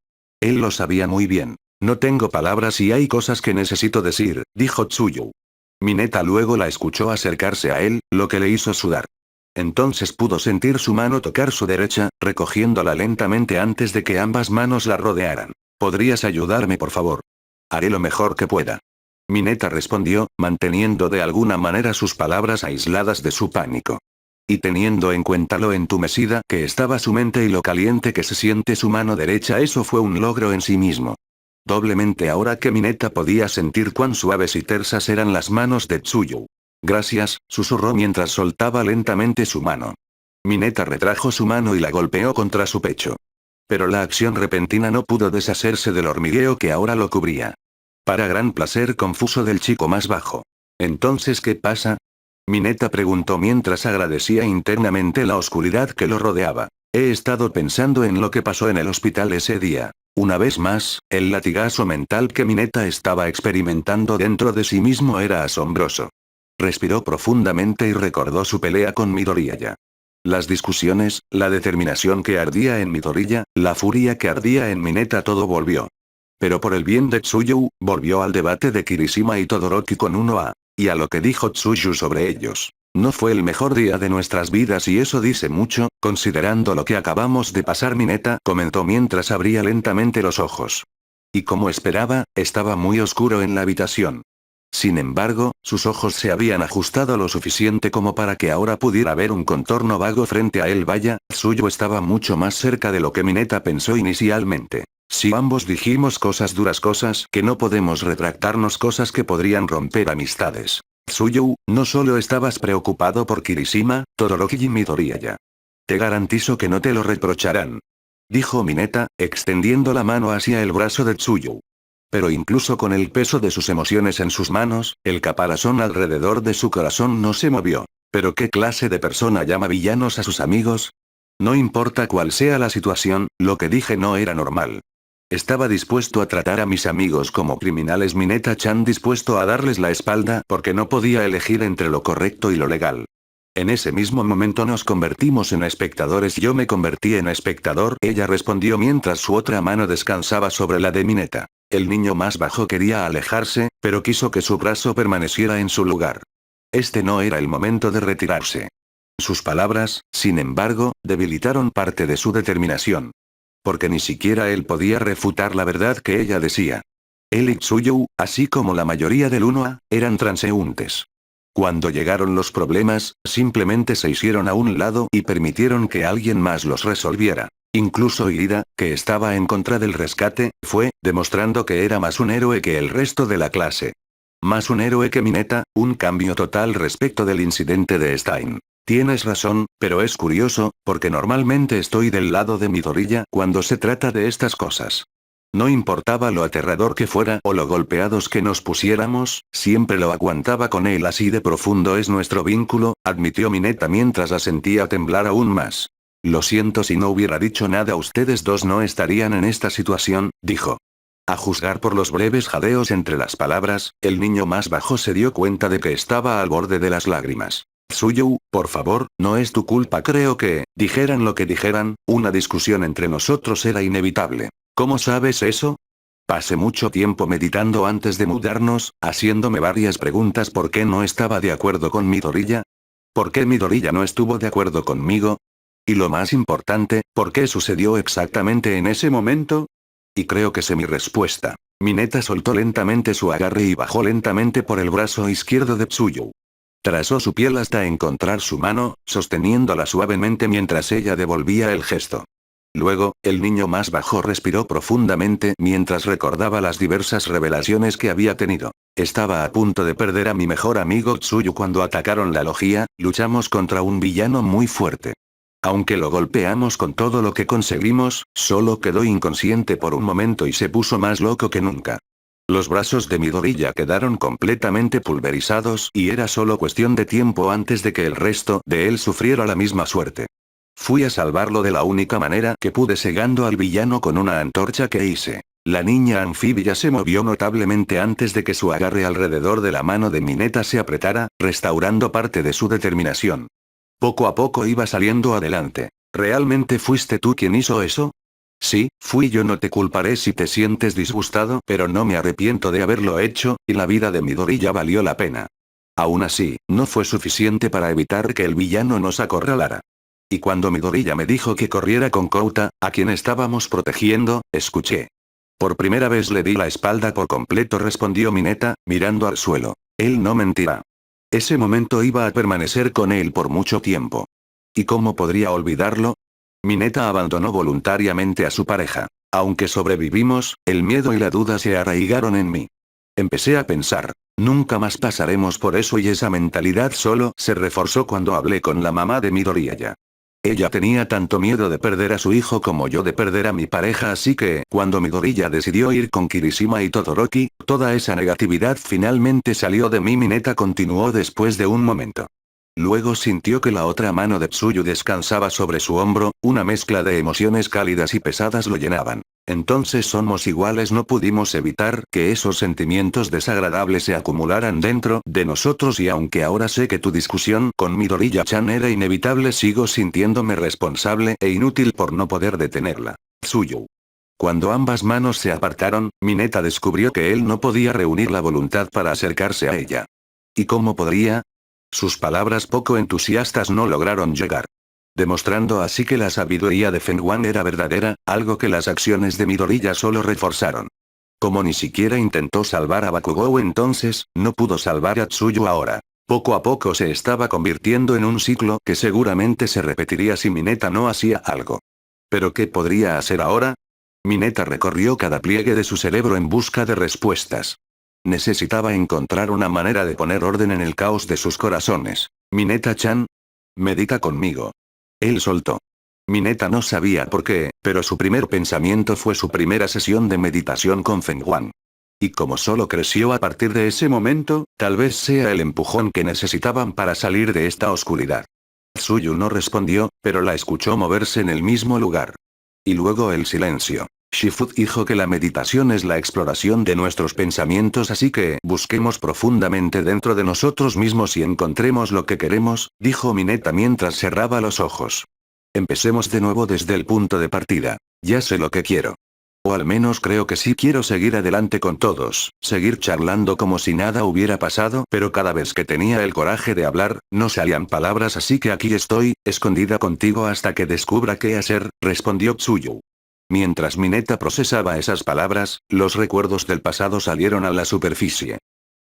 Él lo sabía muy bien. No tengo palabras y hay cosas que necesito decir, dijo Tsuyu. Mineta luego la escuchó acercarse a él, lo que le hizo sudar. Entonces pudo sentir su mano tocar su derecha, recogiéndola lentamente antes de que ambas manos la rodearan. ¿Podrías ayudarme, por favor? Haré lo mejor que pueda. Mineta respondió, manteniendo de alguna manera sus palabras aisladas de su pánico. Y teniendo en cuenta lo entumecida que estaba su mente y lo caliente que se siente su mano derecha, eso fue un logro en sí mismo. Doblemente ahora que Mineta podía sentir cuán suaves y tersas eran las manos de Tsuyu. Gracias, susurró mientras soltaba lentamente su mano. Mineta retrajo su mano y la golpeó contra su pecho. Pero la acción repentina no pudo deshacerse del hormigueo que ahora lo cubría. Para gran placer confuso del chico más bajo. ¿Entonces qué pasa? Mineta preguntó mientras agradecía internamente la oscuridad que lo rodeaba. He estado pensando en lo que pasó en el hospital ese día. Una vez más, el latigazo mental que Mineta estaba experimentando dentro de sí mismo era asombroso. Respiró profundamente y recordó su pelea con Midoriya. Las discusiones, la determinación que ardía en Midoriya, la furia que ardía en Mineta, todo volvió. Pero por el bien de Tsuyu, volvió al debate de Kirishima y Todoroki con 1A. Y a lo que dijo Tsuyu sobre ellos. No fue el mejor día de nuestras vidas y eso dice mucho, considerando lo que acabamos de pasar, Mineta comentó mientras abría lentamente los ojos. Y como esperaba, estaba muy oscuro en la habitación. Sin embargo, sus ojos se habían ajustado lo suficiente como para que ahora pudiera ver un contorno vago frente a él. Vaya, Tsuyu estaba mucho más cerca de lo que Mineta pensó inicialmente. Si ambos dijimos cosas duras, cosas que no podemos retractarnos, cosas que podrían romper amistades. Tsuyu, no solo estabas preocupado por Kirishima, Todoroki y Midoriya. Te garantizo que no te lo reprocharán. Dijo Mineta, extendiendo la mano hacia el brazo de Tsuyu. Pero incluso con el peso de sus emociones en sus manos, el caparazón alrededor de su corazón no se movió. ¿Pero qué clase de persona llama villanos a sus amigos? No importa cuál sea la situación, lo que dije no era normal. Estaba dispuesto a tratar a mis amigos como criminales, Mineta-chan, dispuesto a darles la espalda porque no podía elegir entre lo correcto y lo legal. En ese mismo momento nos convertimos en espectadores. Yo me convertí en espectador, ella respondió mientras su otra mano descansaba sobre la de Mineta. El niño más bajo quería alejarse, pero quiso que su brazo permaneciera en su lugar. Este no era el momento de retirarse. Sus palabras, sin embargo, debilitaron parte de su determinación. Porque ni siquiera él podía refutar la verdad que ella decía. Él y Tsuyu, así como la mayoría del 1A, eran transeúntes. Cuando llegaron los problemas, simplemente se hicieron a un lado y permitieron que alguien más los resolviera. Incluso Irida, que estaba en contra del rescate, fue, demostrando que era más un héroe que el resto de la clase. Más un héroe que Mineta, un cambio total respecto del incidente de Stein. Tienes razón, pero es curioso, porque normalmente estoy del lado de Midoriya cuando se trata de estas cosas. No importaba lo aterrador que fuera o lo golpeados que nos pusiéramos, siempre lo aguantaba con él. Así de profundo es nuestro vínculo, admitió Mineta mientras la sentía temblar aún más. Lo siento, si no hubiera dicho nada ustedes dos no estarían en esta situación, dijo. A juzgar por los breves jadeos entre las palabras, el niño más bajo se dio cuenta de que estaba al borde de las lágrimas. Tsuyu, por favor, no es tu culpa. Creo que, dijeran lo que dijeran, una discusión entre nosotros era inevitable. ¿Cómo sabes eso? Pasé mucho tiempo meditando antes de mudarnos, haciéndome varias preguntas. ¿Por qué no estaba de acuerdo con Midoriya? ¿Por qué Midoriya no estuvo de acuerdo conmigo? Y lo más importante, ¿por qué sucedió exactamente en ese momento? Y creo que sé mi respuesta. Mineta soltó lentamente su agarre y bajó lentamente por el brazo izquierdo de Tsuyu. Trazó su piel hasta encontrar su mano, sosteniéndola suavemente mientras ella devolvía el gesto. Luego, el niño más bajo respiró profundamente mientras recordaba las diversas revelaciones que había tenido. Estaba a punto de perder a mi mejor amigo Tsuyu cuando atacaron la logia, luchamos contra un villano muy fuerte. Aunque lo golpeamos con todo lo que conseguimos, solo quedó inconsciente por un momento y se puso más loco que nunca. Los brazos de Midoriya quedaron completamente pulverizados y era solo cuestión de tiempo antes de que el resto de él sufriera la misma suerte. Fui a salvarlo de la única manera que pude cegando al villano con una antorcha que hice. La niña anfibia se movió notablemente antes de que su agarre alrededor de la mano de Mineta se apretara, restaurando parte de su determinación. Poco a poco iba saliendo adelante. ¿Realmente fuiste tú quien hizo eso? Sí, fui yo. No te culparé si te sientes disgustado, pero no me arrepiento de haberlo hecho, y la vida de Midoriya valió la pena. Aún así, no fue suficiente para evitar que el villano nos acorralara. Y cuando Midoriya me dijo que corriera con Kouta, a quien estábamos protegiendo, escuché. Por primera vez le di la espalda por completo, respondió Mineta, mirando al suelo. Él no mentirá. Ese momento iba a permanecer con él por mucho tiempo. ¿Y cómo podría olvidarlo? Mineta abandonó voluntariamente a su pareja. Aunque sobrevivimos, el miedo y la duda se arraigaron en mí. Empecé a pensar, nunca más pasaremos por eso, y esa mentalidad solo se reforzó cuando hablé con la mamá de Midoriya. Ella tenía tanto miedo de perder a su hijo como yo de perder a mi pareja, así que, cuando Midoriya decidió ir con Kirishima y Todoroki, toda esa negatividad finalmente salió de mí. Mineta continuó después de un momento. Luego sintió que la otra mano de Tsuyu descansaba sobre su hombro, una mezcla de emociones cálidas y pesadas lo llenaban. Entonces somos iguales. No pudimos evitar que esos sentimientos desagradables se acumularan dentro de nosotros, y aunque ahora sé que tu discusión con Midoriya-chan era inevitable, sigo sintiéndome responsable e inútil por no poder detenerla. Tsuyu. Cuando ambas manos se apartaron, Mineta descubrió que él no podía reunir la voluntad para acercarse a ella. ¿Y cómo podría? Sus palabras poco entusiastas no lograron llegar. Demostrando así que la sabiduría de Fengwan era verdadera, algo que las acciones de Midoriya solo reforzaron. Como ni siquiera intentó salvar a Bakugou entonces, no pudo salvar a Tsuyu ahora. Poco a poco se estaba convirtiendo en un ciclo que seguramente se repetiría si Mineta no hacía algo. ¿Pero qué podría hacer ahora? Mineta recorrió cada pliegue de su cerebro en busca de respuestas. Necesitaba encontrar una manera de poner orden en el caos de sus corazones. Mineta-chan. Medita conmigo. Él soltó. Mineta no sabía por qué, pero su primer pensamiento fue su primera sesión de meditación con Fengwan. Y como solo creció a partir de ese momento, tal vez sea el empujón que necesitaban para salir de esta oscuridad. Tsuyu no respondió, pero la escuchó moverse en el mismo lugar. Y luego el silencio. Shifu dijo que la meditación es la exploración de nuestros pensamientos, así que busquemos profundamente dentro de nosotros mismos y encontremos lo que queremos, dijo Mineta mientras cerraba los ojos. Empecemos de nuevo desde el punto de partida. Ya sé lo que quiero. O al menos creo que sí. Quiero seguir adelante con todos, seguir charlando como si nada hubiera pasado, pero cada vez que tenía el coraje de hablar, no salían palabras, así que aquí estoy, escondida contigo hasta que descubra qué hacer, respondió Tsuyu. Mientras Mineta procesaba esas palabras, los recuerdos del pasado salieron a la superficie.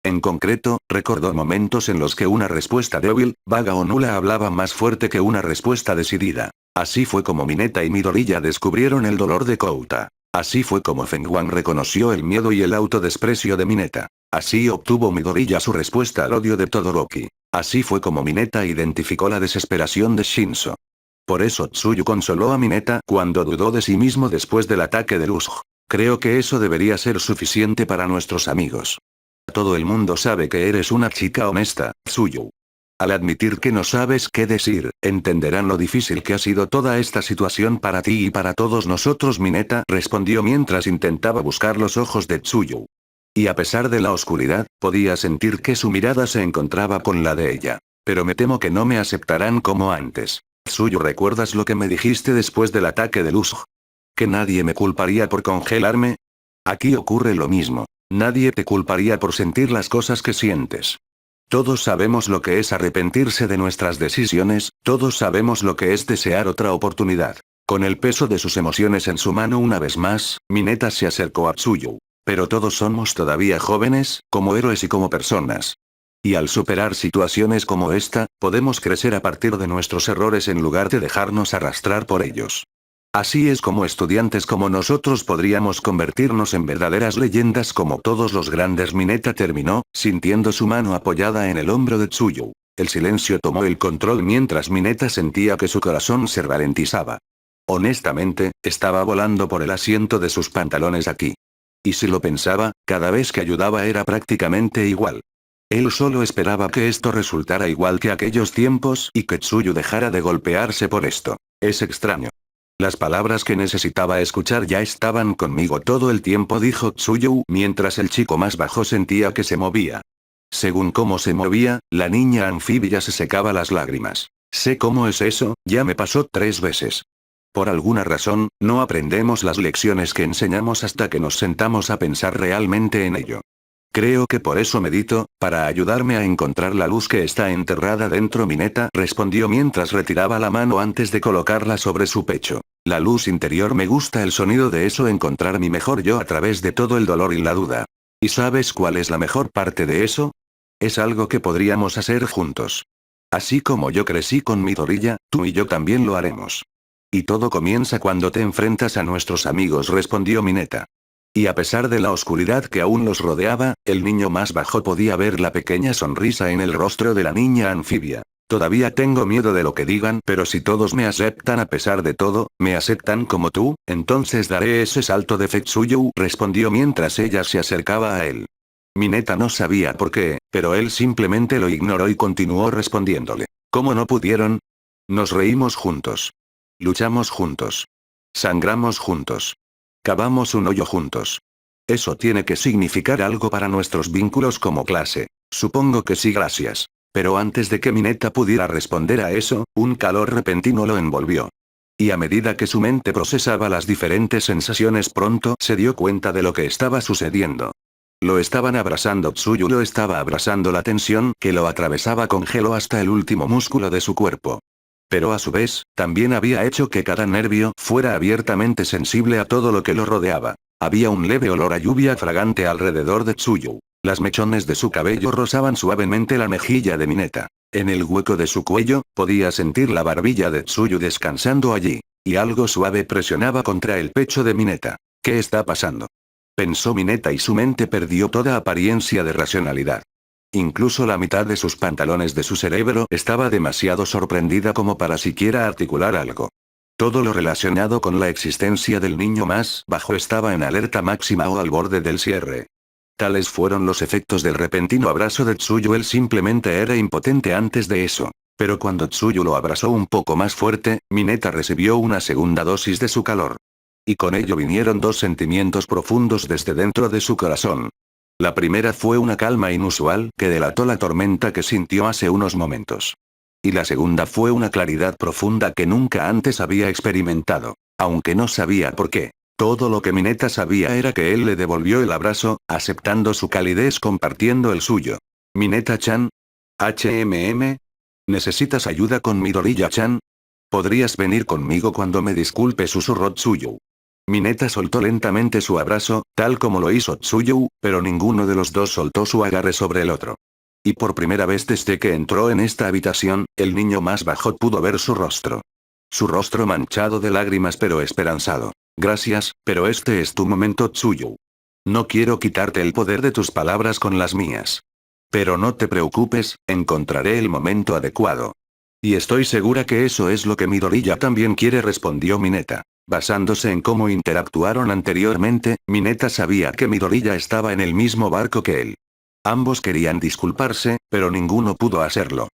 En concreto, recordó momentos en los que una respuesta débil, vaga o nula hablaba más fuerte que una respuesta decidida. Así fue como Mineta y Midoriya descubrieron el dolor de Kouta. Así fue como Fengwan reconoció el miedo y el autodesprecio de Mineta. Así obtuvo Midoriya su respuesta al odio de Todoroki. Así fue como Mineta identificó la desesperación de Shinzo. Por eso Tsuyu consoló a Mineta cuando dudó de sí mismo después del ataque de Luzh. Creo que eso debería ser suficiente para nuestros amigos. Todo el mundo sabe que eres una chica honesta, Tsuyu. Al admitir que no sabes qué decir, entenderán lo difícil que ha sido toda esta situación para ti y para todos nosotros. Mineta respondió mientras intentaba buscar los ojos de Tsuyu. Y a pesar de la oscuridad, podía sentir que su mirada se encontraba con la de ella. Pero me temo que no me aceptarán como antes. Tsuyu, ¿recuerdas lo que me dijiste después del ataque de Luzh? ¿Que nadie me culparía por congelarme? Aquí ocurre lo mismo. Nadie te culparía por sentir las cosas que sientes. Todos sabemos lo que es arrepentirse de nuestras decisiones, todos sabemos lo que es desear otra oportunidad. Con el peso de sus emociones en su mano una vez más, Mineta se acercó a Tsuyu. Pero todos somos todavía jóvenes, como héroes y como personas. Y al superar situaciones como esta, podemos crecer a partir de nuestros errores en lugar de dejarnos arrastrar por ellos. Así es como estudiantes como nosotros podríamos convertirnos en verdaderas leyendas como todos los grandes. Mineta terminó, sintiendo su mano apoyada en el hombro de Tsuyu. El silencio tomó el control mientras Mineta sentía que su corazón se ralentizaba. Honestamente, estaba volando por el asiento de sus pantalones aquí. Y si lo pensaba, cada vez que ayudaba era prácticamente igual. Él solo esperaba que esto resultara igual que aquellos tiempos y que Tsuyu dejara de golpearse por esto. Es extraño. Las palabras que necesitaba escuchar ya estaban conmigo todo el tiempo, dijo Tsuyu mientras el chico más bajo sentía que se movía. Según cómo se movía, la niña anfibia se secaba las lágrimas. Sé cómo es eso, ya me pasó 3 veces. Por alguna razón, no aprendemos las lecciones que enseñamos hasta que nos sentamos a pensar realmente en ello. Creo que por eso medito, para ayudarme a encontrar la luz que está enterrada dentro. Mineta respondió mientras retiraba la mano antes de colocarla sobre su pecho. La luz interior, me gusta el sonido de eso, encontrar mi mejor yo a través de todo el dolor y la duda. ¿Y sabes cuál es la mejor parte de eso? Es algo que podríamos hacer juntos. Así como yo crecí con Midoriya, tú y yo también lo haremos. Y todo comienza cuando te enfrentas a nuestros amigos, respondió Mineta. Y a pesar de la oscuridad que aún los rodeaba, el niño más bajo podía ver la pequeña sonrisa en el rostro de la niña anfibia. Todavía tengo miedo de lo que digan, pero si todos me aceptan a pesar de todo, me aceptan como tú, entonces daré ese salto de fe. Tsuyu respondió mientras ella se acercaba a él. Mineta no sabía por qué, pero él simplemente lo ignoró y continuó respondiéndole. ¿Cómo no pudieron? Nos reímos juntos. Luchamos juntos. Sangramos juntos. Cavamos un hoyo juntos. Eso tiene que significar algo para nuestros vínculos como clase. Supongo que sí, gracias. Pero antes de que Mineta pudiera responder a eso, un calor repentino lo envolvió. Y a medida que su mente procesaba las diferentes sensaciones, pronto se dio cuenta de lo que estaba sucediendo. Lo estaban abrazando. Tsuyu lo estaba abrazando. La tensión que lo atravesaba congeló hasta el último músculo de su cuerpo. Pero a su vez, también había hecho que cada nervio fuera abiertamente sensible a todo lo que lo rodeaba. Había un leve olor a lluvia fragante alrededor de Tsuyu. Las mechones de su cabello rozaban suavemente la mejilla de Mineta. En el hueco de su cuello, podía sentir la barbilla de Tsuyu descansando allí. Y algo suave presionaba contra el pecho de Mineta. ¿Qué está pasando?, pensó Mineta, y su mente perdió toda apariencia de racionalidad. Incluso la mitad de sus pantalones de su cerebro estaba demasiado sorprendida como para siquiera articular algo. Todo lo relacionado con la existencia del niño más bajo estaba en alerta máxima o al borde del cierre. Tales fueron los efectos del repentino abrazo de Tsuyu. Él simplemente era impotente antes de eso. Pero cuando Tsuyu lo abrazó un poco más fuerte, Mineta recibió una segunda dosis de su calor. Y con ello vinieron 2 sentimientos profundos desde dentro de su corazón. La primera fue una calma inusual que delató la tormenta que sintió hace unos momentos. Y la segunda fue una claridad profunda que nunca antes había experimentado, aunque no sabía por qué. Todo lo que Mineta sabía era que él le devolvió el abrazo, aceptando su calidez, compartiendo el suyo. Mineta-chan. ¿Necesitas ayuda con Midoriya-chan? ¿Podrías venir conmigo cuando me disculpe?, susurró Tsuyu. Mineta soltó lentamente su abrazo, tal como lo hizo Tsuyu, pero ninguno de los dos soltó su agarre sobre el otro. Y por primera vez desde que entró en esta habitación, el niño más bajo pudo ver su rostro. Su rostro manchado de lágrimas pero esperanzado. Gracias, pero este es tu momento, Tsuyu. No quiero quitarte el poder de tus palabras con las mías. Pero no te preocupes, encontraré el momento adecuado. Y estoy segura que eso es lo que Midoriya también quiere, respondió Mineta. Basándose en cómo interactuaron anteriormente, Mineta sabía que Midoriya estaba en el mismo barco que él. Ambos querían disculparse, pero ninguno pudo hacerlo.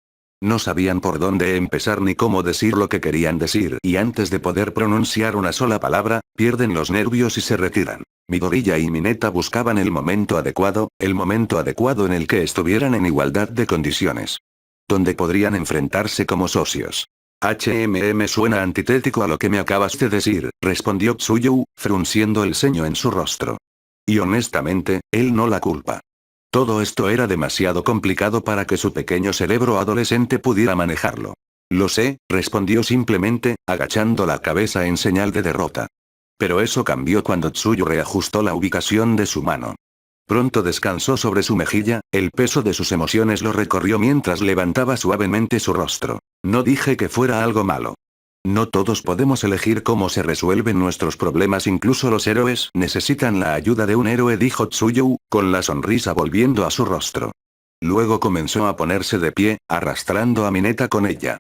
No sabían por dónde empezar ni cómo decir lo que querían decir, y antes de poder pronunciar una sola palabra, pierden los nervios y se retiran. Midoriya y Mineta buscaban el momento adecuado en el que estuvieran en igualdad de condiciones. Donde podrían enfrentarse como socios. Suena antitético a lo que me acabas de decir, respondió Tsuyu, frunciendo el ceño en su rostro. Y honestamente, él no la culpa. Todo esto era demasiado complicado para que su pequeño cerebro adolescente pudiera manejarlo. Lo sé, respondió simplemente, agachando la cabeza en señal de derrota. Pero eso cambió cuando Tsuyu reajustó la ubicación de su mano. Pronto descansó sobre su mejilla, el peso de sus emociones lo recorrió mientras levantaba suavemente su rostro. No dije que fuera algo malo. No todos podemos elegir cómo se resuelven nuestros problemas, incluso los héroes necesitan la ayuda de un héroe, dijo Tsuyu, con la sonrisa volviendo a su rostro. Luego comenzó a ponerse de pie, arrastrando a Mineta con ella.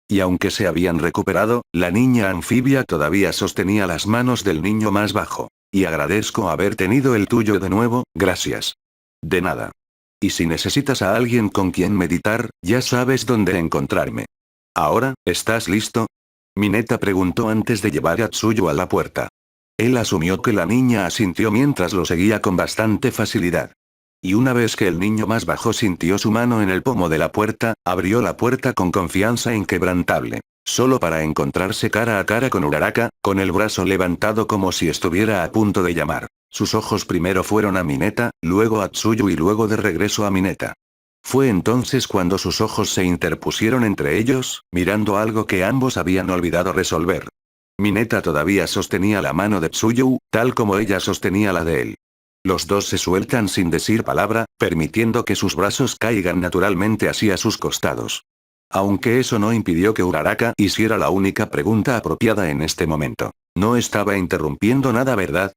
Y aunque se habían recuperado, la niña anfibia todavía sostenía las manos del niño más bajo. Y agradezco haber tenido el tuyo de nuevo, gracias. De nada. Y si necesitas a alguien con quien meditar, ya sabes dónde encontrarme. Ahora, ¿estás listo? Mineta preguntó antes de llevar a Tsuyu a la puerta. Él asumió que la niña asintió mientras lo seguía con bastante facilidad. Y una vez que el niño más bajo sintió su mano en el pomo de la puerta, abrió la puerta con confianza inquebrantable. Solo para encontrarse cara a cara con Uraraka, con el brazo levantado como si estuviera a punto de llamar. Sus ojos primero fueron a Mineta, luego a Tsuyu y luego de regreso a Mineta. Fue entonces cuando sus ojos se interpusieron entre ellos, mirando algo que ambos habían olvidado resolver. Mineta todavía sostenía la mano de Tsuyu, tal como ella sostenía la de él. Los dos se sueltan sin decir palabra, permitiendo que sus brazos caigan naturalmente hacia sus costados. Aunque eso no impidió que Uraraka hiciera la única pregunta apropiada en este momento. No estaba interrumpiendo nada, ¿verdad?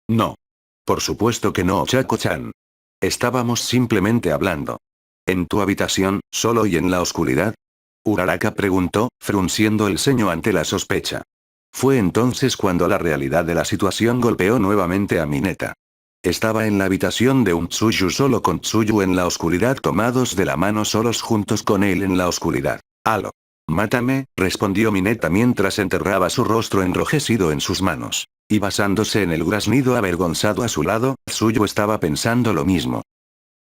No. Por supuesto que no, Ochako-chan. Estábamos simplemente hablando. ¿En tu habitación, solo y en la oscuridad? Uraraka preguntó, frunciendo el ceño ante la sospecha. Fue entonces cuando la realidad de la situación golpeó nuevamente a Mineta. Estaba en la habitación de un Tsuyu solo con Tsuyu en la oscuridad, tomados de la mano solos juntos con él en la oscuridad. «Aló. Mátame», respondió Mineta mientras enterraba su rostro enrojecido en sus manos. Y basándose en el graznido avergonzado a su lado, Tsuyu estaba pensando lo mismo.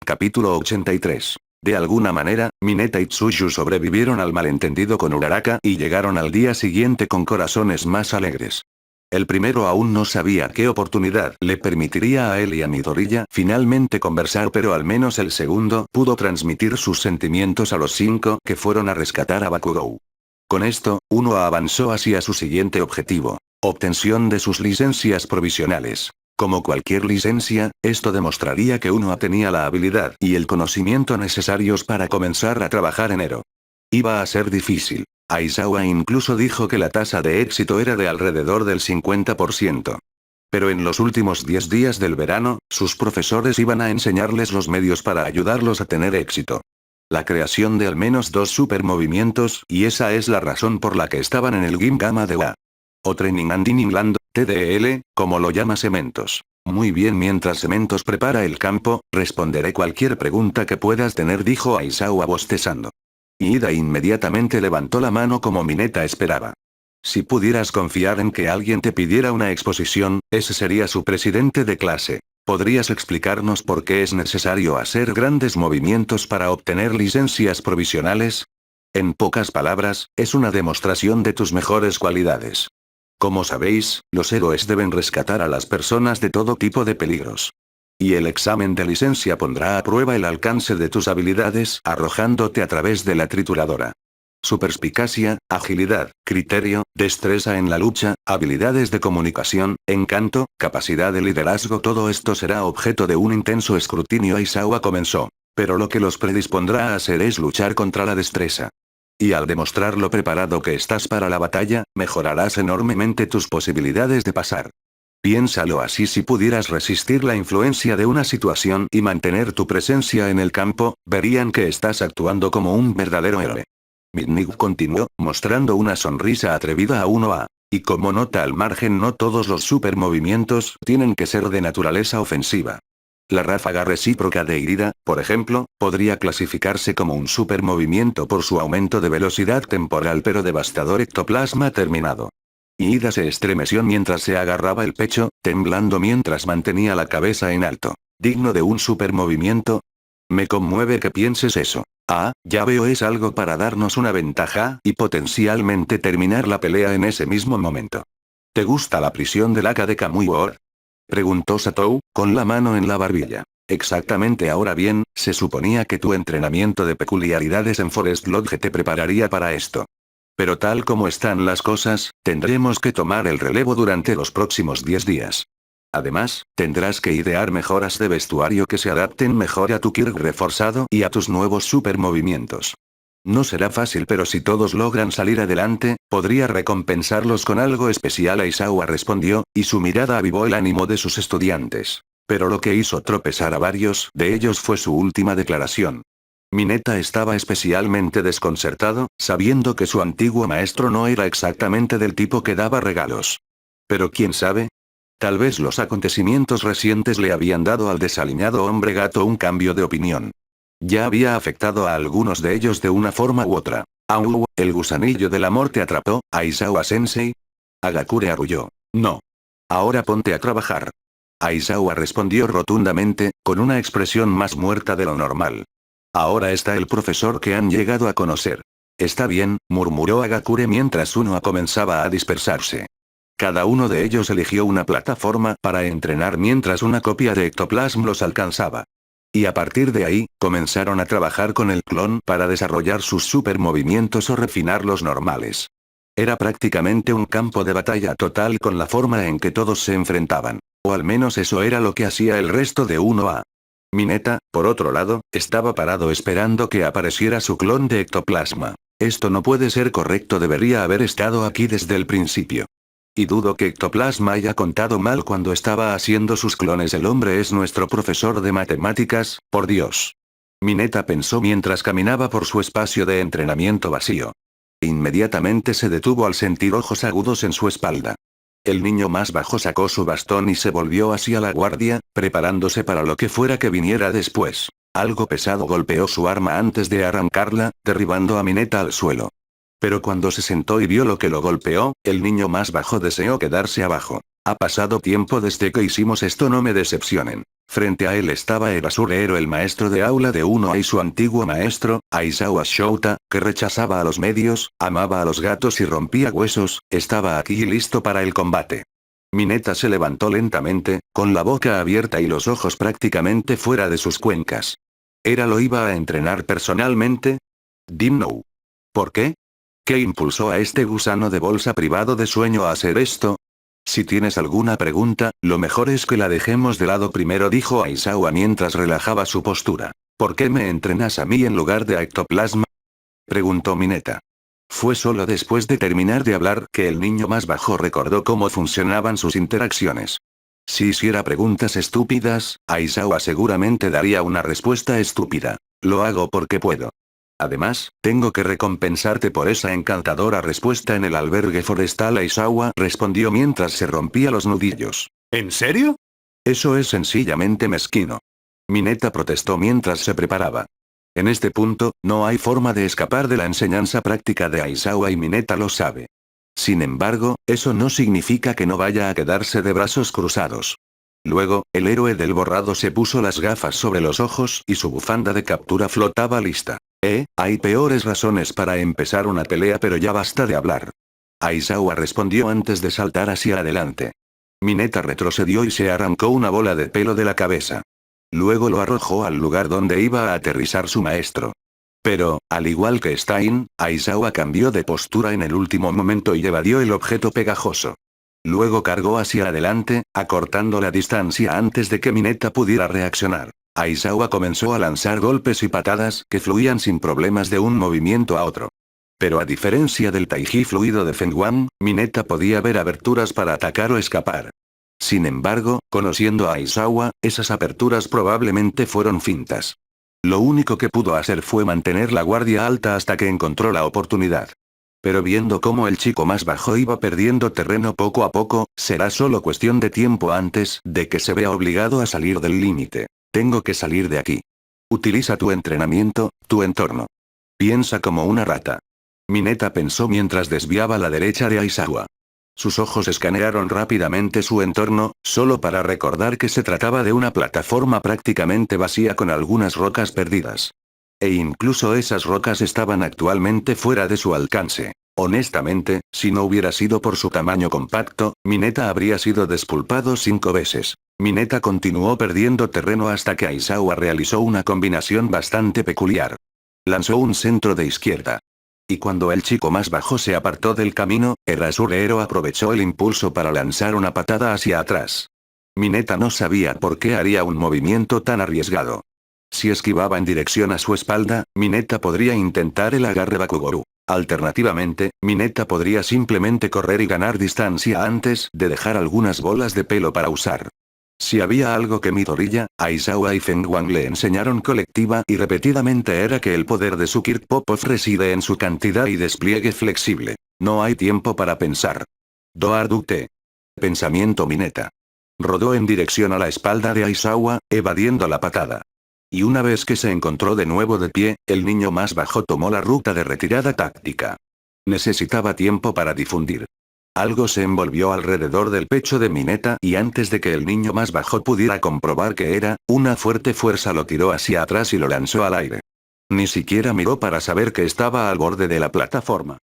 Capítulo 83. De alguna manera, Mineta y Tsuyu sobrevivieron al malentendido con Uraraka y llegaron al día siguiente con corazones más alegres. El primero aún no sabía qué oportunidad le permitiría a él y a Midoriya finalmente conversar, pero al menos el segundo pudo transmitir sus sentimientos a los 5 que fueron a rescatar a Bakugou. Con esto, uno avanzó hacia su siguiente objetivo: obtención de sus licencias provisionales. Como cualquier licencia, esto demostraría que uno tenía la habilidad y el conocimiento necesarios para comenzar a trabajar en Ero. Iba a ser difícil. Aizawa incluso dijo que la tasa de éxito era de alrededor del 50%. Pero en los últimos 10 días del verano, sus profesores iban a enseñarles los medios para ayudarlos a tener éxito. La creación de al menos 2 supermovimientos, y esa es la razón por la que estaban en el Gym-Gamma de Wa. O Training and Inland, TDL, como lo llama Cementos. Muy bien, mientras Cementos prepara el campo, responderé cualquier pregunta que puedas tener, dijo Aizawa bostezando. Ida inmediatamente levantó la mano como Mineta esperaba. Si pudieras confiar en que alguien te pidiera una exposición, ese sería su presidente de clase. ¿Podrías explicarnos por qué es necesario hacer grandes movimientos para obtener licencias provisionales? En pocas palabras, es una demostración de tus mejores cualidades. Como sabéis, los héroes deben rescatar a las personas de todo tipo de peligros. Y el examen de licencia pondrá a prueba el alcance de tus habilidades arrojándote a través de la trituradora. Su perspicacia, agilidad, criterio, destreza en la lucha, habilidades de comunicación, encanto, capacidad de liderazgo, todo esto será objeto de un intenso escrutinio. Aizawa comenzó. Pero lo que los predispondrá a hacer es luchar contra la destreza. Y al demostrar lo preparado que estás para la batalla, mejorarás enormemente tus posibilidades de pasar. Piénsalo así: si pudieras resistir la influencia de una situación y mantener tu presencia en el campo, verían que estás actuando como un verdadero héroe. Midnight continuó, mostrando una sonrisa atrevida a 1A. Y como nota al margen, no todos los supermovimientos tienen que ser de naturaleza ofensiva. La ráfaga recíproca de Irida, por ejemplo, podría clasificarse como un supermovimiento por su aumento de velocidad temporal pero devastador ectoplasma terminado. Ida se estremeció mientras se agarraba el pecho, temblando mientras mantenía la cabeza en alto. ¿Digno de un supermovimiento? Me conmueve que pienses eso. Ah, ya veo, es algo para darnos una ventaja y potencialmente terminar la pelea en ese mismo momento. ¿Te gusta la prisión del Aka de Kamui War? Preguntó Satou, con la mano en la barbilla. Exactamente. Ahora bien, se suponía que tu entrenamiento de peculiaridades en Forest Lodge te prepararía para esto. Pero tal como están las cosas, tendremos que tomar el relevo durante los próximos 10 días. Además, tendrás que idear mejoras de vestuario que se adapten mejor a tu Kirk reforzado y a tus nuevos supermovimientos. No será fácil, pero si todos logran salir adelante, podría recompensarlos con algo especial. Aizawa respondió, y su mirada avivó el ánimo de sus estudiantes. Pero lo que hizo tropezar a varios de ellos fue su última declaración. Mineta estaba especialmente desconcertado, sabiendo que su antiguo maestro no era exactamente del tipo que daba regalos. Pero quién sabe, tal vez los acontecimientos recientes le habían dado al desaliñado hombre gato un cambio de opinión. Ya había afectado a algunos de ellos de una forma u otra. «Au, el gusanillo del amor te atrapó, Aizawa-sensei». Hagakure arrulló. «No. Ahora ponte a trabajar». Aizawa respondió rotundamente, con una expresión más muerta de lo normal. «Ahora está el profesor que han llegado a conocer». «Está bien», murmuró Hagakure mientras uno comenzaba a dispersarse. Cada uno de ellos eligió una plataforma para entrenar mientras una copia de Ectoplasm los alcanzaba. Y a partir de ahí, comenzaron a trabajar con el clon para desarrollar sus supermovimientos o refinar los normales. Era prácticamente un campo de batalla total con la forma en que todos se enfrentaban. O al menos eso era lo que hacía el resto de 1A. Mineta, por otro lado, estaba parado esperando que apareciera su clon de ectoplasma. Esto no puede ser correcto, debería haber estado aquí desde el principio. Y dudo que Ectoplasma haya contado mal cuando estaba haciendo sus clones. El hombre es nuestro profesor de matemáticas, por Dios. Mineta pensó mientras caminaba por su espacio de entrenamiento vacío. Inmediatamente se detuvo al sentir ojos agudos en su espalda. El niño más bajo sacó su bastón y se volvió hacia la guardia, preparándose para lo que fuera que viniera después. Algo pesado golpeó su arma antes de arrancarla, derribando a Mineta al suelo. Pero cuando se sentó y vio lo que lo golpeó, el niño más bajo deseó quedarse abajo. «Ha pasado tiempo desde que hicimos esto, no me decepcionen». Frente a él estaba el basurero, el maestro de aula de 1A y su antiguo maestro, Aizawa Shouta, que rechazaba a los medios, amaba a los gatos y rompía huesos, estaba aquí y listo para el combate. Mineta se levantó lentamente, con la boca abierta y los ojos prácticamente fuera de sus cuencas. ¿Era lo iba a entrenar personalmente? Dimno. ¿Por qué? ¿Qué impulsó a este gusano de bolsa privado de sueño a hacer esto? Si tienes alguna pregunta, lo mejor es que la dejemos de lado primero, dijo Aizawa mientras relajaba su postura. ¿Por qué me entrenas a mí en lugar de a Ectoplasma?, preguntó Mineta. Fue solo después de terminar de hablar que el niño más bajo recordó cómo funcionaban sus interacciones. Si hiciera preguntas estúpidas, Aizawa seguramente daría una respuesta estúpida. Lo hago porque puedo. Además, tengo que recompensarte por esa encantadora respuesta en el albergue forestal. Aizawa respondió mientras se rompía los nudillos. ¿En serio? Eso es sencillamente mezquino. Mineta protestó mientras se preparaba. En este punto, no hay forma de escapar de la enseñanza práctica de Aizawa y Mineta lo sabe. Sin embargo, eso no significa que no vaya a quedarse de brazos cruzados. Luego, el héroe del borrado se puso las gafas sobre los ojos y su bufanda de captura flotaba lista. Hay peores razones para empezar una pelea, pero ya basta de hablar. Aizawa respondió antes de saltar hacia adelante. Mineta retrocedió y se arrancó una bola de pelo de la cabeza. Luego lo arrojó al lugar donde iba a aterrizar su maestro. Pero, al igual que Stein, Aizawa cambió de postura en el último momento y evadió el objeto pegajoso. Luego cargó hacia adelante, acortando la distancia antes de que Mineta pudiera reaccionar. Aizawa comenzó a lanzar golpes y patadas que fluían sin problemas de un movimiento a otro. Pero a diferencia del taiji fluido de Fengwan, Mineta podía ver aberturas para atacar o escapar. Sin embargo, conociendo a Aizawa, esas aperturas probablemente fueron fintas. Lo único que pudo hacer fue mantener la guardia alta hasta que encontró la oportunidad. Pero viendo cómo el chico más bajo iba perdiendo terreno poco a poco, será solo cuestión de tiempo antes de que se vea obligado a salir del límite. Tengo que salir de aquí. Utiliza tu entrenamiento, tu entorno. Piensa como una rata. Mineta pensó mientras desviaba a la derecha de Aizawa. Sus ojos escanearon rápidamente su entorno, solo para recordar que se trataba de una plataforma prácticamente vacía con algunas rocas perdidas. E incluso esas rocas estaban actualmente fuera de su alcance. Honestamente, si no hubiera sido por su tamaño compacto, Mineta habría sido despulpado 5 veces. Mineta continuó perdiendo terreno hasta que Aizawa realizó una combinación bastante peculiar. Lanzó un centro de izquierda. Y cuando el chico más bajo se apartó del camino, el rasurero aprovechó el impulso para lanzar una patada hacia atrás. Mineta no sabía por qué haría un movimiento tan arriesgado. Si esquivaba en dirección a su espalda, Mineta podría intentar el agarre Bakugou. Alternativamente, Mineta podría simplemente correr y ganar distancia antes de dejar algunas bolas de pelo para usar. Si había algo que Midoriya, Aizawa y Feng Wang le enseñaron colectiva y repetidamente era que el poder de su Kirk Popov reside en su cantidad y despliegue flexible. No hay tiempo para pensar. Doardute. Pensamiento Mineta. Rodó en dirección a la espalda de Aizawa, evadiendo la patada. Y una vez que se encontró de nuevo de pie, el niño más bajo tomó la ruta de retirada táctica. Necesitaba tiempo para difundir. Algo se envolvió alrededor del pecho de Mineta y antes de que el niño más bajo pudiera comprobar qué era, una fuerte fuerza lo tiró hacia atrás y lo lanzó al aire. Ni siquiera miró para saber que estaba al borde de la plataforma.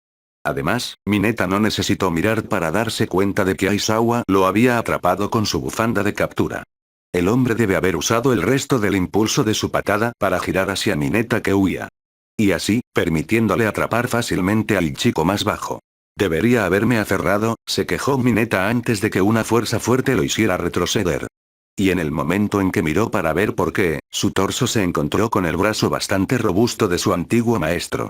Además, Mineta no necesitó mirar para darse cuenta de que Aizawa lo había atrapado con su bufanda de captura. El hombre debe haber usado el resto del impulso de su patada para girar hacia Mineta que huía. Y así, permitiéndole atrapar fácilmente al chico más bajo. Debería haberme aferrado, se quejó Mineta antes de que una fuerza fuerte lo hiciera retroceder. Y en el momento en que miró para ver por qué, su torso se encontró con el brazo bastante robusto de su antiguo maestro.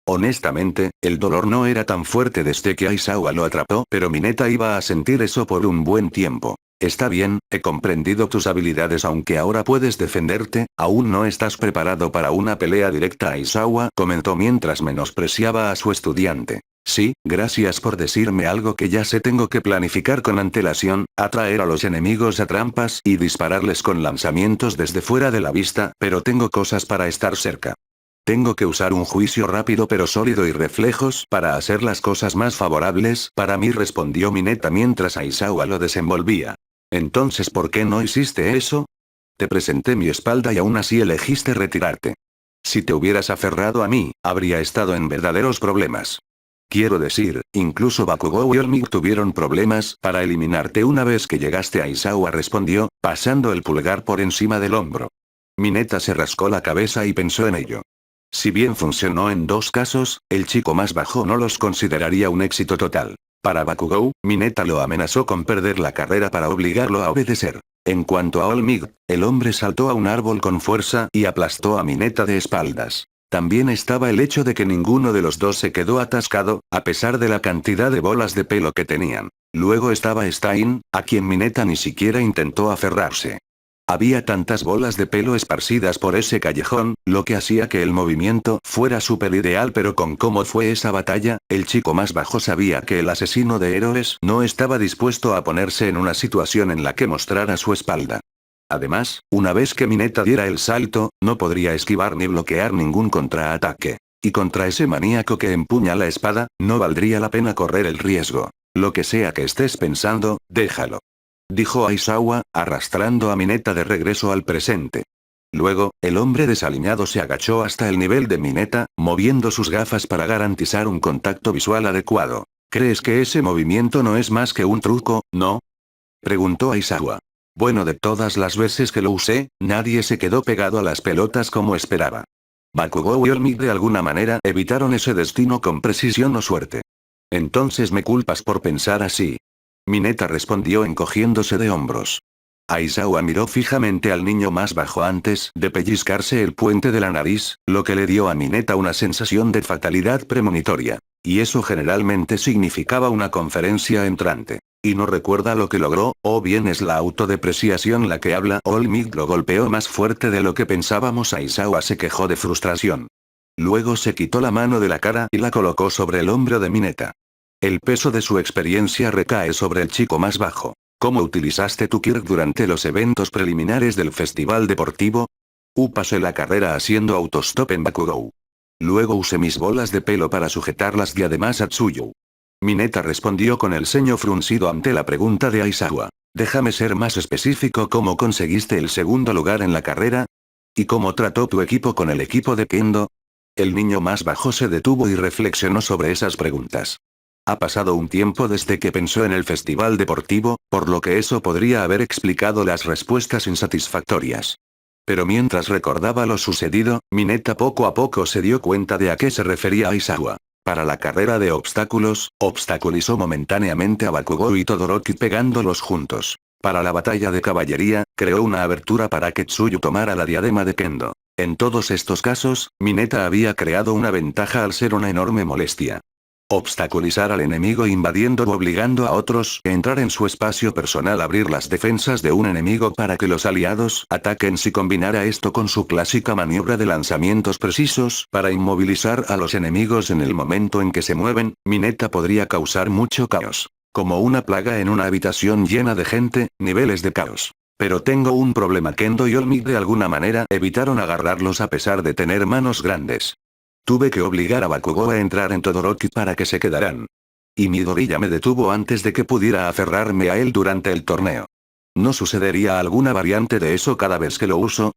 Honestamente, el dolor no era tan fuerte desde que Aizawa lo atrapó, pero Mineta iba a sentir eso por un buen tiempo. Está bien, he comprendido tus habilidades aunque ahora puedes defenderte, aún no estás preparado para una pelea directa Aizawa comentó mientras menospreciaba a su estudiante. Sí, gracias por decirme algo que ya sé tengo que planificar con antelación, atraer a los enemigos a trampas y dispararles con lanzamientos desde fuera de la vista, pero tengo cosas para estar cerca. Tengo que usar un juicio rápido pero sólido y reflejos para hacer las cosas más favorables para mí respondió Mineta mientras Aizawa lo desenvolvía. Entonces ¿por qué no hiciste eso? Te presenté mi espalda y aún así elegiste retirarte. Si te hubieras aferrado a mí, habría estado en verdaderos problemas. Quiero decir, incluso Bakugou y Olmig tuvieron problemas para eliminarte una vez que llegaste a Aizawa respondió, pasando el pulgar por encima del hombro. Mineta se rascó la cabeza y pensó en ello. Si bien funcionó en dos casos, el chico más bajo no los consideraría un éxito total. Para Bakugou, Mineta lo amenazó con perder la carrera para obligarlo a obedecer. En cuanto a Olmig, el hombre saltó a un árbol con fuerza y aplastó a Mineta de espaldas. También estaba el hecho de que ninguno de los dos se quedó atascado, a pesar de la cantidad de bolas de pelo que tenían. Luego estaba Stein, a quien Mineta ni siquiera intentó aferrarse. Había tantas bolas de pelo esparcidas por ese callejón, lo que hacía que el movimiento fuera súper ideal pero con cómo fue esa batalla, el chico más bajo sabía que el asesino de héroes no estaba dispuesto a ponerse en una situación en la que mostrara su espalda. Además, una vez que Mineta diera el salto, no podría esquivar ni bloquear ningún contraataque. Y contra ese maníaco que empuña la espada, no valdría la pena correr el riesgo. Lo que sea que estés pensando, déjalo. Dijo Aizawa, arrastrando a Mineta de regreso al presente. Luego, el hombre desaliñado se agachó hasta el nivel de Mineta, moviendo sus gafas para garantizar un contacto visual adecuado. ¿Crees que ese movimiento no es más que un truco, no? Preguntó Aizawa. Bueno, de todas las veces que lo usé, nadie se quedó pegado a las pelotas como esperaba. Bakugou y Olmig de alguna manera evitaron ese destino con precisión o suerte. Entonces me culpas por pensar así. Mineta respondió encogiéndose de hombros. Aizawa miró fijamente al niño más bajo antes de pellizcarse el puente de la nariz, lo que le dio a Mineta una sensación de fatalidad premonitoria. Y eso generalmente significaba una conferencia entrante. Y no recuerda lo que logró, o bien es la autodepreciación la que habla. Olmig lo golpeó más fuerte de lo que pensábamos. Aizawa se quejó de frustración. Luego se quitó la mano de la cara y la colocó sobre el hombro de Mineta. El peso de su experiencia recae sobre el chico más bajo. ¿Cómo utilizaste tu Kirk durante los eventos preliminares del festival deportivo? Pasé la carrera haciendo autostop en Bakugou. Luego usé mis bolas de pelo para sujetar las diademas a Tsuyu. Mineta respondió con el ceño fruncido ante la pregunta de Aizawa. Déjame ser más específico, ¿cómo conseguiste el segundo lugar en la carrera? ¿Y cómo trató tu equipo con el equipo de Kendo? El niño más bajo se detuvo y reflexionó sobre esas preguntas. Ha pasado un tiempo desde que pensó en el festival deportivo, por lo que eso podría haber explicado las respuestas insatisfactorias. Pero mientras recordaba lo sucedido, Mineta poco a poco se dio cuenta de a qué se refería Aizawa. Para la carrera de obstáculos, obstaculizó momentáneamente a Bakugou y Todoroki pegándolos juntos. Para la batalla de caballería, creó una abertura para que Tsuyu tomara la diadema de Kendo. En todos estos casos, Mineta había creado una ventaja al ser una enorme molestia. Obstaculizar al enemigo invadiendo o obligando a otros a entrar en su espacio personal, abrir las defensas de un enemigo para que los aliados ataquen. Si combinara esto con su clásica maniobra de lanzamientos precisos para inmovilizar a los enemigos en el momento en que se mueven, Mineta podría causar mucho caos. Como una plaga en una habitación llena de gente, niveles de caos. Pero tengo un problema. Kendo y Olmig de alguna manera evitaron agarrarlos a pesar de tener manos grandes. Tuve que obligar a Bakugou a entrar en Todoroki para que se quedaran. Y Midori ya me detuvo antes de que pudiera aferrarme a él durante el torneo. ¿No sucedería alguna variante de eso cada vez que lo uso?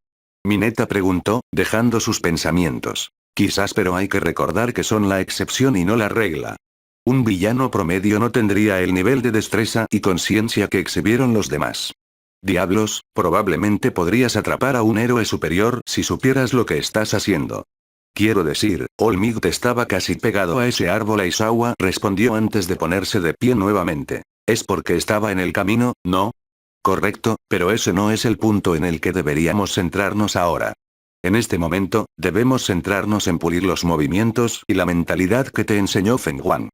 Mineta preguntó, dejando sus pensamientos. Quizás, pero hay que recordar que son la excepción y no la regla. Un villano promedio no tendría el nivel de destreza y conciencia que exhibieron los demás. Diablos, probablemente podrías atrapar a un héroe superior si supieras lo que estás haciendo. Quiero decir, Olmig estaba casi pegado a ese árbol. Aizawa respondió antes de ponerse de pie nuevamente. Es porque estaba en el camino, ¿no? Correcto, pero ese no es el punto en el que deberíamos centrarnos ahora. En este momento, debemos centrarnos en pulir los movimientos y la mentalidad que te enseñó Feng Huang.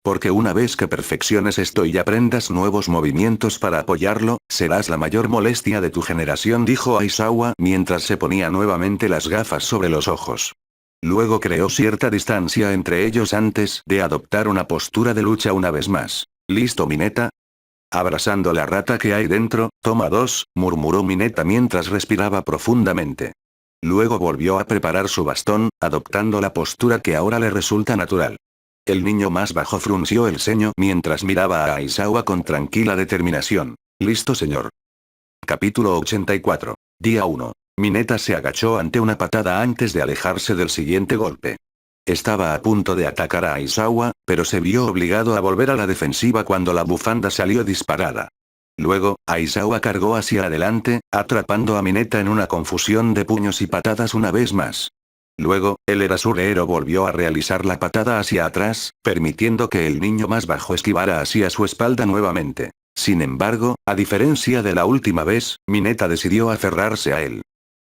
Porque una vez que perfecciones esto y aprendas nuevos movimientos para apoyarlo, serás la mayor molestia de tu generación, dijo Aizawa mientras se ponía nuevamente las gafas sobre los ojos. Luego creó cierta distancia entre ellos antes de adoptar una postura de lucha una vez más. ¿Listo, Mineta? Abrazando la rata que hay dentro, toma 2, murmuró Mineta mientras respiraba profundamente. Luego volvió a preparar su bastón, adoptando la postura que ahora le resulta natural. El niño más bajo frunció el ceño mientras miraba a Aizawa con tranquila determinación. Listo, señor. Capítulo 84. Día 1. Mineta se agachó ante una patada antes de alejarse del siguiente golpe. Estaba a punto de atacar a Aizawa, pero se vio obligado a volver a la defensiva cuando la bufanda salió disparada. Luego, Aizawa cargó hacia adelante, atrapando a Mineta en una confusión de puños y patadas una vez más. Luego, el Erasurero volvió a realizar la patada hacia atrás, permitiendo que el niño más bajo esquivara hacia su espalda nuevamente. Sin embargo, a diferencia de la última vez, Mineta decidió aferrarse a él.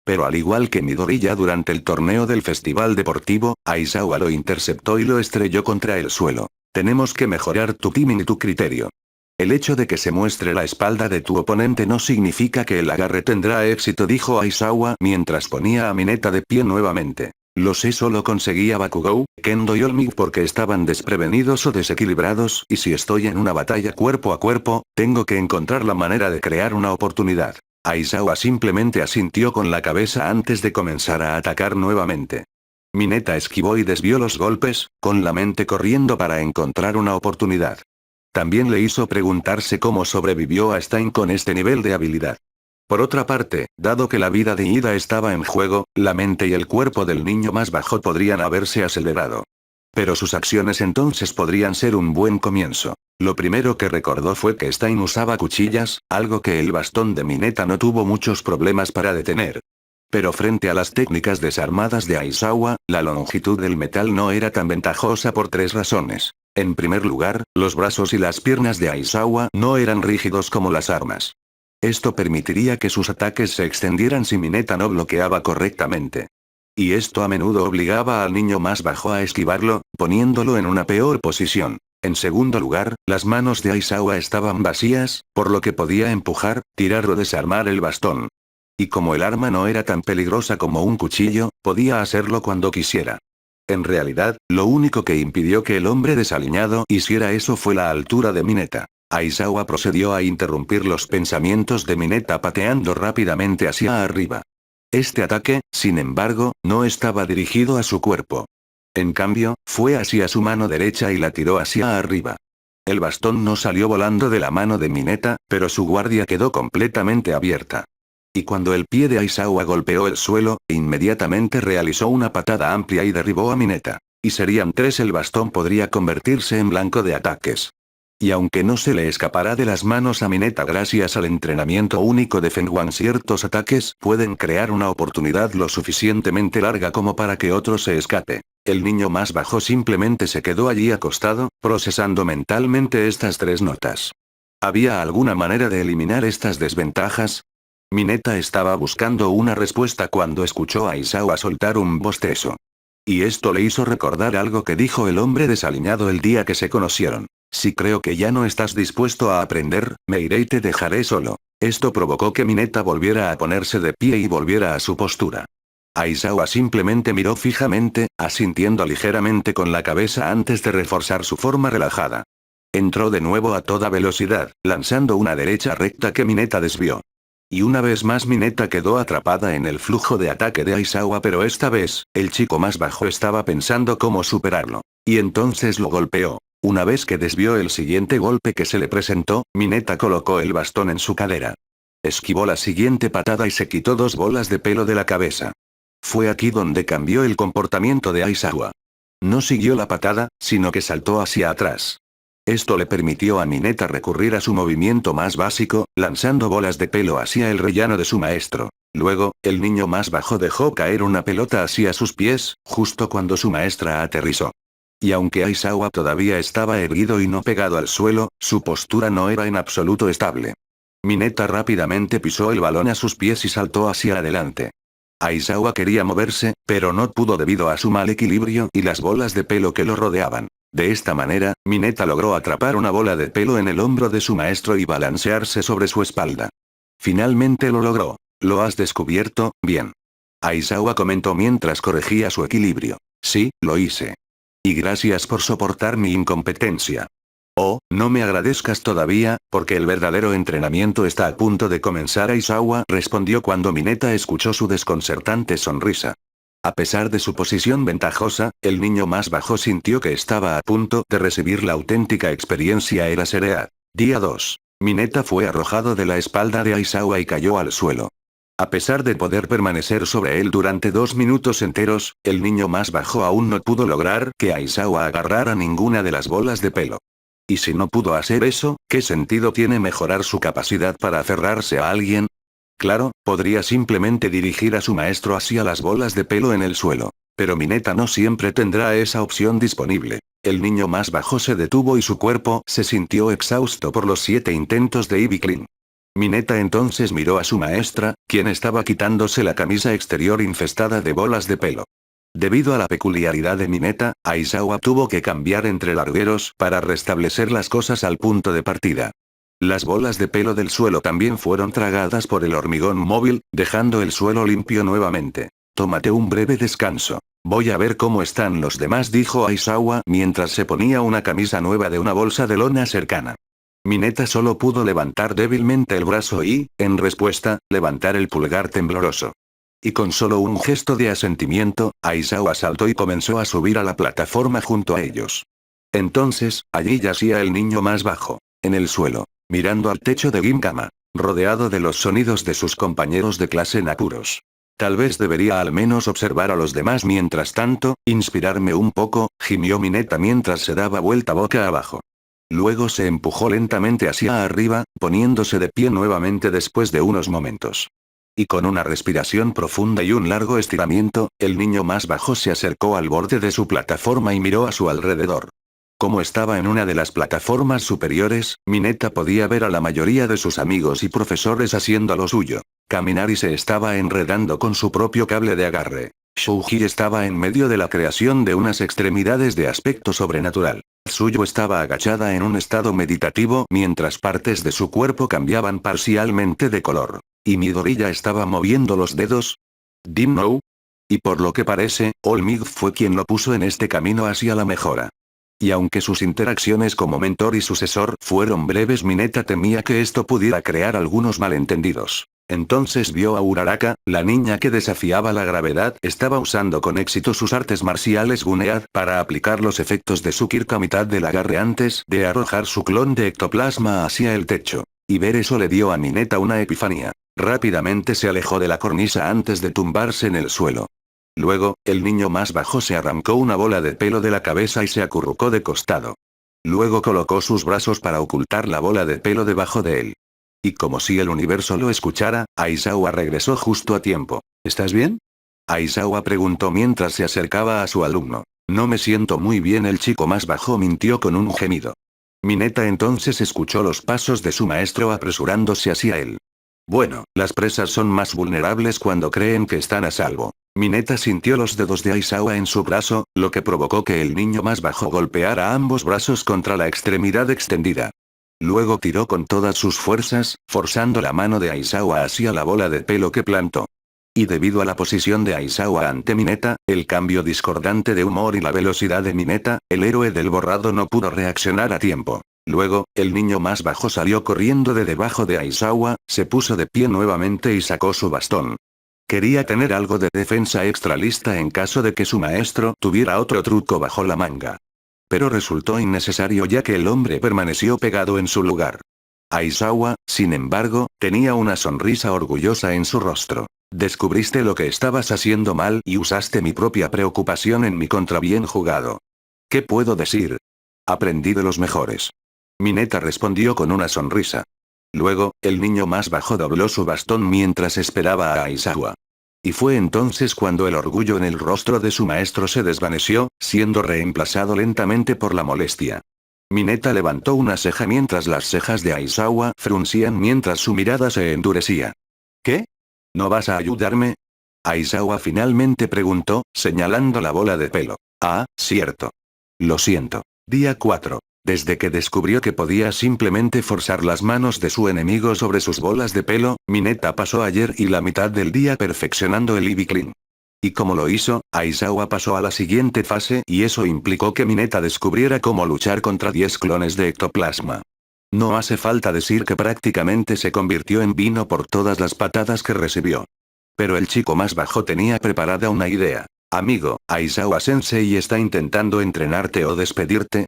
Pero al igual que Midori ya durante el torneo del festival deportivo, Aizawa lo interceptó y lo estrelló contra el suelo. Tenemos que mejorar tu timing y tu criterio. El hecho de que se muestre la espalda de tu oponente no significa que el agarre tendrá éxito, dijo Aizawa mientras ponía a Mineta de pie nuevamente. Lo sé, solo conseguía Bakugou, Kendo y Olmig porque estaban desprevenidos o desequilibrados, y si estoy en una batalla cuerpo a cuerpo, tengo que encontrar la manera de crear una oportunidad. Aizawa simplemente asintió con la cabeza antes de comenzar a atacar nuevamente. Mineta esquivó y desvió los golpes, con la mente corriendo para encontrar una oportunidad. También le hizo preguntarse cómo sobrevivió a Stein con este nivel de habilidad. Por otra parte, dado que la vida de Ida estaba en juego, la mente y el cuerpo del niño más bajo podrían haberse acelerado. Pero sus acciones entonces podrían ser un buen comienzo. Lo primero que recordó fue que Stein usaba cuchillas, algo que el bastón de Mineta no tuvo muchos problemas para detener. Pero frente a las técnicas desarmadas de Aizawa, la longitud del metal no era tan ventajosa por 3 razones. En primer lugar, los brazos y las piernas de Aizawa no eran rígidos como las armas. Esto permitiría que sus ataques se extendieran si Mineta no bloqueaba correctamente. Y esto a menudo obligaba al niño más bajo a esquivarlo, poniéndolo en una peor posición. En segundo lugar, las manos de Aizawa estaban vacías, por lo que podía empujar, tirar o desarmar el bastón. Y como el arma no era tan peligrosa como un cuchillo, podía hacerlo cuando quisiera. En realidad, lo único que impidió que el hombre desaliñado hiciera eso fue la altura de Mineta. Aizawa procedió a interrumpir los pensamientos de Mineta pateando rápidamente hacia arriba. Este ataque, sin embargo, no estaba dirigido a su cuerpo. En cambio, fue hacia su mano derecha y la tiró hacia arriba. El bastón no salió volando de la mano de Mineta, pero su guardia quedó completamente abierta. Y cuando el pie de Aizawa golpeó el suelo, inmediatamente realizó una patada amplia y derribó a Mineta. Y serían 3, el bastón podría convertirse en blanco de ataques. Y aunque no se le escapará de las manos a Mineta gracias al entrenamiento único de Feng Huang, ciertos ataques pueden crear una oportunidad lo suficientemente larga como para que otro se escape. El niño más bajo simplemente se quedó allí acostado, procesando mentalmente estas 3 notas. ¿Había alguna manera de eliminar estas desventajas? Mineta estaba buscando una respuesta cuando escuchó a Aizawa soltar un bostezo. Y esto le hizo recordar algo que dijo el hombre desaliñado el día que se conocieron. Si creo que ya no estás dispuesto a aprender, me iré y te dejaré solo. Esto provocó que Mineta volviera a ponerse de pie y volviera a su postura. Aizawa simplemente miró fijamente, asintiendo ligeramente con la cabeza antes de reforzar su forma relajada. Entró de nuevo a toda velocidad, lanzando una derecha recta que Mineta desvió. Y una vez más Mineta quedó atrapada en el flujo de ataque de Aizawa, pero esta vez, el chico más bajo estaba pensando cómo superarlo. Y entonces lo golpeó. Una vez que desvió el siguiente golpe que se le presentó, Mineta colocó el bastón en su cadera. Esquivó la siguiente patada y se quitó 2 bolas de pelo de la cabeza. Fue aquí donde cambió el comportamiento de Aizawa. No siguió la patada, sino que saltó hacia atrás. Esto le permitió a Mineta recurrir a su movimiento más básico, lanzando bolas de pelo hacia el rellano de su maestro. Luego, el niño más bajo dejó caer una pelota hacia sus pies, justo cuando su maestra aterrizó. Y aunque Aizawa todavía estaba erguido y no pegado al suelo, su postura no era en absoluto estable. Mineta rápidamente pisó el balón a sus pies y saltó hacia adelante. Aizawa quería moverse, pero no pudo debido a su mal equilibrio y las bolas de pelo que lo rodeaban. De esta manera, Mineta logró atrapar una bola de pelo en el hombro de su maestro y balancearse sobre su espalda. Finalmente lo logró. ¿Lo has descubierto? Bien. Aizawa comentó mientras corregía su equilibrio. Sí, lo hice. Y gracias por soportar mi incompetencia. Oh, no me agradezcas todavía, porque el verdadero entrenamiento está a punto de comenzar. Aizawa respondió cuando Mineta escuchó su desconcertante sonrisa. A pesar de su posición ventajosa, el niño más bajo sintió que estaba a punto de recibir la auténtica experiencia Eraserhead. Día 2. Mineta fue arrojado de la espalda de Aizawa y cayó al suelo. A pesar de poder permanecer sobre él durante 2 minutos enteros, el niño más bajo aún no pudo lograr que Aizawa agarrara ninguna de las bolas de pelo. Y si no pudo hacer eso, ¿qué sentido tiene mejorar su capacidad para aferrarse a alguien? Claro, podría simplemente dirigir a su maestro hacia las bolas de pelo en el suelo. Pero Mineta no siempre tendrá esa opción disponible. El niño más bajo se detuvo y su cuerpo se sintió exhausto por los 7 intentos de Ivy Clean. Mineta entonces miró a su maestra, quien estaba quitándose la camisa exterior infestada de bolas de pelo. Debido a la peculiaridad de Mineta, Aizawa tuvo que cambiar entre largueros para restablecer las cosas al punto de partida. Las bolas de pelo del suelo también fueron tragadas por el hormigón móvil, dejando el suelo limpio nuevamente. Tómate un breve descanso. Voy a ver cómo están los demás, dijo Aizawa mientras se ponía una camisa nueva de una bolsa de lona cercana. Mineta solo pudo levantar débilmente el brazo y, en respuesta, levantar el pulgar tembloroso. Y con solo un gesto de asentimiento, Aizawa saltó y comenzó a subir a la plataforma junto a ellos. Entonces, allí yacía el niño más bajo, en el suelo, mirando al techo de Gintama, rodeado de los sonidos de sus compañeros de clase en apuros. Tal vez debería al menos observar a los demás mientras tanto, inspirarme un poco, gimió Mineta mientras se daba vuelta boca abajo. Luego se empujó lentamente hacia arriba, poniéndose de pie nuevamente después de unos momentos. Y con una respiración profunda y un largo estiramiento, el niño más bajo se acercó al borde de su plataforma y miró a su alrededor. Como estaba en una de las plataformas superiores, Mineta podía ver a la mayoría de sus amigos y profesores haciendo lo suyo. Kaminari se estaba enredando con su propio cable de agarre. Shouji estaba en medio de la creación de unas extremidades de aspecto sobrenatural. Tsuyu estaba agachada en un estado meditativo mientras partes de su cuerpo cambiaban parcialmente de color. ¿Y Midoriya estaba moviendo los dedos? ¿Dimno? Y por lo que parece, Olmig fue quien lo puso en este camino hacia la mejora. Y aunque sus interacciones como mentor y sucesor fueron breves, Mineta temía que esto pudiera crear algunos malentendidos. Entonces vio a Uraraka, la niña que desafiaba la gravedad, estaba usando con éxito sus artes marciales Gunead para aplicar los efectos de su Kirk a mitad del agarre antes de arrojar su clon de ectoplasma hacia el techo. Y ver eso le dio a Mineta una epifanía. Rápidamente se alejó de la cornisa antes de tumbarse en el suelo. Luego, el niño más bajo se arrancó una bola de pelo de la cabeza y se acurrucó de costado. Luego colocó sus brazos para ocultar la bola de pelo debajo de él. Y como si el universo lo escuchara, Aizawa regresó justo a tiempo. ¿Estás bien? Aizawa preguntó mientras se acercaba a su alumno. No me siento muy bien, el chico más bajo mintió con un gemido. Mineta entonces escuchó los pasos de su maestro apresurándose hacia él. Bueno, las presas son más vulnerables cuando creen que están a salvo. Mineta sintió los dedos de Aizawa en su brazo, lo que provocó que el niño más bajo golpeara ambos brazos contra la extremidad extendida. Luego tiró con todas sus fuerzas, forzando la mano de Aizawa hacia la bola de pelo que plantó. Y debido a la posición de Aizawa ante Mineta, el cambio discordante de humor y la velocidad de Mineta, el héroe del borrado no pudo reaccionar a tiempo. Luego, el niño más bajo salió corriendo de debajo de Aizawa, se puso de pie nuevamente y sacó su bastón. Quería tener algo de defensa extra lista en caso de que su maestro tuviera otro truco bajo la manga. Pero resultó innecesario ya que el hombre permaneció pegado en su lugar. Aizawa, sin embargo, tenía una sonrisa orgullosa en su rostro. Descubriste lo que estabas haciendo mal y usaste mi propia preocupación en mi contra. Bien jugado. ¿Qué puedo decir? Aprendí de los mejores. Mineta respondió con una sonrisa. Luego, el niño más bajo dobló su bastón mientras esperaba a Aizawa. Y fue entonces cuando el orgullo en el rostro de su maestro se desvaneció, siendo reemplazado lentamente por la molestia. Mineta levantó una ceja mientras las cejas de Aizawa fruncían mientras su mirada se endurecía. ¿Qué? ¿No vas a ayudarme? Aizawa finalmente preguntó, señalando la bola de pelo. Ah, cierto. Lo siento. Día 4. Desde que descubrió que podía simplemente forzar las manos de su enemigo sobre sus bolas de pelo, Mineta pasó ayer y la mitad del día perfeccionando el Ivy Clean. Y como lo hizo, Aizawa pasó a la siguiente fase y eso implicó que Mineta descubriera cómo luchar contra 10 clones de ectoplasma. No hace falta decir que prácticamente se convirtió en vino por todas las patadas que recibió. Pero el chico más bajo tenía preparada una idea. Amigo, Aizawa-sensei está intentando entrenarte o despedirte.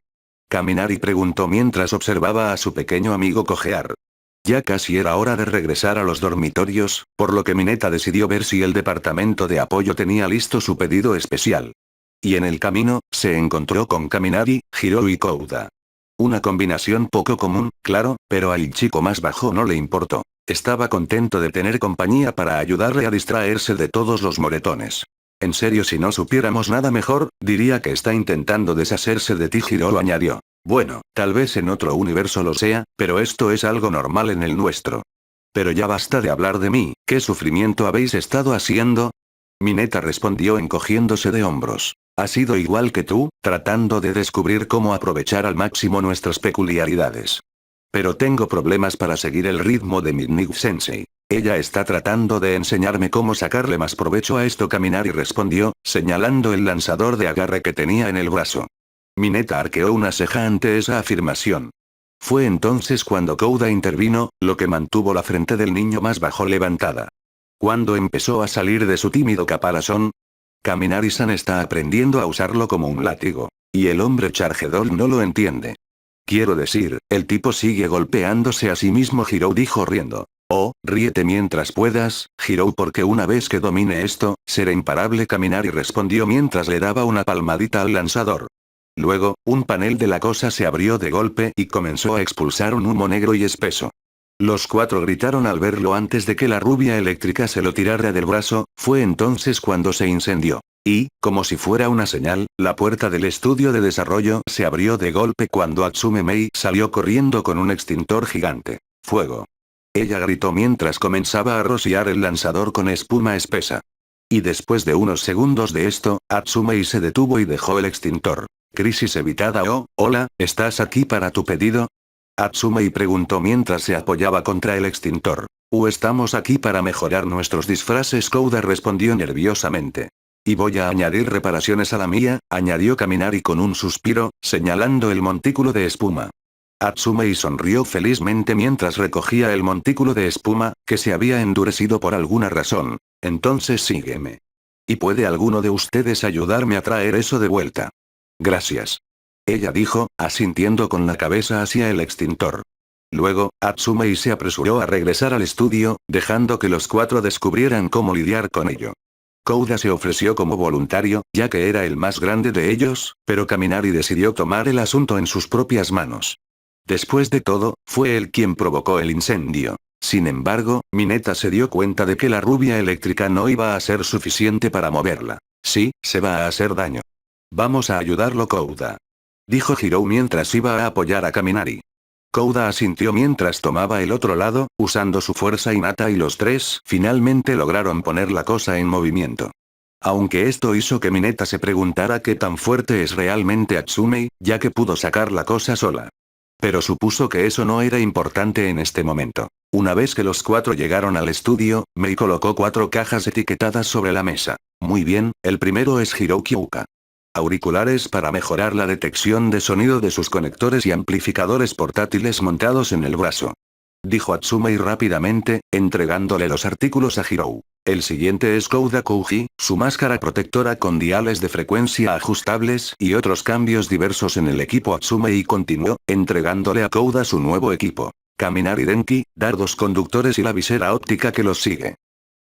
Kaminari preguntó mientras observaba a su pequeño amigo cojear. Ya casi era hora de regresar a los dormitorios, por lo que Mineta decidió ver si el departamento de apoyo tenía listo su pedido especial. Y en el camino, se encontró con Kaminari, Hiro y Kouda. Una combinación poco común, claro, pero al chico más bajo no le importó. Estaba contento de tener compañía para ayudarle a distraerse de todos los moretones. En serio, si no supiéramos nada mejor, diría que está intentando deshacerse de ti, Hiro añadió. Bueno, tal vez en otro universo lo sea, pero esto es algo normal en el nuestro. Pero ya basta de hablar de mí, ¿qué sufrimiento habéis estado haciendo? Mineta respondió encogiéndose de hombros. Ha sido igual que tú, tratando de descubrir cómo aprovechar al máximo nuestras peculiaridades. Pero tengo problemas para seguir el ritmo de Midnight-sensei. Ella está tratando de enseñarme cómo sacarle más provecho a esto. Kaminari respondió, señalando el lanzador de agarre que tenía en el brazo. Mineta arqueó una ceja ante esa afirmación. Fue entonces cuando Kouda intervino, lo que mantuvo la frente del niño más bajo levantada. ¿Cuándo empezó a salir de su tímido caparazón? Kaminari-san está aprendiendo a usarlo como un látigo. Y el hombre Chargedol no lo entiende. Quiero decir, el tipo sigue golpeándose a sí mismo. Hiro dijo riendo. Oh, ríete mientras puedas, Hiro, porque una vez que domine esto, será imparable. Kaminari respondió mientras le daba una palmadita al lanzador. Luego, un panel de la cosa se abrió de golpe y comenzó a expulsar un humo negro y espeso. Los 4 gritaron al verlo antes de que la rubia eléctrica se lo tirara del brazo. Fue entonces cuando se incendió. Y, como si fuera una señal, la puerta del estudio de desarrollo se abrió de golpe cuando Atsume Mei salió corriendo con un extintor gigante. ¡Fuego! Ella gritó mientras comenzaba a rociar el lanzador con espuma espesa. Y después de unos segundos de esto, Atsumei se detuvo y dejó el extintor. Crisis evitada. Oh, hola, ¿estás aquí para tu pedido? Atsumei preguntó mientras se apoyaba contra el extintor. Estamos aquí para mejorar nuestros disfraces. Kouda respondió nerviosamente. Y voy a añadir reparaciones a la mía, añadió Kaminari con un suspiro, señalando el montículo de espuma. Atsumei sonrió felizmente mientras recogía el montículo de espuma, que se había endurecido por alguna razón. Entonces sígueme. ¿Y puede alguno de ustedes ayudarme a traer eso de vuelta? Gracias. Ella dijo, asintiendo con la cabeza hacia el extintor. Luego, Atsumei se apresuró a regresar al estudio, dejando que los 4 descubrieran cómo lidiar con ello. Kouda se ofreció como voluntario, ya que era el más grande de ellos, pero Kaminari decidió tomar el asunto en sus propias manos. Después de todo, fue él quien provocó el incendio. Sin embargo, Mineta se dio cuenta de que la rubia eléctrica no iba a ser suficiente para moverla. Sí, se va a hacer daño. Vamos a ayudarlo, Kouda. Dijo Hirou mientras iba a apoyar a Kaminari. Kouda asintió mientras tomaba el otro lado, usando su fuerza innata y los tres finalmente lograron poner la cosa en movimiento. Aunque esto hizo que Mineta se preguntara qué tan fuerte es realmente Atsumei, ya que pudo sacar la cosa sola. Pero supuso que eso no era importante en este momento. Una vez que los cuatro llegaron al estudio, Mei colocó 4 cajas etiquetadas sobre la mesa. Muy bien, el primero es Hiroki Uka. Auriculares para mejorar la detección de sonido de sus conectores y amplificadores portátiles montados en el brazo. Dijo Atsumei rápidamente, entregándole los artículos a Hirou. El siguiente es Kouda Kouji, su máscara protectora con diales de frecuencia ajustables y otros cambios diversos en el equipo. Atsumei continuó, entregándole a Kouda su nuevo equipo. Kaminari Denki, dardos conductores y la visera óptica que los sigue.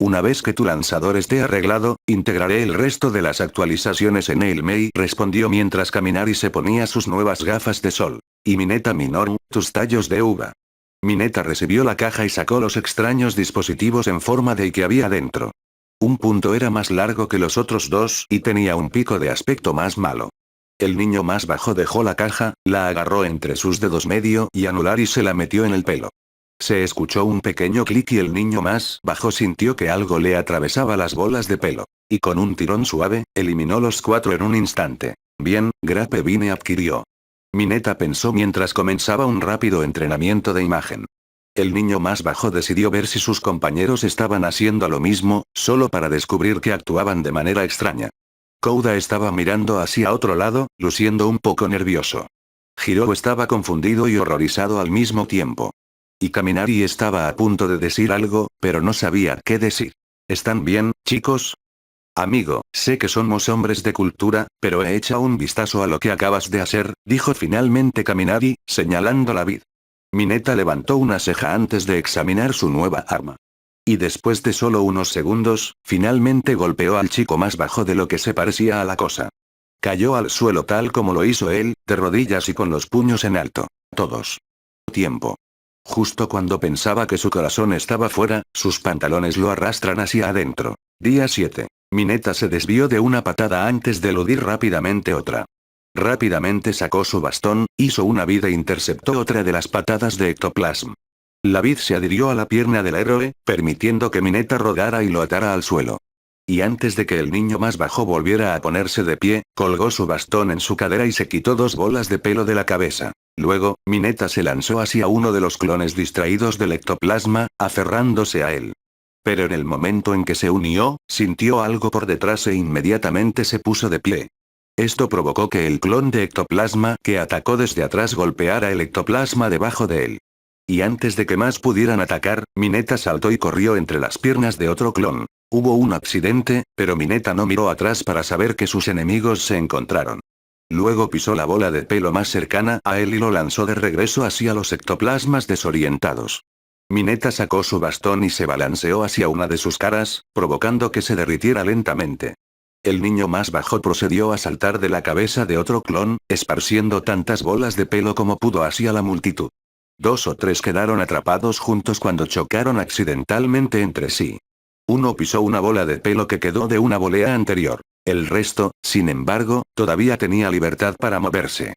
Una vez que tu lanzador esté arreglado, integraré el resto de las actualizaciones en el Mei, respondió mientras Kaminari se ponía sus nuevas gafas de sol. Y Mineta Minoru, tus tallos de uva. Mineta recibió la caja y sacó los extraños dispositivos en forma de I que había dentro. Un punto era más largo que los otros dos y tenía un pico de aspecto más malo. El niño más bajo dejó la caja, la agarró entre sus dedos medio y anular y se la metió en el pelo. Se escuchó un pequeño clic y el niño más bajo sintió que algo le atravesaba las bolas de pelo. Y con un tirón suave, eliminó los 4 en un instante. Bien, Grape Vine adquirió. Mineta pensó mientras comenzaba un rápido entrenamiento de imagen. El niño más bajo decidió ver si sus compañeros estaban haciendo lo mismo, solo para descubrir que actuaban de manera extraña. Kouda estaba mirando hacia otro lado, luciendo un poco nervioso. Hirou estaba confundido y horrorizado al mismo tiempo. Y Kaminari estaba a punto de decir algo, pero no sabía qué decir. ¿Están bien, chicos? Amigo, sé que somos hombres de cultura, pero he echado un vistazo a lo que acabas de hacer, dijo finalmente Kaminari, señalando la vid. Mineta levantó una ceja antes de examinar su nueva arma. Y después de solo unos segundos, finalmente golpeó al chico más bajo de lo que se parecía a la cosa. Cayó al suelo tal como lo hizo él, de rodillas y con los puños en alto. Todos. Tiempo. Justo cuando pensaba que su corazón estaba fuera, sus pantalones lo arrastran hacia adentro. Día 7. Mineta se desvió de una patada antes de eludir rápidamente otra. Rápidamente sacó su bastón, hizo una vid e interceptó otra de las patadas de Ectoplasm. La vid se adhirió a la pierna del héroe, permitiendo que Mineta rodara y lo atara al suelo. Y antes de que el niño más bajo volviera a ponerse de pie, colgó su bastón en su cadera y se quitó 2 bolas de pelo de la cabeza. Luego, Mineta se lanzó hacia uno de los clones distraídos del ectoplasma, aferrándose a él. Pero en el momento en que se unió, sintió algo por detrás e inmediatamente se puso de pie. Esto provocó que el clon de ectoplasma que atacó desde atrás golpeara el ectoplasma debajo de él. Y antes de que más pudieran atacar, Mineta saltó y corrió entre las piernas de otro clon. Hubo un accidente, pero Mineta no miró atrás para saber que sus enemigos se encontraron. Luego pisó la bola de pelo más cercana a él y lo lanzó de regreso hacia los ectoplasmas desorientados. Mineta sacó su bastón y se balanceó hacia una de sus caras, provocando que se derritiera lentamente. El niño más bajo procedió a saltar de la cabeza de otro clon, esparciendo tantas bolas de pelo como pudo hacia la multitud. 2 o 3 quedaron atrapados juntos cuando chocaron accidentalmente entre sí. Uno pisó una bola de pelo que quedó de una volea anterior. El resto, sin embargo, todavía tenía libertad para moverse.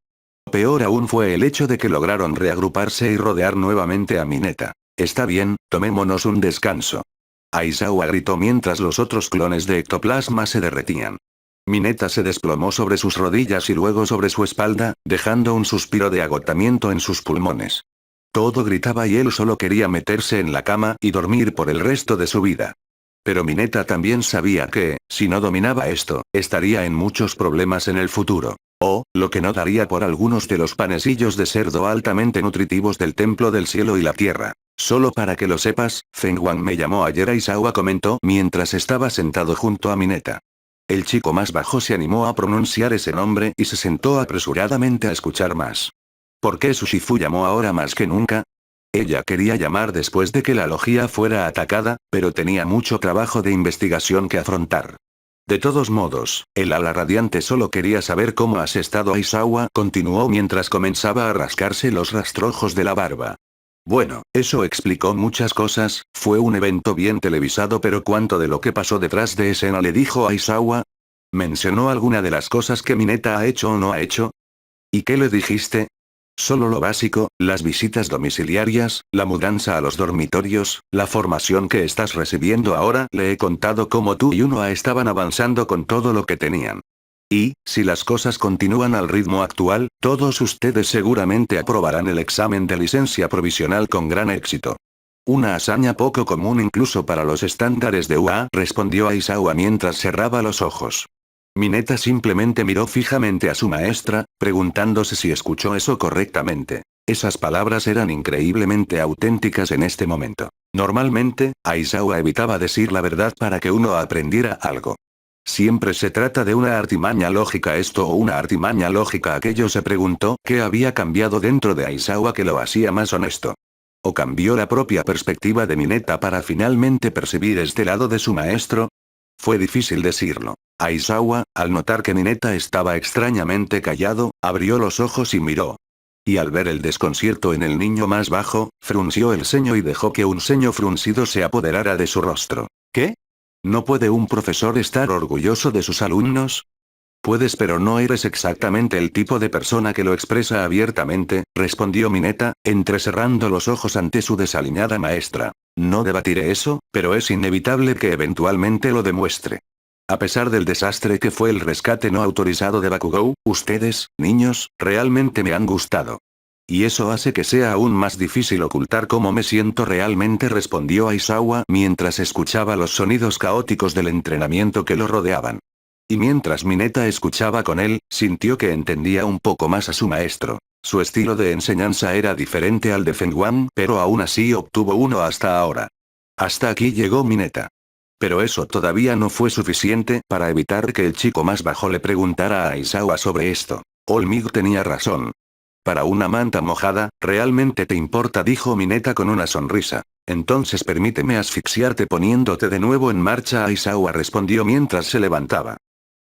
Peor aún fue el hecho de que lograron reagruparse y rodear nuevamente a Mineta. Está bien, tomémonos un descanso. Aizawa gritó mientras los otros clones de ectoplasma se derretían. Mineta se desplomó sobre sus rodillas y luego sobre su espalda, dejando un suspiro de agotamiento en sus pulmones. Todo gritaba y él solo quería meterse en la cama y dormir por el resto de su vida. Pero Mineta también sabía que, si no dominaba esto, estaría en muchos problemas en el futuro. O, lo que no daría por algunos de los panecillos de cerdo altamente nutritivos del templo del cielo y la tierra. Solo para que lo sepas, Feng Wang me llamó ayer, Aizawa comentó mientras estaba sentado junto a Mineta. El chico más bajo se animó a pronunciar ese nombre y se sentó apresuradamente a escuchar más. ¿Por qué su Shifu llamó ahora más que nunca? Ella quería llamar después de que la logia fuera atacada, pero tenía mucho trabajo de investigación que afrontar. De todos modos, el ala radiante solo quería saber cómo has estado. Aizawa continuó mientras comenzaba a rascarse los rastrojos de la barba. Bueno, eso explicó muchas cosas, fue un evento bien televisado, pero ¿cuánto de lo que pasó detrás de escena? Le dijo Aizawa. ¿Mencionó alguna de las cosas que Mineta ha hecho o no ha hecho? ¿Y qué le dijiste? Solo lo básico, las visitas domiciliarias, la mudanza a los dormitorios, la formación que estás recibiendo ahora. Le he contado cómo tú y Unoa estaban avanzando con todo lo que tenían. Y, si las cosas continúan al ritmo actual, todos ustedes seguramente aprobarán el examen de licencia provisional con gran éxito. Una hazaña poco común incluso para los estándares de UA, respondió Aizawa mientras cerraba los ojos. Mineta simplemente miró fijamente a su maestra, preguntándose si escuchó eso correctamente. Esas palabras eran increíblemente auténticas en este momento. Normalmente, Aizawa evitaba decir la verdad para que uno aprendiera algo. Siempre se trata de una artimaña lógica esto o una artimaña lógica aquello. Se preguntó qué había cambiado dentro de Aizawa que lo hacía más honesto. ¿O cambió la propia perspectiva de Mineta para finalmente percibir este lado de su maestro? Fue difícil decirlo. Aizawa, al notar que Mineta estaba extrañamente callado, abrió los ojos y miró. Y al ver el desconcierto en el niño más bajo, frunció el ceño y dejó que un ceño fruncido se apoderara de su rostro. ¿Qué? ¿No puede un profesor estar orgulloso de sus alumnos? Puedes, pero no eres exactamente el tipo de persona que lo expresa abiertamente, respondió Mineta, entrecerrando los ojos ante su desaliñada maestra. No debatiré eso, pero es inevitable que eventualmente lo demuestre. A pesar del desastre que fue el rescate no autorizado de Bakugou, ustedes, niños, realmente me han gustado. Y eso hace que sea aún más difícil ocultar cómo me siento realmente, respondió Aizawa mientras escuchaba los sonidos caóticos del entrenamiento que lo rodeaban. Y mientras Mineta escuchaba con él, sintió que entendía un poco más a su maestro. Su estilo de enseñanza era diferente al de Fengwan, pero aún así obtuvo uno hasta ahora. Hasta aquí llegó Mineta. Pero eso todavía no fue suficiente para evitar que el chico más bajo le preguntara a Aizawa sobre esto. Olmig tenía razón. Para una manta mojada, ¿realmente te importa?, dijo Mineta con una sonrisa. Entonces permíteme asfixiarte poniéndote de nuevo en marcha, Aizawa respondió mientras se levantaba.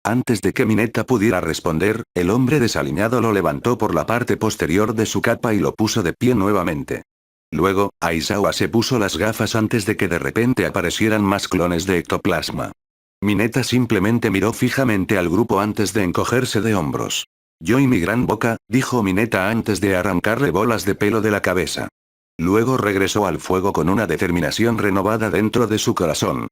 Antes de que Mineta pudiera responder, el hombre desaliñado lo levantó por la parte posterior de su capa y lo puso de pie nuevamente. Luego, Aizawa se puso las gafas antes de que de repente aparecieran más clones de ectoplasma. Mineta simplemente miró fijamente al grupo antes de encogerse de hombros. Yo y mi gran boca, dijo Mineta antes de arrancarle bolas de pelo de la cabeza. Luego regresó al fuego con una determinación renovada dentro de su corazón.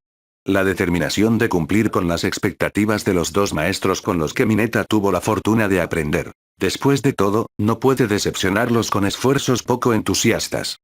La determinación de cumplir con las expectativas de los dos maestros con los que Mineta tuvo la fortuna de aprender. Después de todo, no puede decepcionarlos con esfuerzos poco entusiastas.